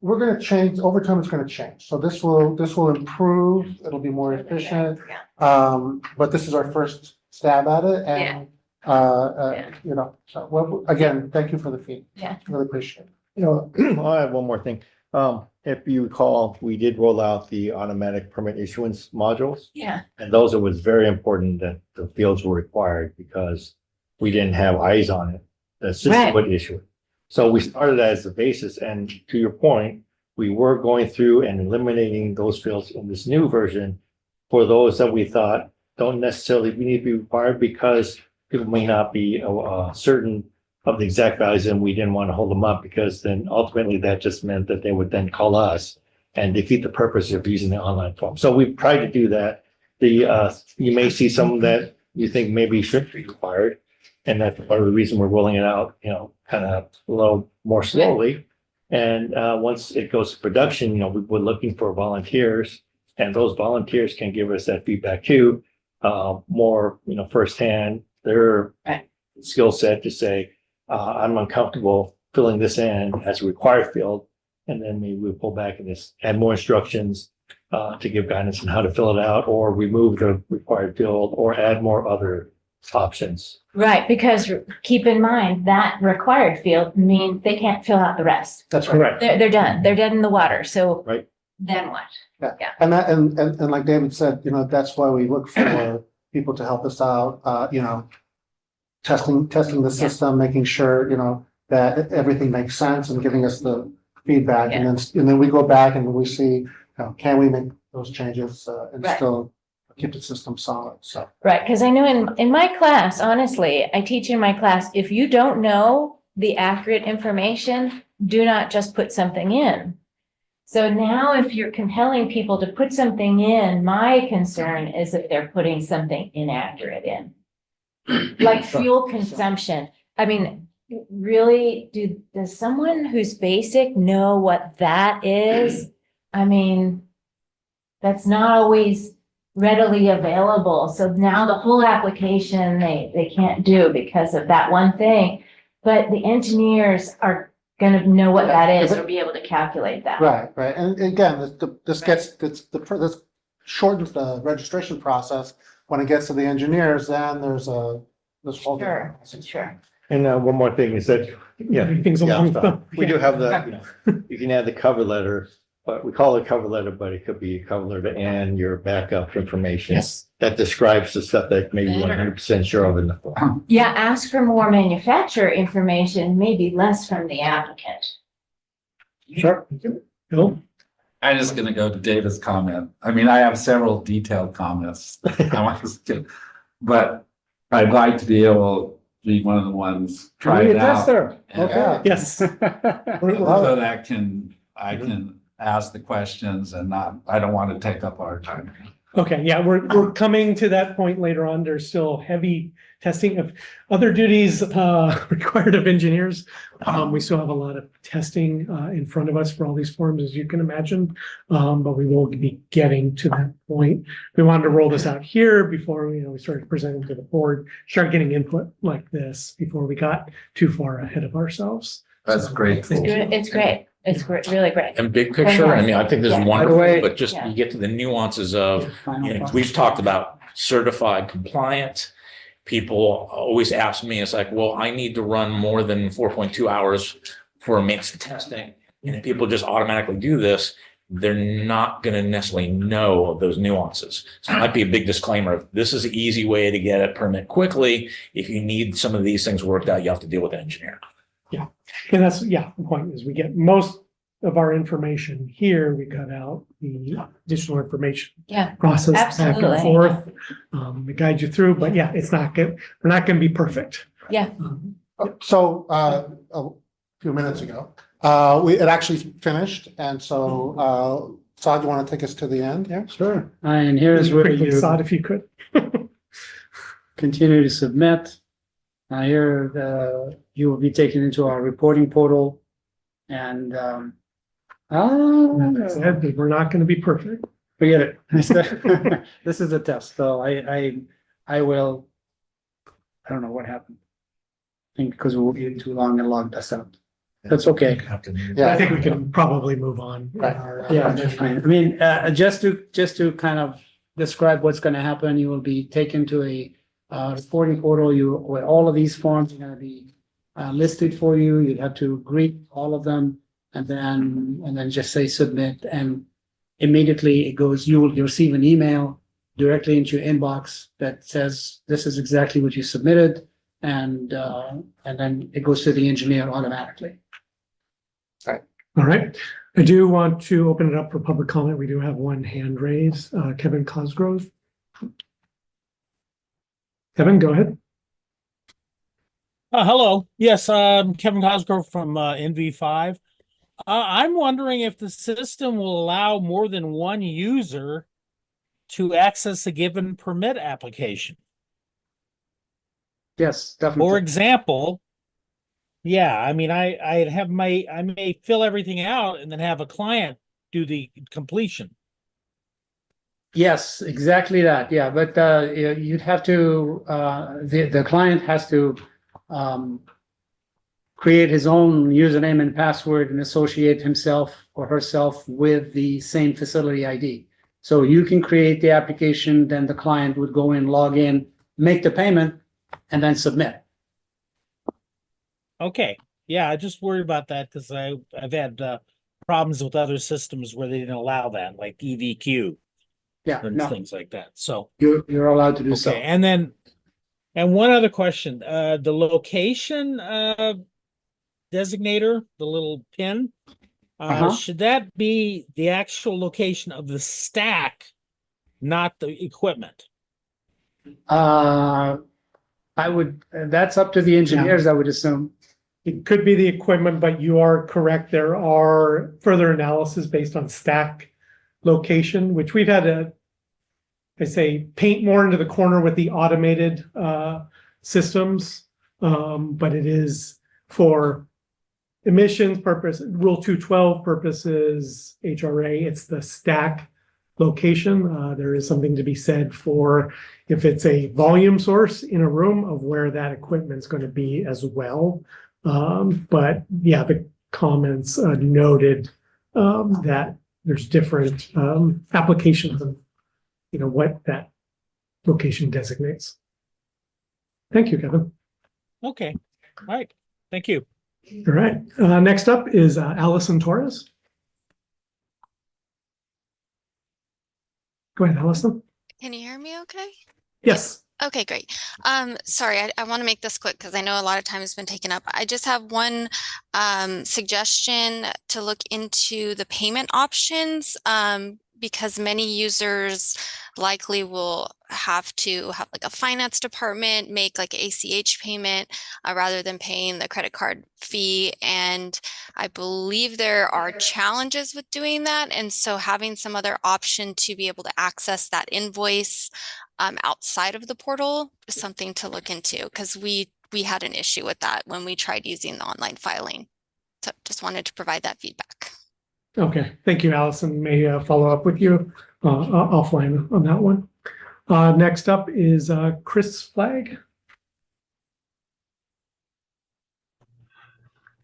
We're gonna change, over time, it's gonna change. So this will improve, it'll be more efficient. Yeah. But this is our first stab at it and, so, well, again, thank you for the feed. Yeah. Really appreciate it. I have one more thing. If you recall, we did roll out the automatic permit issuance modules. Yeah, And those, it was very important that the fields were required because we didn't have eyes on it. The system Right. would issue it. So we started that as the basis. And to your point, we were going through and eliminating those fields in this new version for those that we thought don't necessarily need to be required because people may not be certain of the exact values and we didn't want to hold them up because then ultimately that just meant that they would then call us and defeat the purpose of using the online form. So we've tried to do that. You may see some that you think maybe should be required. And that's part of the reason we're rolling it out, kind of a little more slowly. And once it goes to production, we're looking for volunteers and those volunteers can give us that feedback too, more, firsthand, their Right. skill set to say, I'm uncomfortable filling this in as a required field. And then maybe we'll pull back and just add more instructions to give guidance on how to fill it out or remove the required field or add more other options. right, because keep in mind that required field means they can't fill out the rest. That's right. Correct. They're done. They're dead in the water. So Right. then what? And that, and like David said, that's why we look for people to help us out, testing the system, making sure, that everything makes sense and giving us the feedback. And then we go back and we see, can we make those changes and Right. still keep the system solid? So. Right, because I know in my class, honestly, I teach in my class, if you don't know the accurate information, do not just put something in. So now if you're compelling people to put something in, my concern is that they're putting something inaccurate in. Like fuel consumption. I mean, really, does someone who's basic know what that is? I mean, that's not always readily available. So now the whole application, they can't do because of that one thing. But the engineers are gonna know what that is or be able to calculate that. Right. And again, this shortens the registration process. When it gets to the engineers, then there's this whole. Sure, sure. And one more thing is that, yeah. Moving things yeah, along. so we do have the, you can add the cover letter, but we call it cover letter, but it could be a cover letter and your backup information. Yes. That describes the stuff that maybe Better. 100% sure of in the form. Yeah, ask for more manufacturer information, maybe less from the applicant. Sure. Bill? I'm just gonna go to David's comment. I mean, I have several detailed comments. I want to get, but I'd like to be able to be one of the ones try it out. Okay. Yes. So that I can ask the questions and I don't want to take up our time. Okay, yeah, we're coming to that point later on. There's still heavy testing of other duties required of engineers. We still have a lot of testing in front of us for all these forms, as you can imagine. But we will be getting to that point. We wanted to roll this out here before we started presenting to the board, start getting input like this before we got too far ahead of ourselves. That's great. It's great. It's great, really great. And big picture, I mean, I think this is Yeah. wonderful, By the way- but just Yeah. you get to the nuances of, Final you know, thoughts. we've talked about certified compliant. People always ask me, it's like, well, I need to run more than 4.2 hours for maintenance and testing. And if people just automatically do this, they're not going to necessarily know of those nuances. So it might be a big disclaimer of this is an easy way to get a permit quickly. If you need some of these things worked out, you have to deal with an engineer. And that's, the point is we get most of our information here. We cut out the additional information Yeah, process back Absolutely. and forth. We guide you through, but it's not good. We're not going to be perfect. yeah. So, a few minutes ago, it actually finished, and so, Saad, you want to take us to the end here? Sure. And here's where Quickly, you Saad, if you could. continue to submit. Here, you will be taken into our reporting portal and, Like I said, we're not going to be perfect. forget it. This is a test, so I will, I don't know what happened. I think because we were being too long and logged us out. That's okay. I think we can probably move on. in Right. our, Yeah, that's fine. I mean, just to kind of describe what's gonna happen, you will be taken to a reporting portal, where all of these forms are gonna be listed for you. You'd have to agree all of them and then just say submit, and immediately it goes, you will receive an email directly into your inbox that says this is exactly what you submitted, and then it goes to the engineer automatically. All right. I do want to open it up for public comment. We do have one hand raised. Kevin Cosgrove. Kevin, go ahead. Hello. Yes, Kevin Cosgrove from NV5. I'm wondering if the system will allow more than one user to access a given permit application. Yes, For definitely. example, I mean, I may fill everything out and then have a client do the completion. Yes, exactly that. Yeah, but you'd have to, the client has to create his own username and password and associate himself or herself with the same facility ID. So you can create the application, then the client would go in, log in, make the payment, and then submit. Okay. Yeah, I just worry about that because I've had problems with other systems where they didn't allow that, like EVQ Yeah, and no, things like that. So you're allowed to do so. okay, and one other question, the location designator, the little pin, should that be the actual location of the stack, not the equipment? That's up to the engineers, I would assume. It could be the equipment, but you are correct. There are further analysis based on stack location, which we've had to, paint more into the corner with the automated systems. But it is for emissions purpose, Rule 212 purposes, HRA, it's the stack location. There is something to be said for if it's a volume source in a room of where that equipment's going to be as well. But the comments noted that there's different applications of what that location designates. Thank you, Kevin. Okay. All right. Thank you. All right. Next up is Allison Torres. Go ahead, Allison. Can you hear me okay? Yes. Okay, great. Sorry, I want to make this quick because I know a lot of time has been taken up. I just have one suggestion to look into the payment options because many users likely will have to have like a finance department make like ACH payment rather than paying the credit card fee. And I believe there are challenges with doing that. And so having some other option to be able to access that invoice outside of the portal is something to look into because we had an issue with that when we tried using the online filing. So just wanted to provide that feedback. Okay. Thank you, Allison. May follow up with you offline on that one. Next up is Chris Flagg.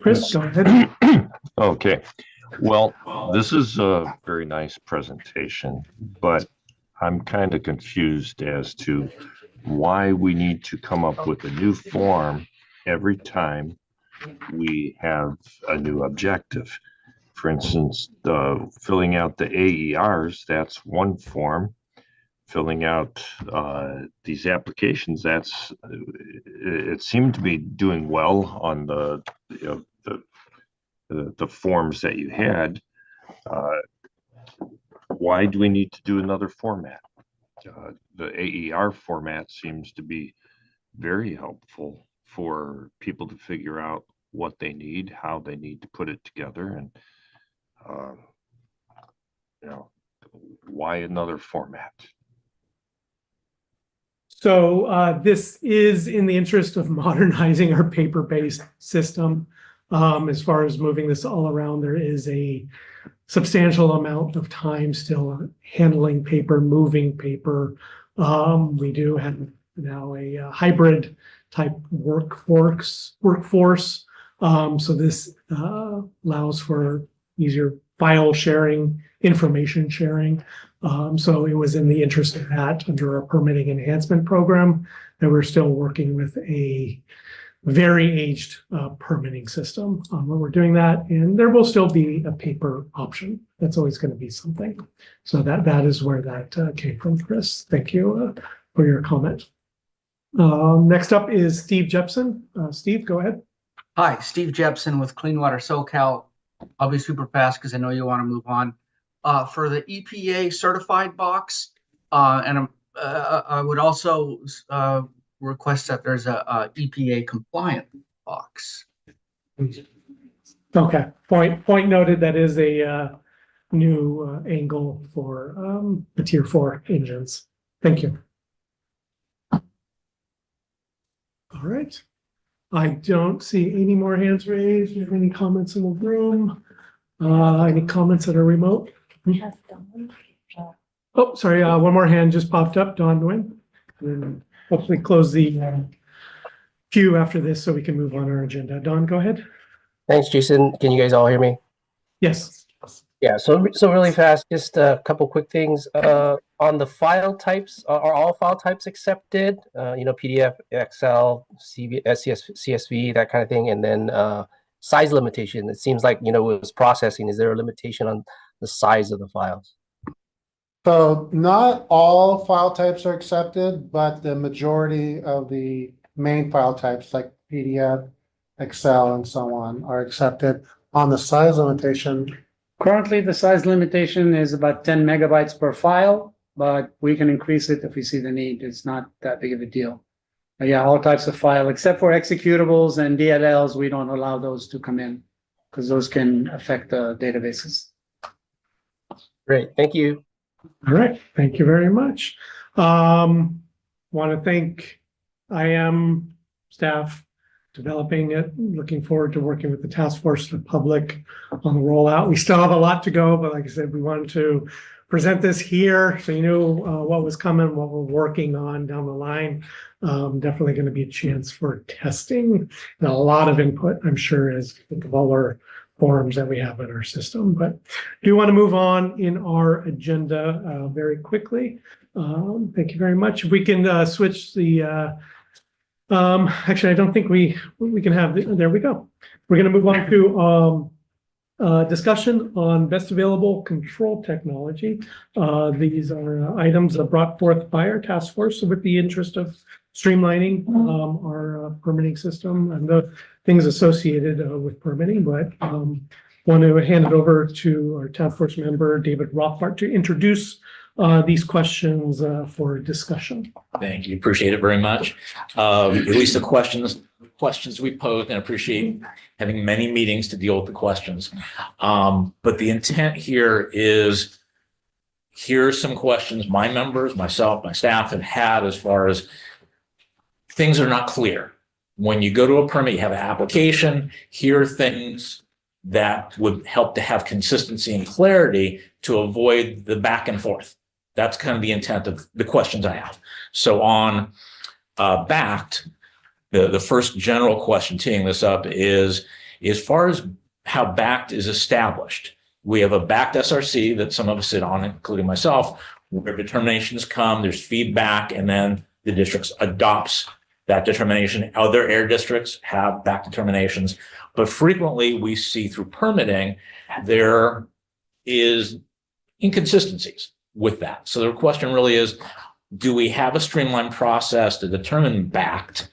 Chris, go ahead. Okay. Well, this is a very nice presentation, but I'm kind of confused as to why we need to come up with a new form every time we have a new objective. For instance, filling out the AERs, that's one form. Filling out these applications, that's it seemed to be doing well on the forms that you had. Why do we need to do another format? The AER format seems to be very helpful for people to figure out what they need, how they need to put it together, and why another format? So this is in the interest of modernizing our paper-based system. As far as moving this all around, there is a substantial amount of time still handling paper, moving paper. We do have now a hybrid type workforce. So this allows for easier file sharing, information sharing. So it was in the interest of that under our permitting enhancement program that we're still working with a very aged permitting system when we're doing that. And there will still be a paper option. That's always going to be something. So that is where that came from, Chris. Thank you for your comment. Next up is Steve Jepson. Steve, go ahead. Hi, Steve Jepson with Clean Water SoCal. I'll be super fast because I know you want to move on. For the EPA certified box, and I would also request that there's a EPA compliant box. Okay, point noted. That is a new angle for the Tier 4 engines. Thank you. All right. I don't see any more hands raised. Do you have any comments in the room? Any comments that are remote? Oh, sorry. One more hand just popped up. Don Nguyen. And then hopefully close the queue after this so we can move on our agenda. Don, go ahead. Thanks, Jason. Can you guys all hear me? Yes. Yeah, so really fast, just a couple quick things. On the file types, are all file types accepted? PDF, Excel, CSV, that kind of thing. And then size limitation. It seems like, it was processing. Is there a limitation on the size of the files? So not all file types are accepted, but the majority of the main file types like PDF, Excel, and so on are accepted. On the size limitation, Currently, the size limitation is about 10 megabytes per file, but we can increase it if we see the need. It's not that big of a deal. But yeah, all types of file, except for executables and DLLs, we don't allow those to come in because those can affect the databases. Great, thank you. All right, thank you very much. Want to thank IM staff developing it. Looking forward to working with the task force, the public on the rollout. We still have a lot to go, but like I said, we wanted to present this here so you knew what was coming, what we're working on down the line. Definitely going to be a chance for testing and a lot of input, I'm sure, as you think of all our forms that we have in our system. But I do want to move on in our agenda very quickly. Thank you very much. If we can switch the Actually, I don't think we can have, there we go. We're gonna move on to discussion on best available control technology. These are items brought forth by our task force with the interest of streamlining our permitting system and the things associated with permitting, but want to hand it over to our task force member, David Rothbart, to introduce these questions for discussion. Thank you. Appreciate it very much. At least the questions we posed, and appreciate having many meetings to deal with the questions. But the intent here is, here are some questions my members, myself, my staff have had as far as things are not clear. When you go to a permit, you have an application, here are things that would help to have consistency and clarity to avoid the back and forth. That's kind of the intent of the questions I have. So on BACT, the first general question teeing this up is, as far as how BACT is established, we have a BACT SRC that some of us sit on, including myself, where determinations come, there's feedback, and then the district adopts that determination. Other air districts have BACT determinations, but frequently we see through permitting, there is inconsistencies with that. So the question really is, do we have a streamlined process to determine BACT?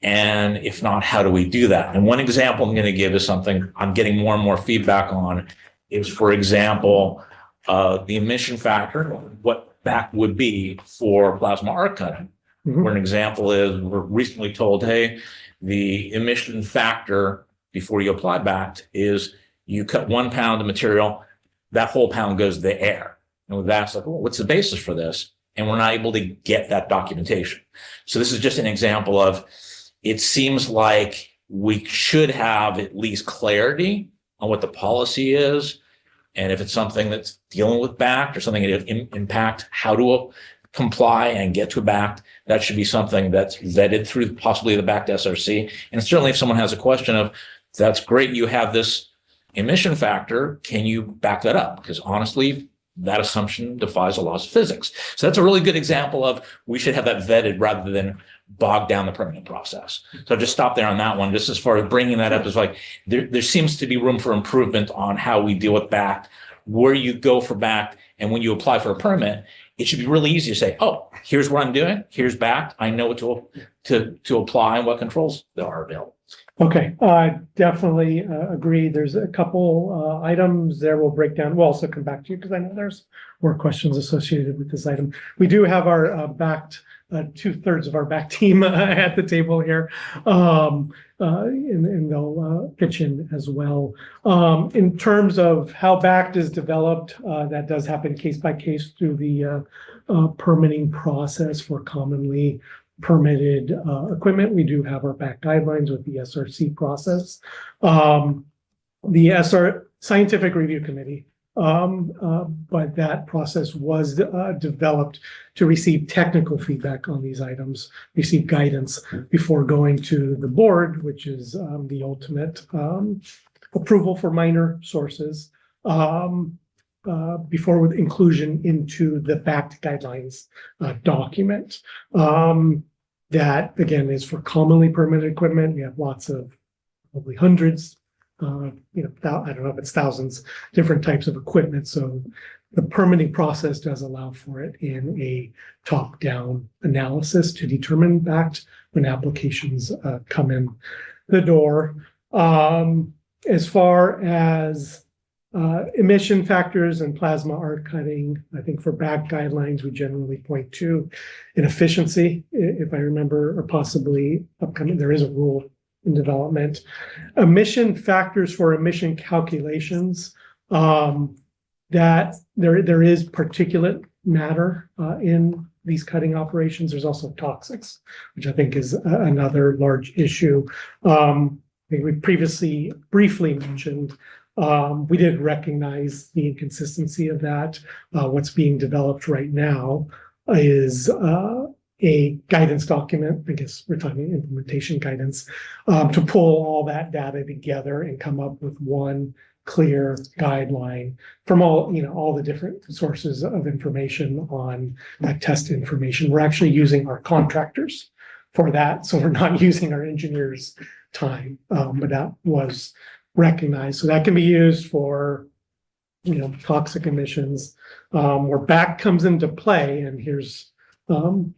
And if not, how do we do that? And one example I'm going to give is something I'm getting more and more feedback on is, for example, the emission factor, what BACT would be for plasma arc cutting. Where an example is, we're recently told, hey, the emission factor before you apply BACT is you cut 1 pound of material, that whole pound goes to the air. And we've asked, like, well, what's the basis for this? And we're not able to get that documentation. So this is just an example of, it seems like we should have at least clarity on what the policy is. And if it's something that's dealing with BACT or something that impact how to comply and get to BACT, that should be something that's vetted through possibly the BACT SRC. And certainly if someone has a question of, that's great, you have this emission factor, can you back that up? Because honestly, that assumption defies the laws of physics. So that's a really good example of, we should have that vetted rather than bog down the permitting process. So just stop there on that one. Just as far as bringing that up is like, there seems to be room for improvement on how we deal with BACT, where you go for BACT, and when you apply for a permit, it should be really easy to say, oh, here's what I'm doing, here's BACT, I know what to apply and what controls there are available. Okay, definitely agree. There's a couple items there we'll break down. We'll also come back to you because I know there's more questions associated with this item. We do have our BACT, 2/3 of our BACT team at the table here, and they'll pitch in as well. In terms of how BACT is developed, that does happen case by case through the permitting process for commonly permitted equipment. We do have our BACT guidelines with the SRC process. The Scientific Review Committee, but that process was developed to receive technical feedback on these items, receive guidance before going to the board, which is the ultimate approval for minor sources, before with inclusion into the BACT guidelines document. That again is for commonly permitted equipment. We have lots of, probably hundreds, I don't know if it's thousands, different types of equipment. So the permitting process does allow for it in a top-down analysis to determine BACT when applications come in the door. As far as emission factors and plasma arc cutting, I think for BACT guidelines, we generally point to an efficiency, if I remember, or possibly upcoming, there is a rule in development. Emission factors for emission calculations, that there is particulate matter in these cutting operations. There's also toxics, which I think is another large issue. I think we previously briefly mentioned we did recognize the inconsistency of that. What's being developed right now is a guidance document. I guess we're talking implementation guidance, to pull all that data together and come up with one clear guideline from all the different sources of information on that test information. We're actually using our contractors for that. So we're not using our engineers' time, but that was recognized. So that can be used for, toxic emissions. Where BACT comes into play, and here's, something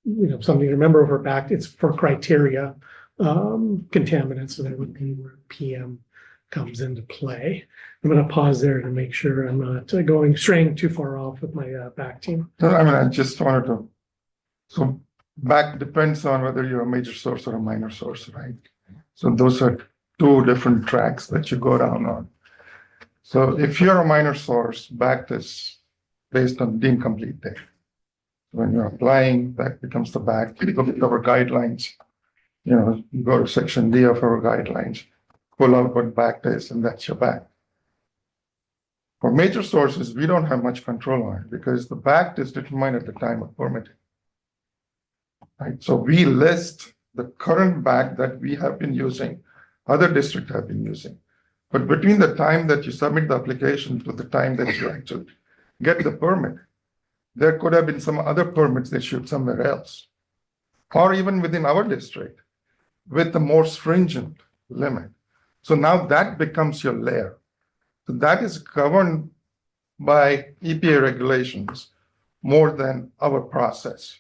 to remember for BACT, it's for criteria, contaminants. So that would be where PM comes into play. I'm going to pause there to make sure I'm not straying too far off with my back team. No, I mean, I just wanted to, so back depends on whether you're a major source or a minor source, right? So those are two different tracks that you go down on. So if you're a minor source, back is based on deemed complete data. When you're applying, that becomes the back. You look at our guidelines, you go to section D of our guidelines, pull out what back is, and that's your back. For major sources, we don't have much control on it because the back is determined at the time of permitting. Right? So we list the current back that we have been using, other districts have been using. But between the time that you submit the application to the time that you actually get the permit, there could have been some other permits issued somewhere else, or even within our district with a more stringent limit. So now that becomes your layer. So that is governed by EPA regulations more than our process.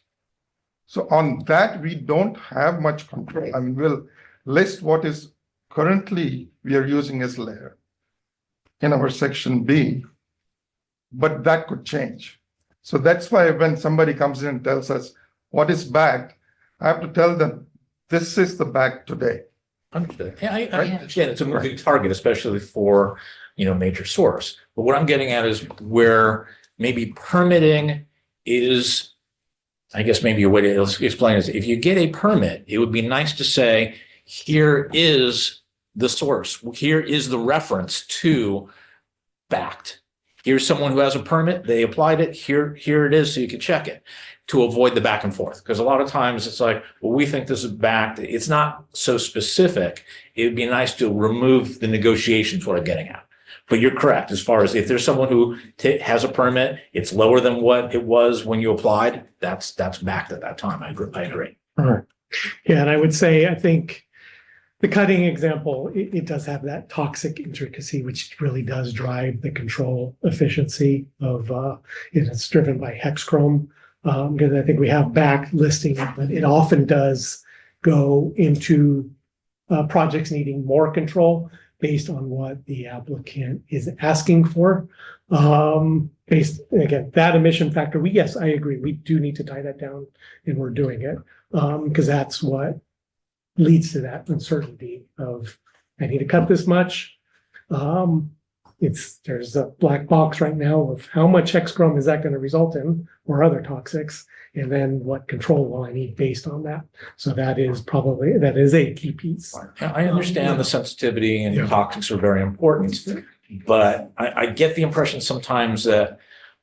So on that, we don't have much control. I mean, we'll list what is currently we are using as layer in our section B, but that could change. So that's why when somebody comes in and tells us what is backed, I have to tell them, this is the back today. Understood. Yeah, I understand it's a moving target, especially for, major source. But what I'm getting at is where maybe permitting is, I guess maybe a way to explain is if you get a permit, it would be nice to say, here is the source. Here is the reference to backed. Here's someone who has a permit. They applied it. Here it is, so you can check it to avoid the back and forth. Because a lot of times it's like, well, we think this is backed. It's not so specific. It would be nice to remove the negotiations, what I'm getting at. But you're correct. As far as if there's someone who has a permit, it's lower than what it was when you applied. That's backed at that time. I agree. All right. Yeah, and I would say, I think the cutting example, it does have that toxic intricacy, which really does drive the control efficiency of, it's driven by hexchrome. Because I think we have back listing, but it often does go into projects needing more control based on what the applicant is asking for. Based, again, that emission factor, yes, I agree. We do need to tie that down, and we're doing it because that's what leads to that uncertainty of, I need to cut this much. There's a black box right now of how much hexchrome is that going to result in, or other toxics, and then what control will I need based on that. So that is a key piece. I understand the sensitivity and toxics are very important, but I get the impression sometimes that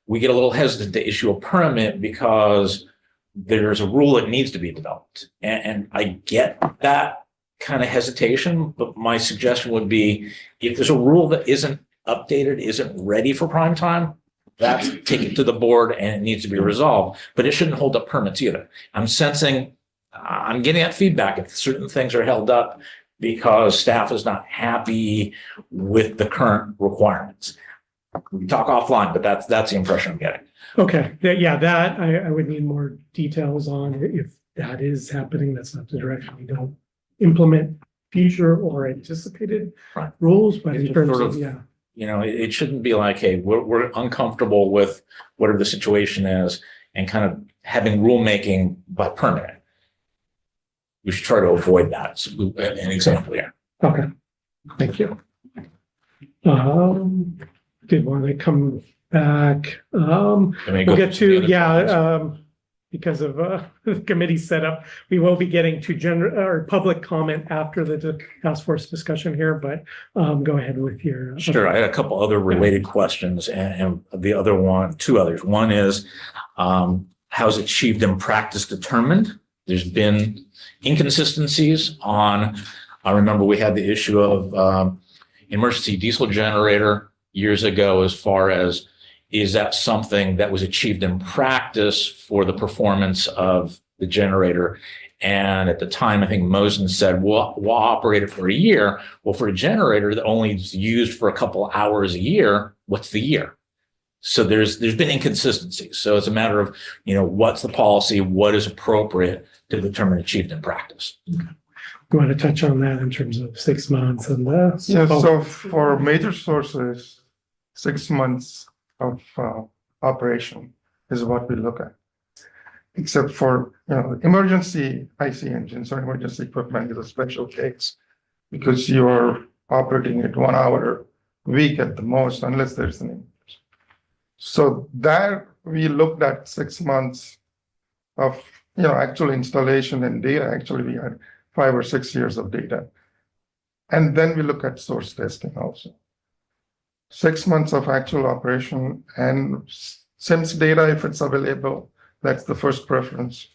we get a little hesitant to issue a permit because there's a rule that needs to be developed. And I get that kind of hesitation, but my suggestion would be if there's a rule that isn't updated, isn't ready for prime time, that's take it to the board and it needs to be resolved, but it shouldn't hold up permits either. I'm getting that feedback if certain things are held up because staff is not happy with the current requirements. We can talk offline, but that's the impression I'm getting. Okay, that I would need more details on if that is happening. That's not the direction we don't implement future or anticipated rules, but in terms of, it shouldn't be like, hey, we're uncomfortable with whatever the situation is and kind of having rulemaking by permit. We should try to avoid that. So, an example here. Okay, thank you. Did want to come back. We'll get to, because of the committee setup, we will be getting to general or public comment after the task force discussion here, but go ahead with your. Sure, I had a couple other related questions and the other one, two others. One is, how's achieved in practice determined? There's been inconsistencies on, I remember we had the issue of emergency diesel generator years ago as far as, is that something that was achieved in practice for the performance of the generator? And at the time, I think Mosen said, well, we'll operate it for a year. Well, for a generator that only is used for a couple hours a year, what's the year? So there's been inconsistencies. So it's a matter of, what's the policy, what is appropriate to determine achieved in practice. You want to touch on that in terms of 6 months and Yeah, so for major sources, 6 months of operation is what we look at. Except for emergency IC engines or emergency equipment is a special case because you're operating it 1 hour a week at the most, unless there's an emergency. So there we looked at 6 months of actual installation and data. Actually, we had 5 or 6 years of data. And then we look at source testing also. 6 months of actual operation and SIMS data, if it's available, that's the first preference.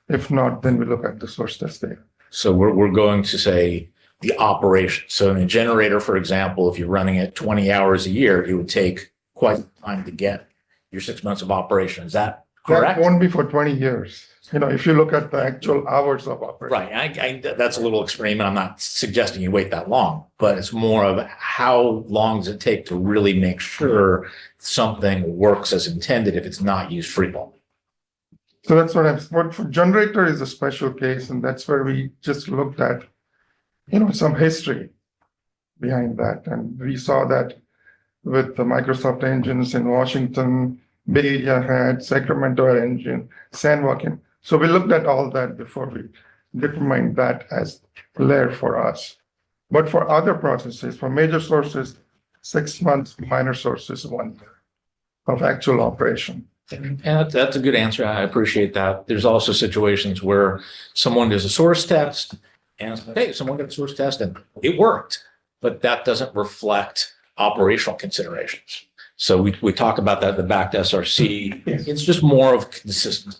If not, then we look at the source test data. So we're going to say the operation. So in a generator, for example, if you're running it 20 hours a year, it would take quite some time to get your 6 months of operation. Is that correct? That won't be for 20 years. If you look at the actual hours of operation. Right. That's a little extreme, and I'm not suggesting you wait that long, but it's more of how long does it take to really make sure something works as intended if it's not used frequently. So that's what for generator is a special case, and that's where we just looked at, some history behind that. And we saw that with the Microsoft engines in Washington, Bay Area had Sacramento engine, San Joaquin. So we looked at all that before we determined that as layer for us. But for other processes, for major sources, 6 months, minor sources, 1 year of actual operation. And that's a good answer. I appreciate that. There's also situations where someone does a source test and hey, someone got a source test and it worked, but that doesn't reflect operational considerations. So we talk about that in the back to SRC. Yes. It's just more of consistency.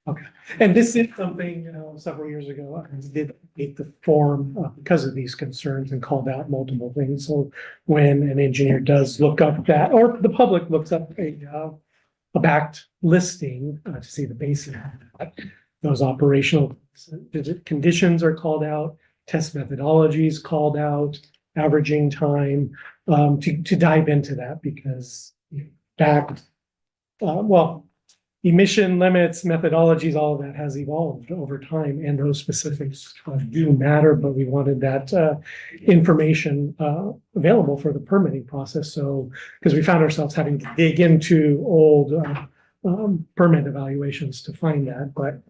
Okay. And this is something, several years ago, I did update the form because of these concerns and called out multiple things. So when an engineer does look up that, or the public looks up a backed listing to see the basis of that, those operational conditions are called out, test methodologies called out, averaging time, to dive into that because backed, emission limits, methodologies, all of that has evolved over time, and those specifics do matter, but we wanted that information available for the permitting process. So, because we found ourselves having to dig into old permit evaluations to find that, but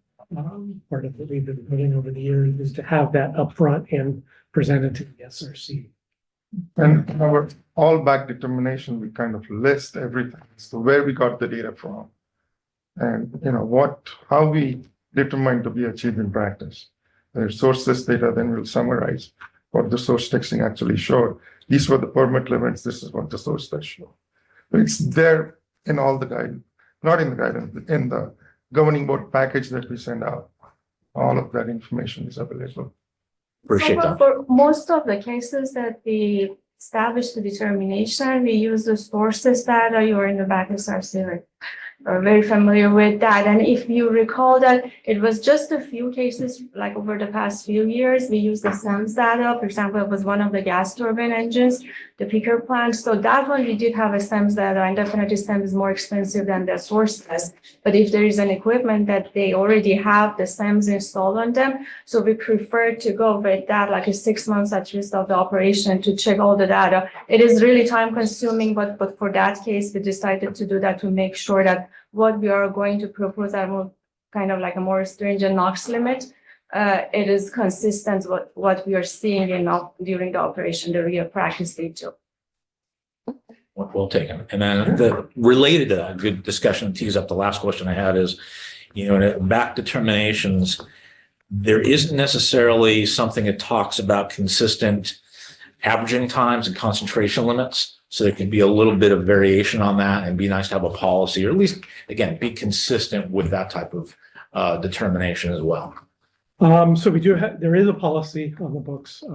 part of what we've been putting over the years is to have that upfront and presented to the SRC. And our all back determination, we kind of list everything. So where we got the data from. And how we determine to be achieved in practice. There's source test data, then we'll summarize what the source testing actually showed. These were the permit limits, this is what the source test showed. But it's there in all the guidance, not in the guidance, but in the governing board package that we send out. All of that information is available. Appreciate that. For most of the cases that we establish the determination, we use the sources data. You're in the back SRC, are very familiar with that. And if you recall that it was just a few cases, like over the past few years, we used the SEMS data. For example, it was one of the gas turbine engines, the picker plant. So that one we did have a SEMS data, and definitely SEMS is more expensive than the source test. But if there is an equipment that they already have the SEMS installed on them, so we prefer to go with that, like a 6 months at least of the operation to check all the data. It is really time consuming, but for that case, we decided to do that to make sure that what we are going to propose are more kind of like a more stringent NOx limit. It is consistent with what we are seeing during the operation, the real practice day too. Well taken. And then related to that, good discussion tees up the last question I had is, in back determinations, there isn't necessarily something that talks about consistent averaging times and concentration limits. So there could be a little bit of variation on that, and be nice to have a policy, or at least, again, be consistent with that type of determination as well. So we do have, there is a policy on the books.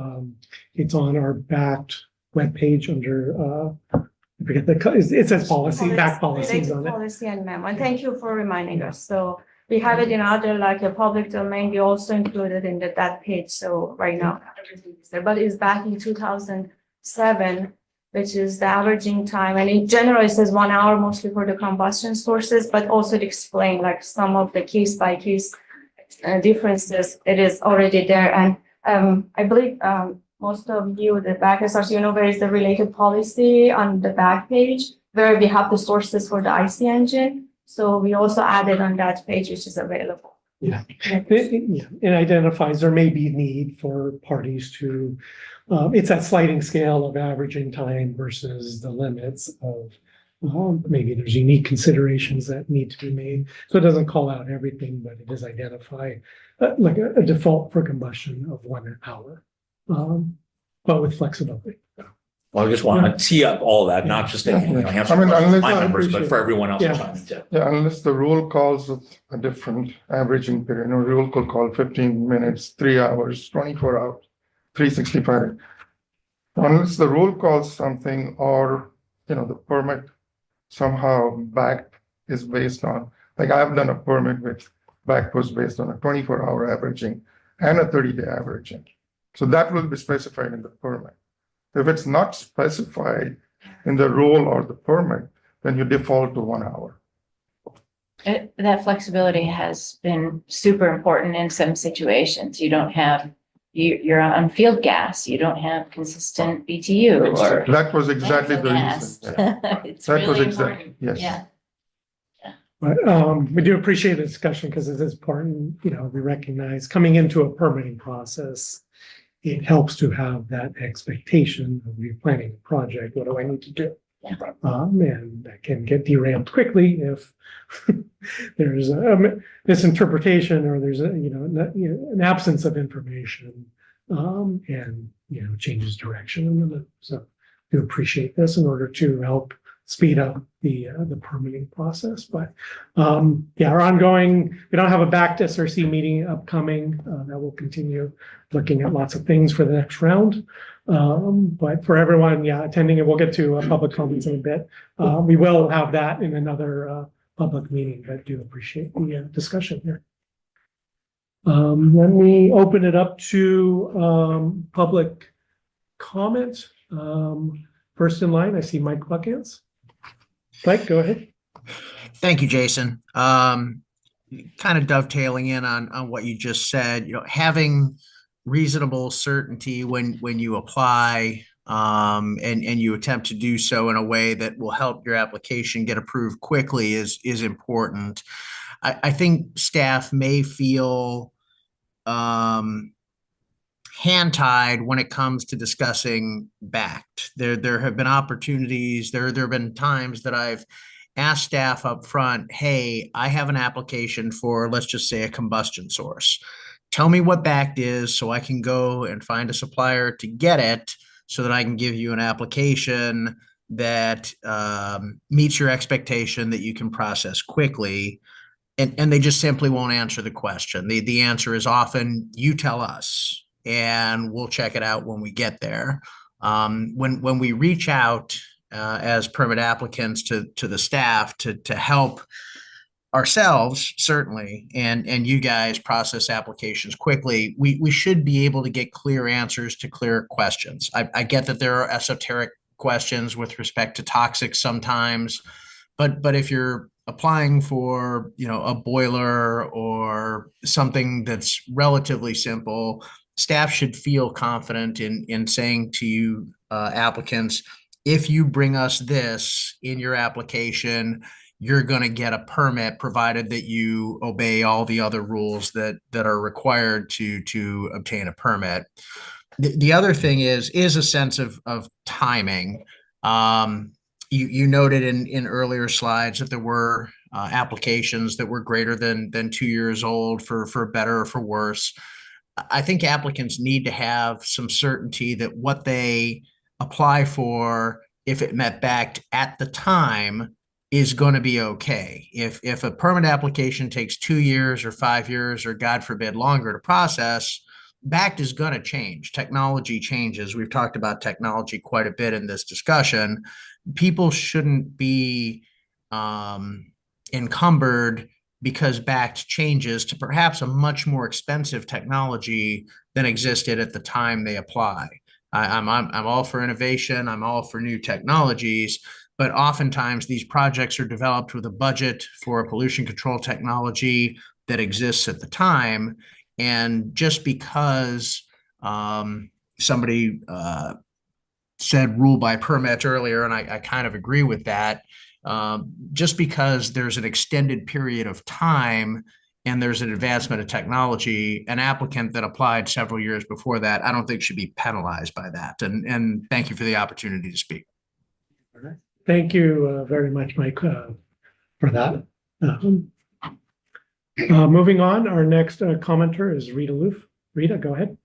It's on our backed webpage under, I forget it says policy, back policies on it. Policy and memo. And thank you for reminding us. So we have it in other like a public domain. We also included in that page. So right now everything is there, but it's back in 2007, which is the averaging time. And in general, it says 1 hour mostly for the combustion sources, but also to explain like some of the case by case differences. It is already there. And I believe most of you, the backers, you know, where is the related policy on the back page where we have the sources for the IC engine. So we also added on that page, which is available. Yeah, it identifies there may be need for parties to, it's that sliding scale of averaging time versus the limits of maybe there's unique considerations that need to be made. So it doesn't call out everything, but it does identify like a default for combustion of 1 hour, but with flexibility. Well, I just want to tee up all that, not just answer unless my members, but for everyone else. Yeah, unless the rule calls it a different averaging period. You know, rule could call 15 minutes, 3 hours, 24 hours, 365. Unless the rule calls something, or you know, the permit somehow back is based on, like I've done a permit which back was based on a 24-hour averaging and a 30-day averaging. So that will be specified in the permit. If it's not specified in the rule or the permit, then you default to 1 hour. That flexibility has been super important in some situations. You don't have, you're on field gas, you don't have consistent BTU or. That was exactly the gas. reason. Yeah. It's That was really exactly, important. yes. Yeah. But we do appreciate the discussion because it is important, you know, we recognize coming into a permitting process, it helps to have that expectation of you planning a project. What do I need to do? Yeah. And that can get derailed quickly if there's a misinterpretation or there's an absence of information and changes direction. So we appreciate this in order to help speed up the permitting process. But our ongoing, we don't have a backed SRC meeting upcoming that will continue looking at lots of things for the next round. But for everyone, attending, and we'll get to public comments in a bit. We will have that in another public meeting, but do appreciate the discussion here. Let me open it up to public comment. First in line, I see Mike Buckhands. Mike, go ahead. Thank you, Jason. Kind of dovetailing in on what you just said, having reasonable certainty when you apply and you attempt to do so in a way that will help your application get approved quickly is important. I think staff may feel hand-tied when it comes to discussing backed. There have been opportunities, there have been times that I've asked staff up front, hey, I have an application for, let's just say, a combustion source. Tell me what backed is so I can go and find a supplier to get it so that I can give you an application that meets your expectation that you can process quickly. And they just simply won't answer the question. The answer is often, you tell us, and we'll check it out when we get there. When we reach out as permit applicants to the staff to help ourselves, certainly, and you guys process applications quickly, we should be able to get clear answers to clear questions. I get that there are esoteric questions with respect to toxics sometimes, but if you're applying for a boiler or something that's relatively simple, staff should feel confident in saying to you applicants, if you bring us this in your application, you're going to get a permit provided that you obey all the other rules that are required to obtain a permit. The other thing is a sense of timing. You noted in earlier slides that there were applications that were greater than 2 years old for better or for worse. I think applicants need to have some certainty that what they apply for, if it met backed at the time, is going to be okay. If a permit application takes 2 years or 5 years or God forbid longer to process, backed is going to change. Technology changes. We've talked about technology quite a bit in this discussion. People shouldn't be encumbered because BACT changes to perhaps a much more expensive technology than existed at the time they apply. I'm all for innovation. I'm all for new technologies, but oftentimes these projects are developed with a budget for a pollution control technology that exists at the time. And just because somebody said rule by permit earlier, and I kind of agree with that, just because there's an extended period of time and there's an advancement of technology, an applicant that applied several years before that, I don't think should be penalized by that. And thank you for the opportunity to speak. Thank you very much, Mike, for that. Moving on, our next commenter is Rita Loof. Rita, go ahead.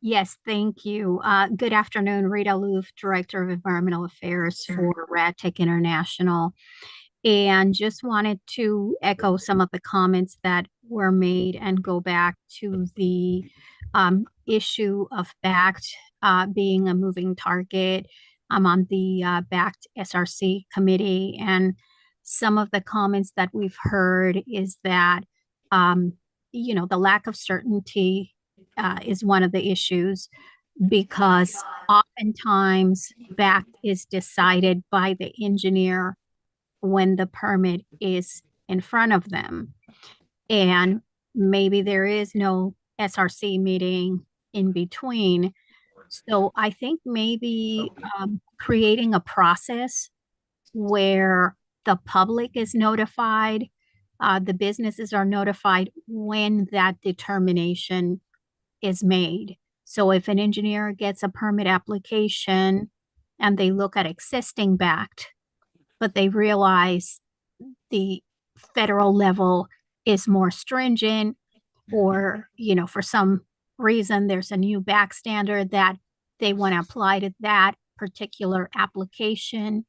Yes, thank you. Good afternoon, Rita Loof, Director of Environmental Affairs for RadTech International. And just wanted to echo some of the comments that were made and go back to the issue of BACT being a moving target. I'm on the BACT SRC committee, and some of the comments that we've heard is that, you know, the lack of certainty is one of the issues, because oftentimes BACT is decided by the engineer when the permit is in front of them. And maybe there is no SRC meeting in between. So I think maybe creating a process where the public is notified, the businesses are notified when that determination is made. So if an engineer gets a permit application and they look at existing BACT, but they realize the federal level is more stringent, or, you know, for some reason there's a new BACT standard that they want to apply to that particular application,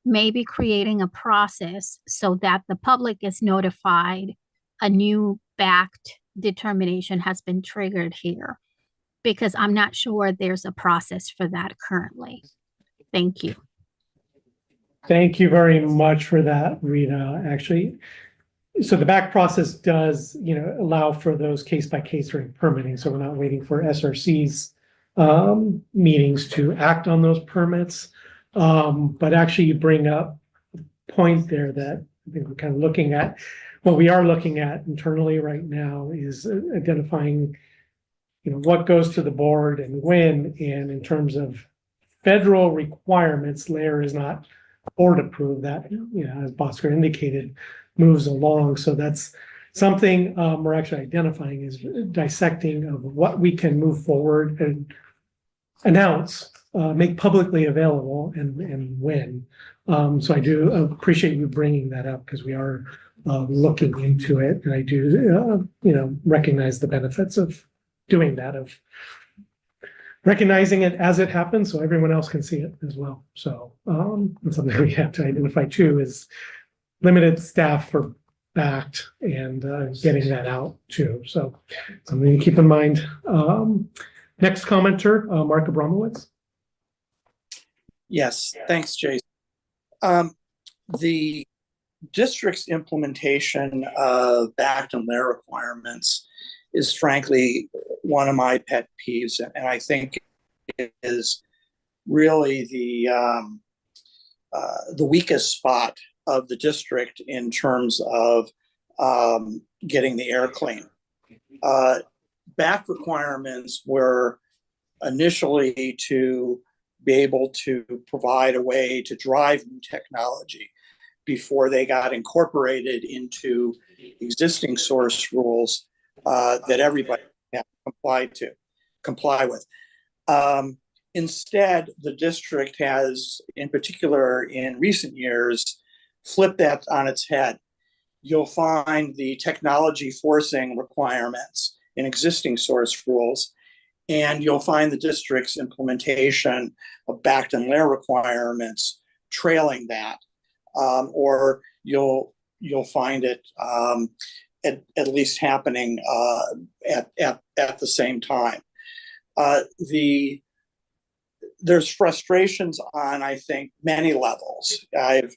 maybe creating a process so that the public is notified a new BACT determination has been triggered here, because I'm not sure there's a process for that currently. Thank you. Thank you very much for that, Rita. Actually, so the BACT process does, you know, allow for those case-by-case during permitting. So we're not waiting for SRC's meetings to act on those permits. But actually, you bring up a point there that I think we're kind of looking at. What we are looking at internally right now is identifying, you know, what goes to the board and when. And in terms of federal requirements, layer is not board approved. That, you know, as Bhaskar indicated, moves along. So that's something we're actually identifying, is dissecting of what we can move forward and announce, make publicly available, and when. So I do appreciate you bringing that up, because we are looking into it, and I do, you know, recognize the benefits of doing that, of recognizing it as it happens so everyone else can see it as well. So that's something we have to identify too, is limited staff for BACT and getting that out too. So something to keep in mind. Next commenter, Mark Abramowitz. Yes, thanks, Jason. The district's implementation of BACT and layer requirements is frankly one of my pet peeves, and I think it is really the weakest spot of the district in terms of getting the air clean. BACT requirements were initially to be able to provide a way to drive new technology before they got incorporated into existing source rules that everybody had to comply with. Instead, the district has, in particular in recent years, flipped that on its head. You'll find the technology forcing requirements in existing source rules, and you'll find the district's implementation of BACT and layer requirements trailing that, or you'll find it at least happening at the same time. There's frustrations on, I think, many levels. I've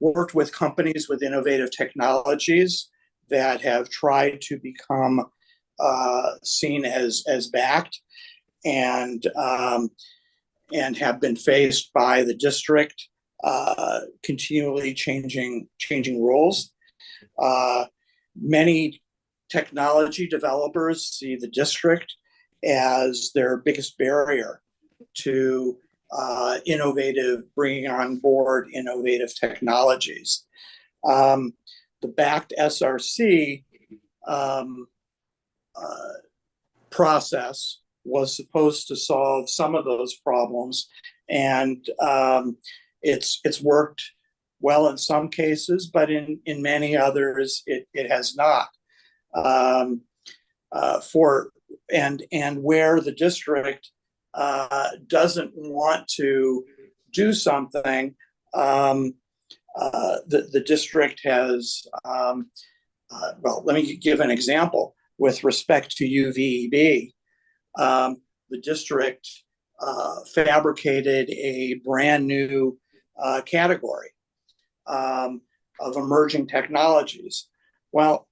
worked with companies with innovative technologies that have tried to become seen as backed, and have been faced by the district continually changing rules. Many technology developers see the district as their biggest barrier to bringing on board innovative technologies. The backed SRC process was supposed to solve some of those problems, and it's worked well in some cases, but in many others it has not. And where the district doesn't want to do something, the district has, well, let me give an example. With respect to UVEB, the district fabricated a brand new category of emerging technologies. Well,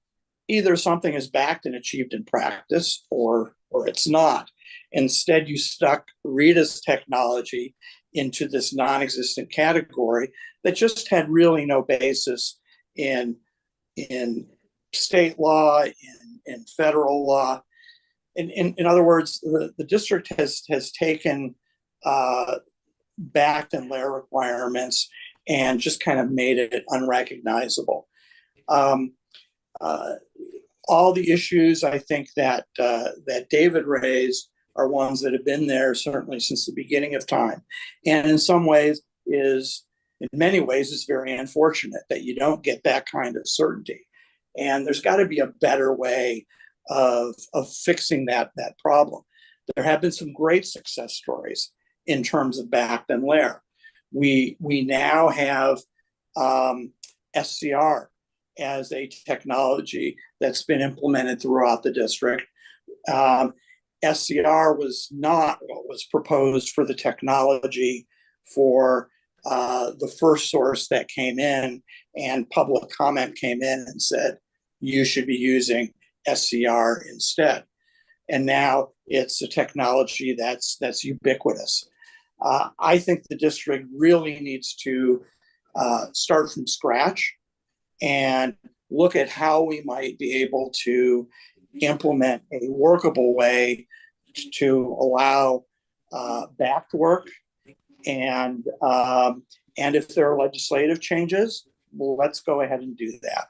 either something is backed and achieved in practice, or it's not. Instead, you stuck Rita's technology into this non-existent category that just had really no basis in state law, in federal law. In other words, the district has taken backed and layer requirements and just kind of made it unrecognizable. All the issues I think that David raised are ones that have been there certainly since the beginning of time, and in many ways is very unfortunate that you don't get that kind of certainty. And there's got to be a better way of fixing that problem. There have been some great success stories in terms of backed and layer. We now have SCR as a technology that's been implemented throughout the district. SCR was not what was proposed for the technology for the first source that came in, and public comment came in and said, you should be using SCR instead. And now it's a technology that's ubiquitous. I think the district really needs to start from scratch and look at how we might be able to implement a workable way to allow backed work. And if there are legislative changes, well, let's go ahead and do that.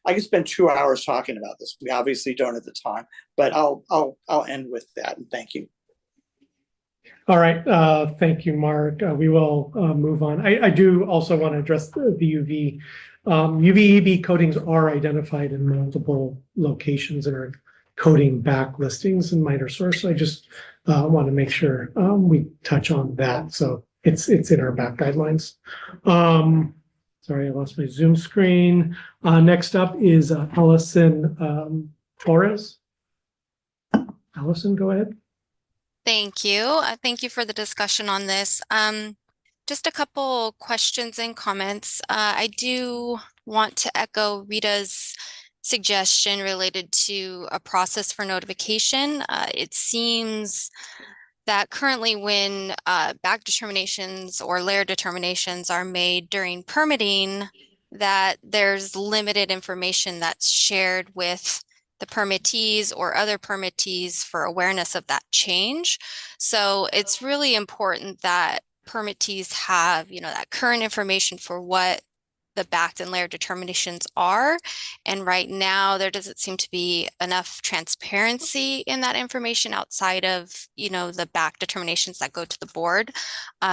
I could spend 2 hours talking about this. We obviously don't have the time, but I'll end with that, and thank you. All right, thank you, Mark. We will move on. I do also want to address the UV. UVEB coatings are identified in multiple locations and are coding back listings in minor source. So I just want to make sure we touch on that. So it's in our back guidelines. Sorry, I lost my Zoom screen. Next up is Allison Torres. Allison, go ahead. Thank you. Thank you for the discussion on this. Just a couple questions and comments. I do want to echo Rita's suggestion related to a process for notification. It seems that currently when back determinations or layer determinations are made during permitting, that there's limited information that's shared with the permittees or other permittees for awareness of that change. So it's really important that permittees have, that current information for what the backed and layer determinations are. And right now there doesn't seem to be enough transparency in that information outside of, the back determinations that go to the board.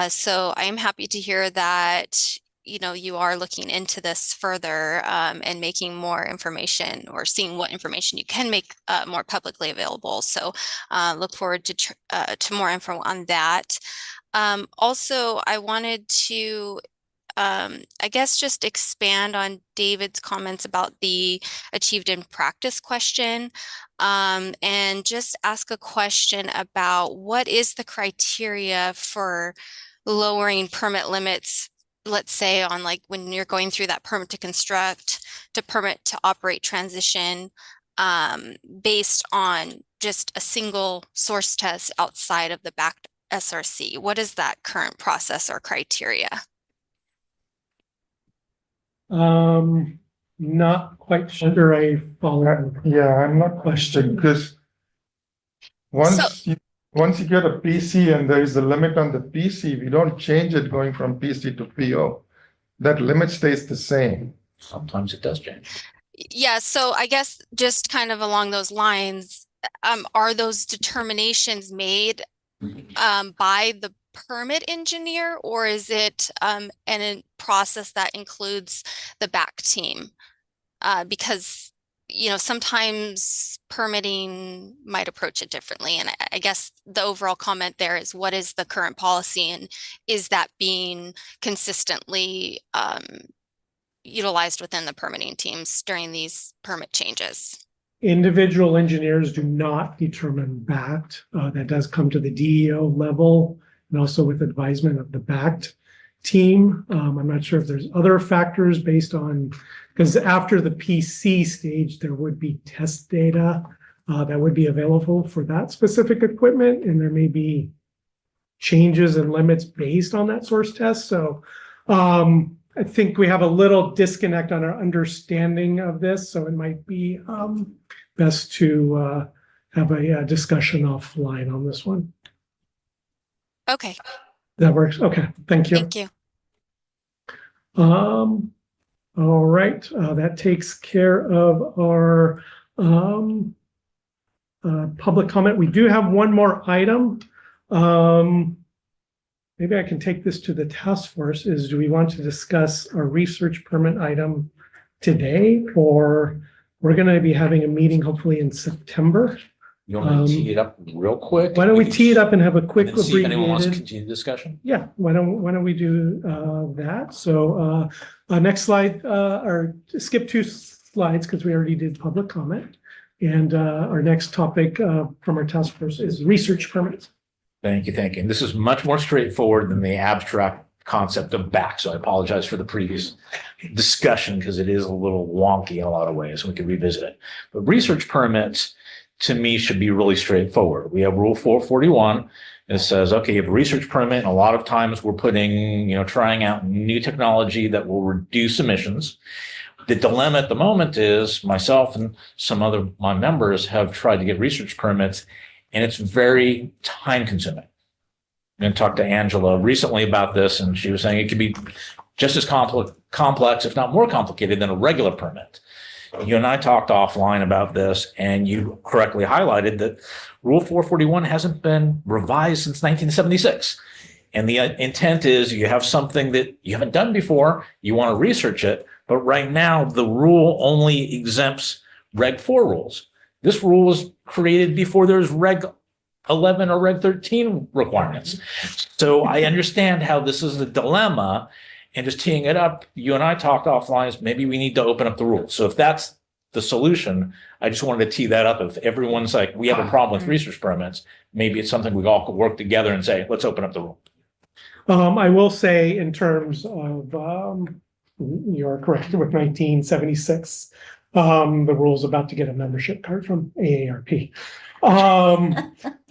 So I am happy to hear that you are looking into this further and making more information, or seeing what information you can make more publicly available. So look forward to more info on that. Also, I wanted to, I guess, just expand on David's comments about the achieved in practice question, and just ask a question about what is the criteria for lowering permit limits let's say on like when you're going through that permit to construct to permit to operate transition, based on just a single source test outside of the backed SRC? What is that current process or criteria? Not quite sure I follow. Yeah, I'm not questioning because once you get a PC and there is a limit on the PC, we don't change it going from PC to PO. That limit stays the same. Sometimes it does change. Yeah, so I guess just kind of along those lines, are those determinations made by the permit engineer, or is it a process that includes the back team? Because sometimes permitting might approach it differently, and I guess the overall comment there is, what is the current policy, and is that being consistently utilized within the permitting teams during these permit changes? Individual engineers do not determine backed. That does come to the DEO level and also with advisement of the backed team. I'm not sure if there's other factors based on, because after the PC stage, there would be test data that would be available for that specific equipment, and there may be changes and limits based on that source test. So I think we have a little disconnect on our understanding of this, so it might be best to have a discussion offline on this one. Okay. That works. Okay, thank you. Thank you. All right, that takes care of our public comment. We do have one more item. Maybe I can take this to the task force. Do we want to discuss our research permit item today, or we're going to be having a meeting hopefully in September? You want me to tee it up real quick? Why don't we tee it up and have a quick and then see if anyone wants to abbreviated? continue the discussion? Yeah, why don't we do that? So next slide, or skip 2 slides because we already did public comment. And our next topic from our task force is research permits. Thank you, thank you. And this is much more straightforward than the abstract concept of back. So I apologize for the previous discussion because it is a little wonky in a lot of ways. We can revisit it. But research permits, to me, should be really straightforward. We have Rule 441. It says, okay, you have a research permit, and a lot of times we're putting, trying out new technology that will reduce emissions. The dilemma at the moment is myself and some other my members have tried to get research permits, and it's very time consuming. I'm going to talk to Angela recently about this, and she was saying it could be just as complex, if not more complicated than a regular permit. You and I talked offline about this, and you correctly highlighted that Rule 441 hasn't been revised since 1976. And the intent is you have something that you haven't done before, you want to research it, but right now the rule only exempts Reg 4 rules. This rule was created before there's Reg 11 or Reg 13 requirements. So I understand how this is a dilemma. And just teeing it up, you and I talked offline, is maybe we need to open up the rules. So if that's the solution, I just wanted to tee that up. If everyone's like, we have a problem with research permits, maybe it's something we all could work together and say, let's open up the rule. I will say in terms of, you're correct with 1976, the rule's about to get a membership card from AARP.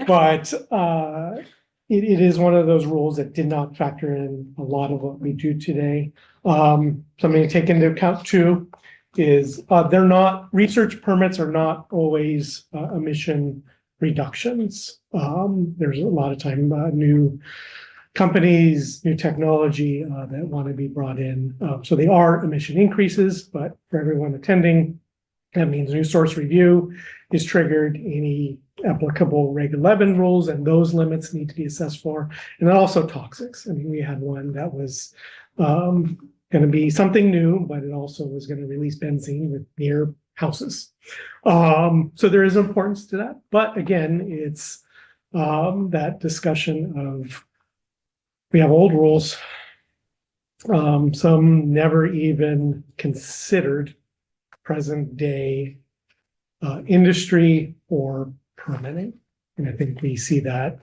But it is one of those rules that did not factor in a lot of what we do today. Something to take into account too is research permits are not always emission reductions. There's a lot of time new companies, new technology that want to be brought in. So they are emission increases, but for everyone attending, that means new source review is triggered, any applicable Reg 11 rules, and those limits need to be assessed for. And then also toxics. I mean, we had one that was going to be something new, but it also was going to release benzene with near houses. So there is importance to that. But again, it's that discussion of we have old rules. Some never even considered present day industry or permitting. And I think we see that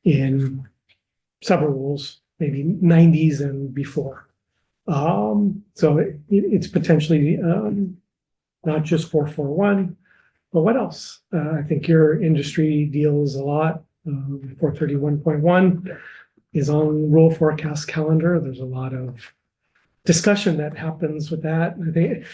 in several rules, maybe 90s and before. So it's potentially not just 441, but what else? I think your industry deals a lot. 431.1 is on rule forecast calendar. There's a lot of discussion that happens with that. I think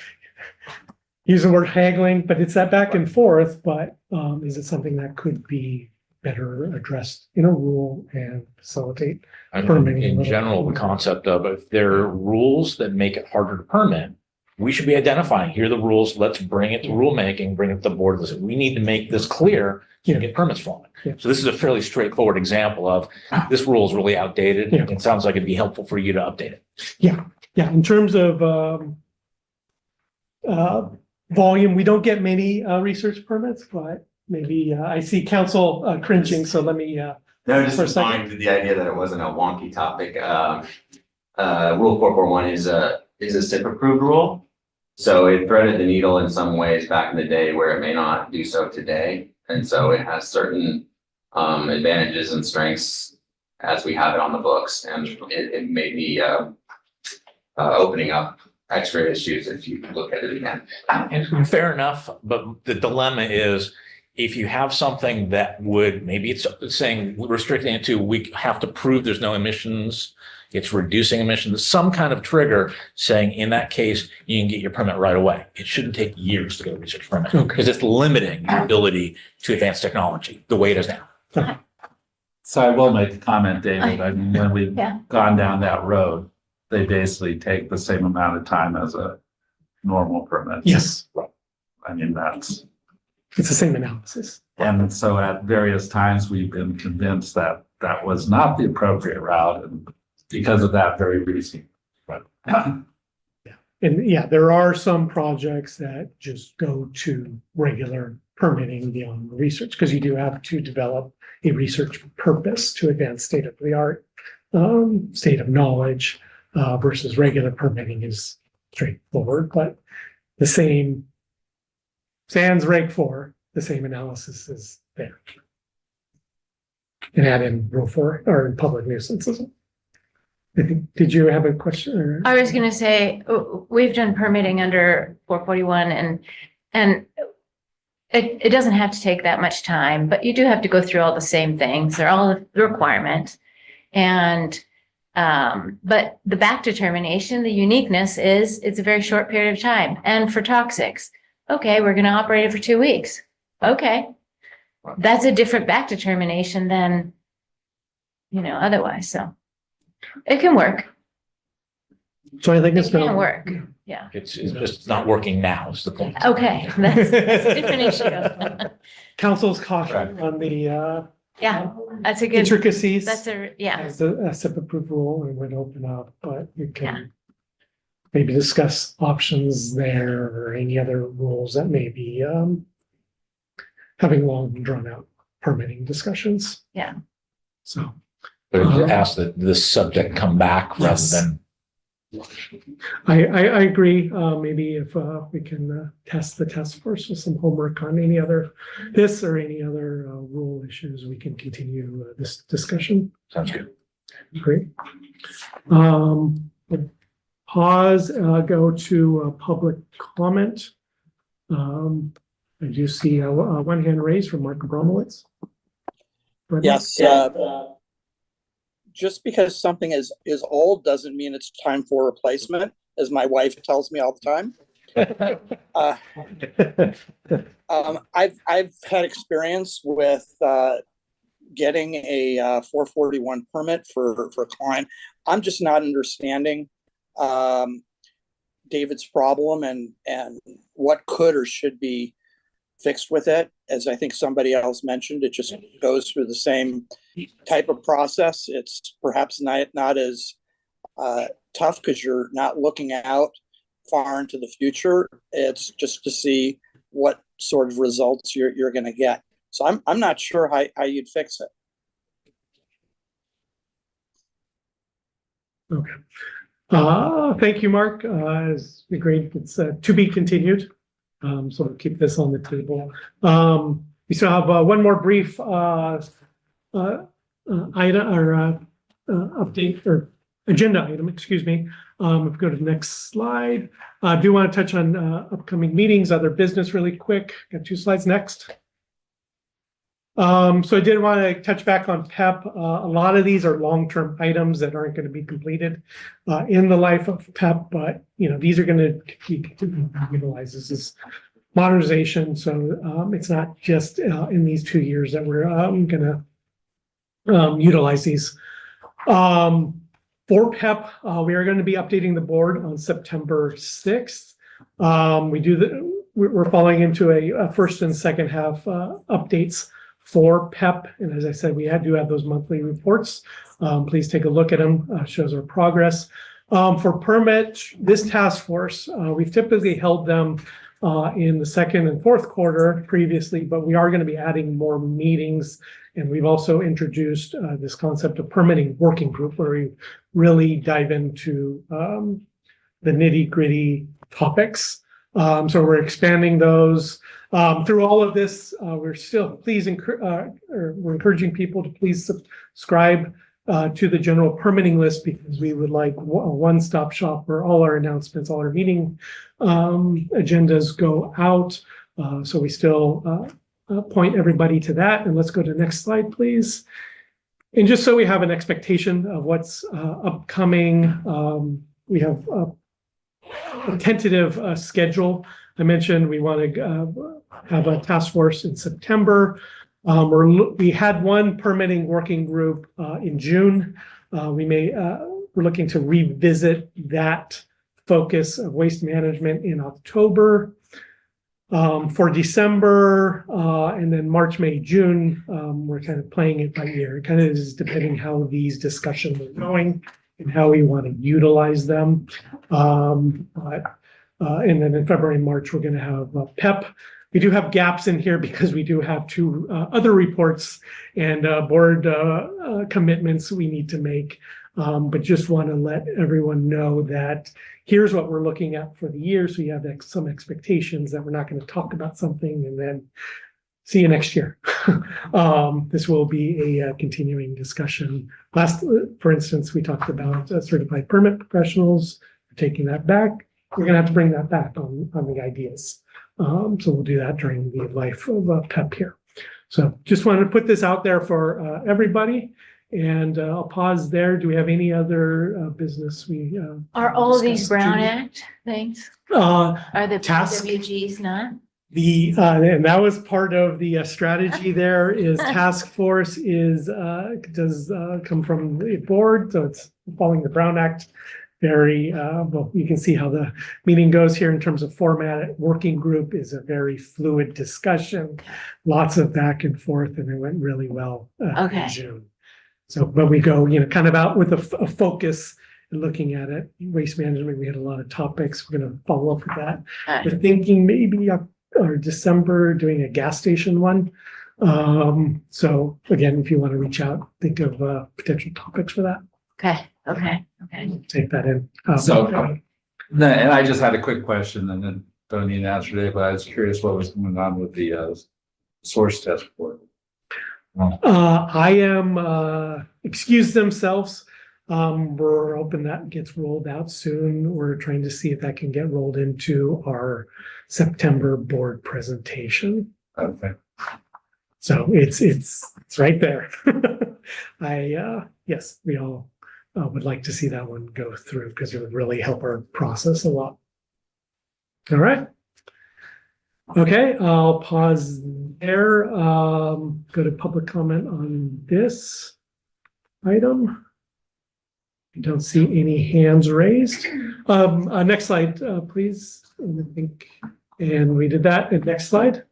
use the word haggling, but it's that back and forth. But is it something that could be better addressed in a rule and facilitate permitting? In general, the concept of if there are rules that make it harder to permit, we should be identifying, here are the rules, let's bring it to rulemaking, bring it to the board. Listen, we need to make this clear so we get permits from it. Yeah. So this is a fairly straightforward example of this rule is really outdated. Yeah. It sounds like it'd be helpful for you to update it. Yeah. In terms of volume, we don't get many research permits, but maybe I see council cringing. So let me. No, just responding to the idea that it wasn't a wonky topic. Rule 441 is a SIP approved rule. So it threaded the needle in some ways back in the day where it may not do so today. And so it has certain advantages and strengths as we have it on the books. And it may be opening up extra issues if you look at it again. And fair enough, but the dilemma is if you have something that would, maybe it's saying, restricting it to, we have to prove there's no emissions, it's reducing emissions, some kind of trigger saying in that case, you can get your permit right away. It shouldn't take years to get a research permit because it's limiting the ability to advance technology the way it is now. So I will make a comment, David. I mean, when we've Yeah. gone down that road, they basically take the same amount of time as a normal permit. Yes. I mean, it's the same analysis. And so at various times, we've been convinced that that was not the appropriate route, and because of that very reason. But And yeah, there are some projects that just go to regular permitting beyond the research, because you do have to develop a research purpose to advance state of the art, state of knowledge, versus regular permitting is straightforward, but the same sans rank 4, the same analysis is there. And add in rule 4 or in public nuisances. I think, did you have a question? Or? I was going to say, we've done permitting under 441 and it doesn't have to take that much time, but you do have to go through all the same things. They're all the requirement. And, but the back determination, the uniqueness is it's a very short period of time. And for toxics, okay, we're going to operate it for 2 weeks. Okay. That's a different back determination than, otherwise. So it can work. So I think It can work. Yeah. It's just not working now is the point. Okay. That's a different issue. Council's caution on the Yeah, that's a good. intricacies. That's As a SIP approved rule and would open up, but you can maybe discuss options there or any other rules that may be having long drawn out permitting discussions. Yeah. So. But ask that this subject come back rather than. I agree. Maybe if we can test the task force with some homework on any other rule issues, we can continue this discussion. Sounds good. Great. Pause, go to public comment. I do see one hand raised from Mark Bromowitz. Yes. Just because something is old doesn't mean it's time for replacement, as my wife tells me all the time. I've had experience with getting a 441 permit for a client. I'm just not understanding David's problem and what could or should be fixed with it. As I think somebody else mentioned, it just goes through the same type of process. It's perhaps not as tough because you're not looking out far into the future. It's just to see what sort of results you're going to get. So I'm not sure how you'd fix it. Okay. Thank you, Mark. As agreed, it's to be continued. So we'll keep this on the table. We still have one more brief item or update or agenda item, excuse me. If we go to the next slide, I do want to touch on upcoming meetings, other business really quick. Got 2 slides next. So I did want to touch back on PEP. A lot of these are long-term items that aren't going to be completed in the life of PEP, but these are going to be utilized. This is modernization, so it's not just in these 2 years that we're going to utilize these. For PEP, we are going to be updating the board on September 6th. We're falling into a first and second half updates for PEP. And as I said, we do have those monthly reports. Please take a look at them, shows our progress. For permit, this task force, we've typically held them in the second and fourth quarter previously, but we are going to be adding more meetings. And we've also introduced this concept of permitting working group, where we really dive into the nitty-gritty topics. So we're expanding those. Through all of this, we're still we're encouraging people to please subscribe to the general permitting list, because we would like a one-stop shop where all our announcements, all our meeting agendas go out. So we still point everybody to that. And let's go to the next slide, please. And just so we have an expectation of what's upcoming, we have a tentative schedule. I mentioned we want to have a task force in September. We had one permitting working group in June. We're looking to revisit that focus of waste management in October. For December, and then March, May, June, we're kind of playing it by ear. It kind of is depending how these discussions are going and how we want to utilize them. And then in February and March, we're going to have PEP. We do have gaps in here because we do have 2 other reports and board commitments we need to make. But just want to let everyone know that here's what we're looking at for the year. So you have some expectations that we're not going to talk about something and then see you next year. This will be a continuing discussion. For instance, we talked about certified permit professionals. We're taking that back. We're going to have to bring that back on the ideas. So we'll do that during the life of PEP here. So just wanted to put this out there for everybody. And I'll pause there. Do we have any other business we Are all of these discussed? Brown Judy? Act things? Are the task- PWGs not? And that was part of the strategy. There is task force does come from the board, so it's following the Brown Act. Very well, you can see how the meeting goes here in terms of format. Working group is a very fluid discussion, lots of back and forth, and it went really well in June. So, but we go, kind of out with a focus and looking at it. Waste management, we had a lot of topics. We're going to follow up with that. We're thinking maybe or December doing a gas station one. So again, if you want to reach out, think of potential topics for that. Okay. Take that in. And I just had a quick question, and then don't need an answer today, but I was curious what was going on with the source test report. I am excuse themselves. We're hoping that gets rolled out soon. We're trying to see if that can get rolled into our September board presentation. Okay. So it's right there. Yes, we all would like to see that one go through because it would really help our process a lot. All right. Okay, I'll pause there. Go to public comment on this item. I don't see any hands raised. Next slide, please. And we did that. And next slide.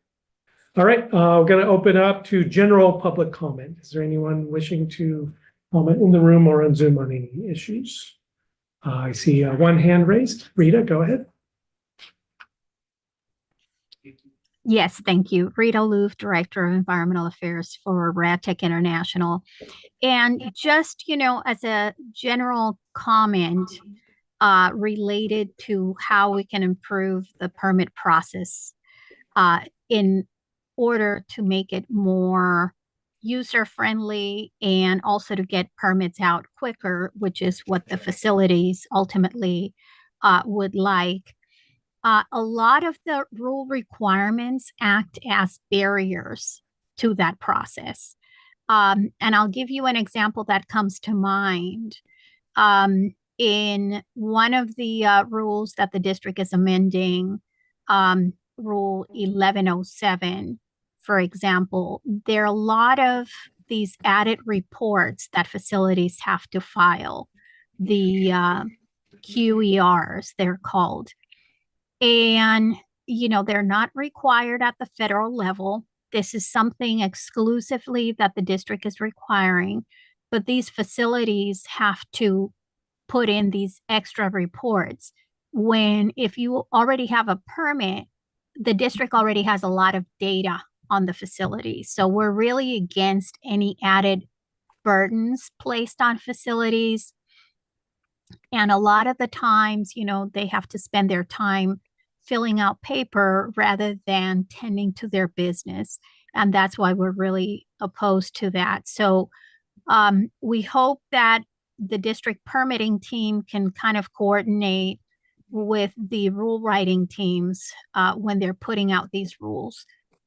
All right, we're going to open up to general public comment. Is there anyone wishing to comment in the room or on Zoom on any issues? I see one hand raised. Rita, go ahead. Yes, thank you. Rita Loof, Director of Environmental Affairs for RadTech International. And just, as a general comment related to how we can improve the permit process in order to make it more user-friendly and also to get permits out quicker, which is what the facilities ultimately would like. A lot of the rule requirements act as barriers to that process. And I'll give you an example that comes to mind. In one of the rules that the district is amending, Rule 1107, for example, there are a lot of these added reports that facilities have to file, the QERs, they're called. And, they're not required at the federal level. This is something exclusively that the district is requiring, but these facilities have to put in these extra reports. If you already have a permit, the district already has a lot of data on the facility. So we're really against any added burdens placed on facilities. And a lot of the times, they have to spend their time filling out paper rather than tending to their business. And that's why we're really opposed to that. So we hope that the district permitting team can kind of coordinate with the rule writing teams when they're putting out these rules.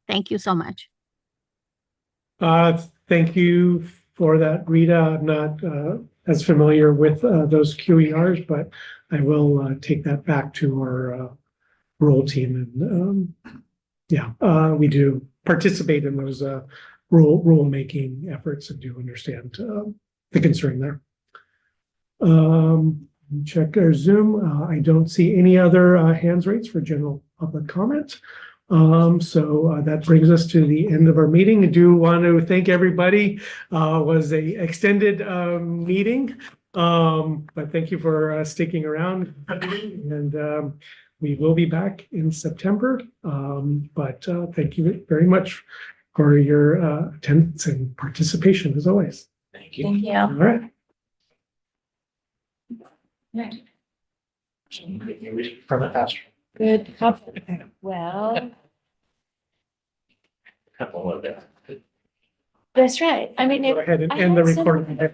Thank you so much. Thank you for that, Rita. I'm not as familiar with those QERs, but I will take that back to our rule team. And we do participate in those rule making efforts and do understand the concern there. Check our Zoom. I don't see any other hands raised for general public comment. So that brings us to the end of our meeting. I do want to thank everybody. Was a extended meeting, but thank you for sticking around. And we will be back in September. But thank you very much for your attendance and participation as always. Thank you. Thank you. All right. Permit faster. Good. Well, A little bit. that's right. I mean, Go ahead and I end the had some- recording.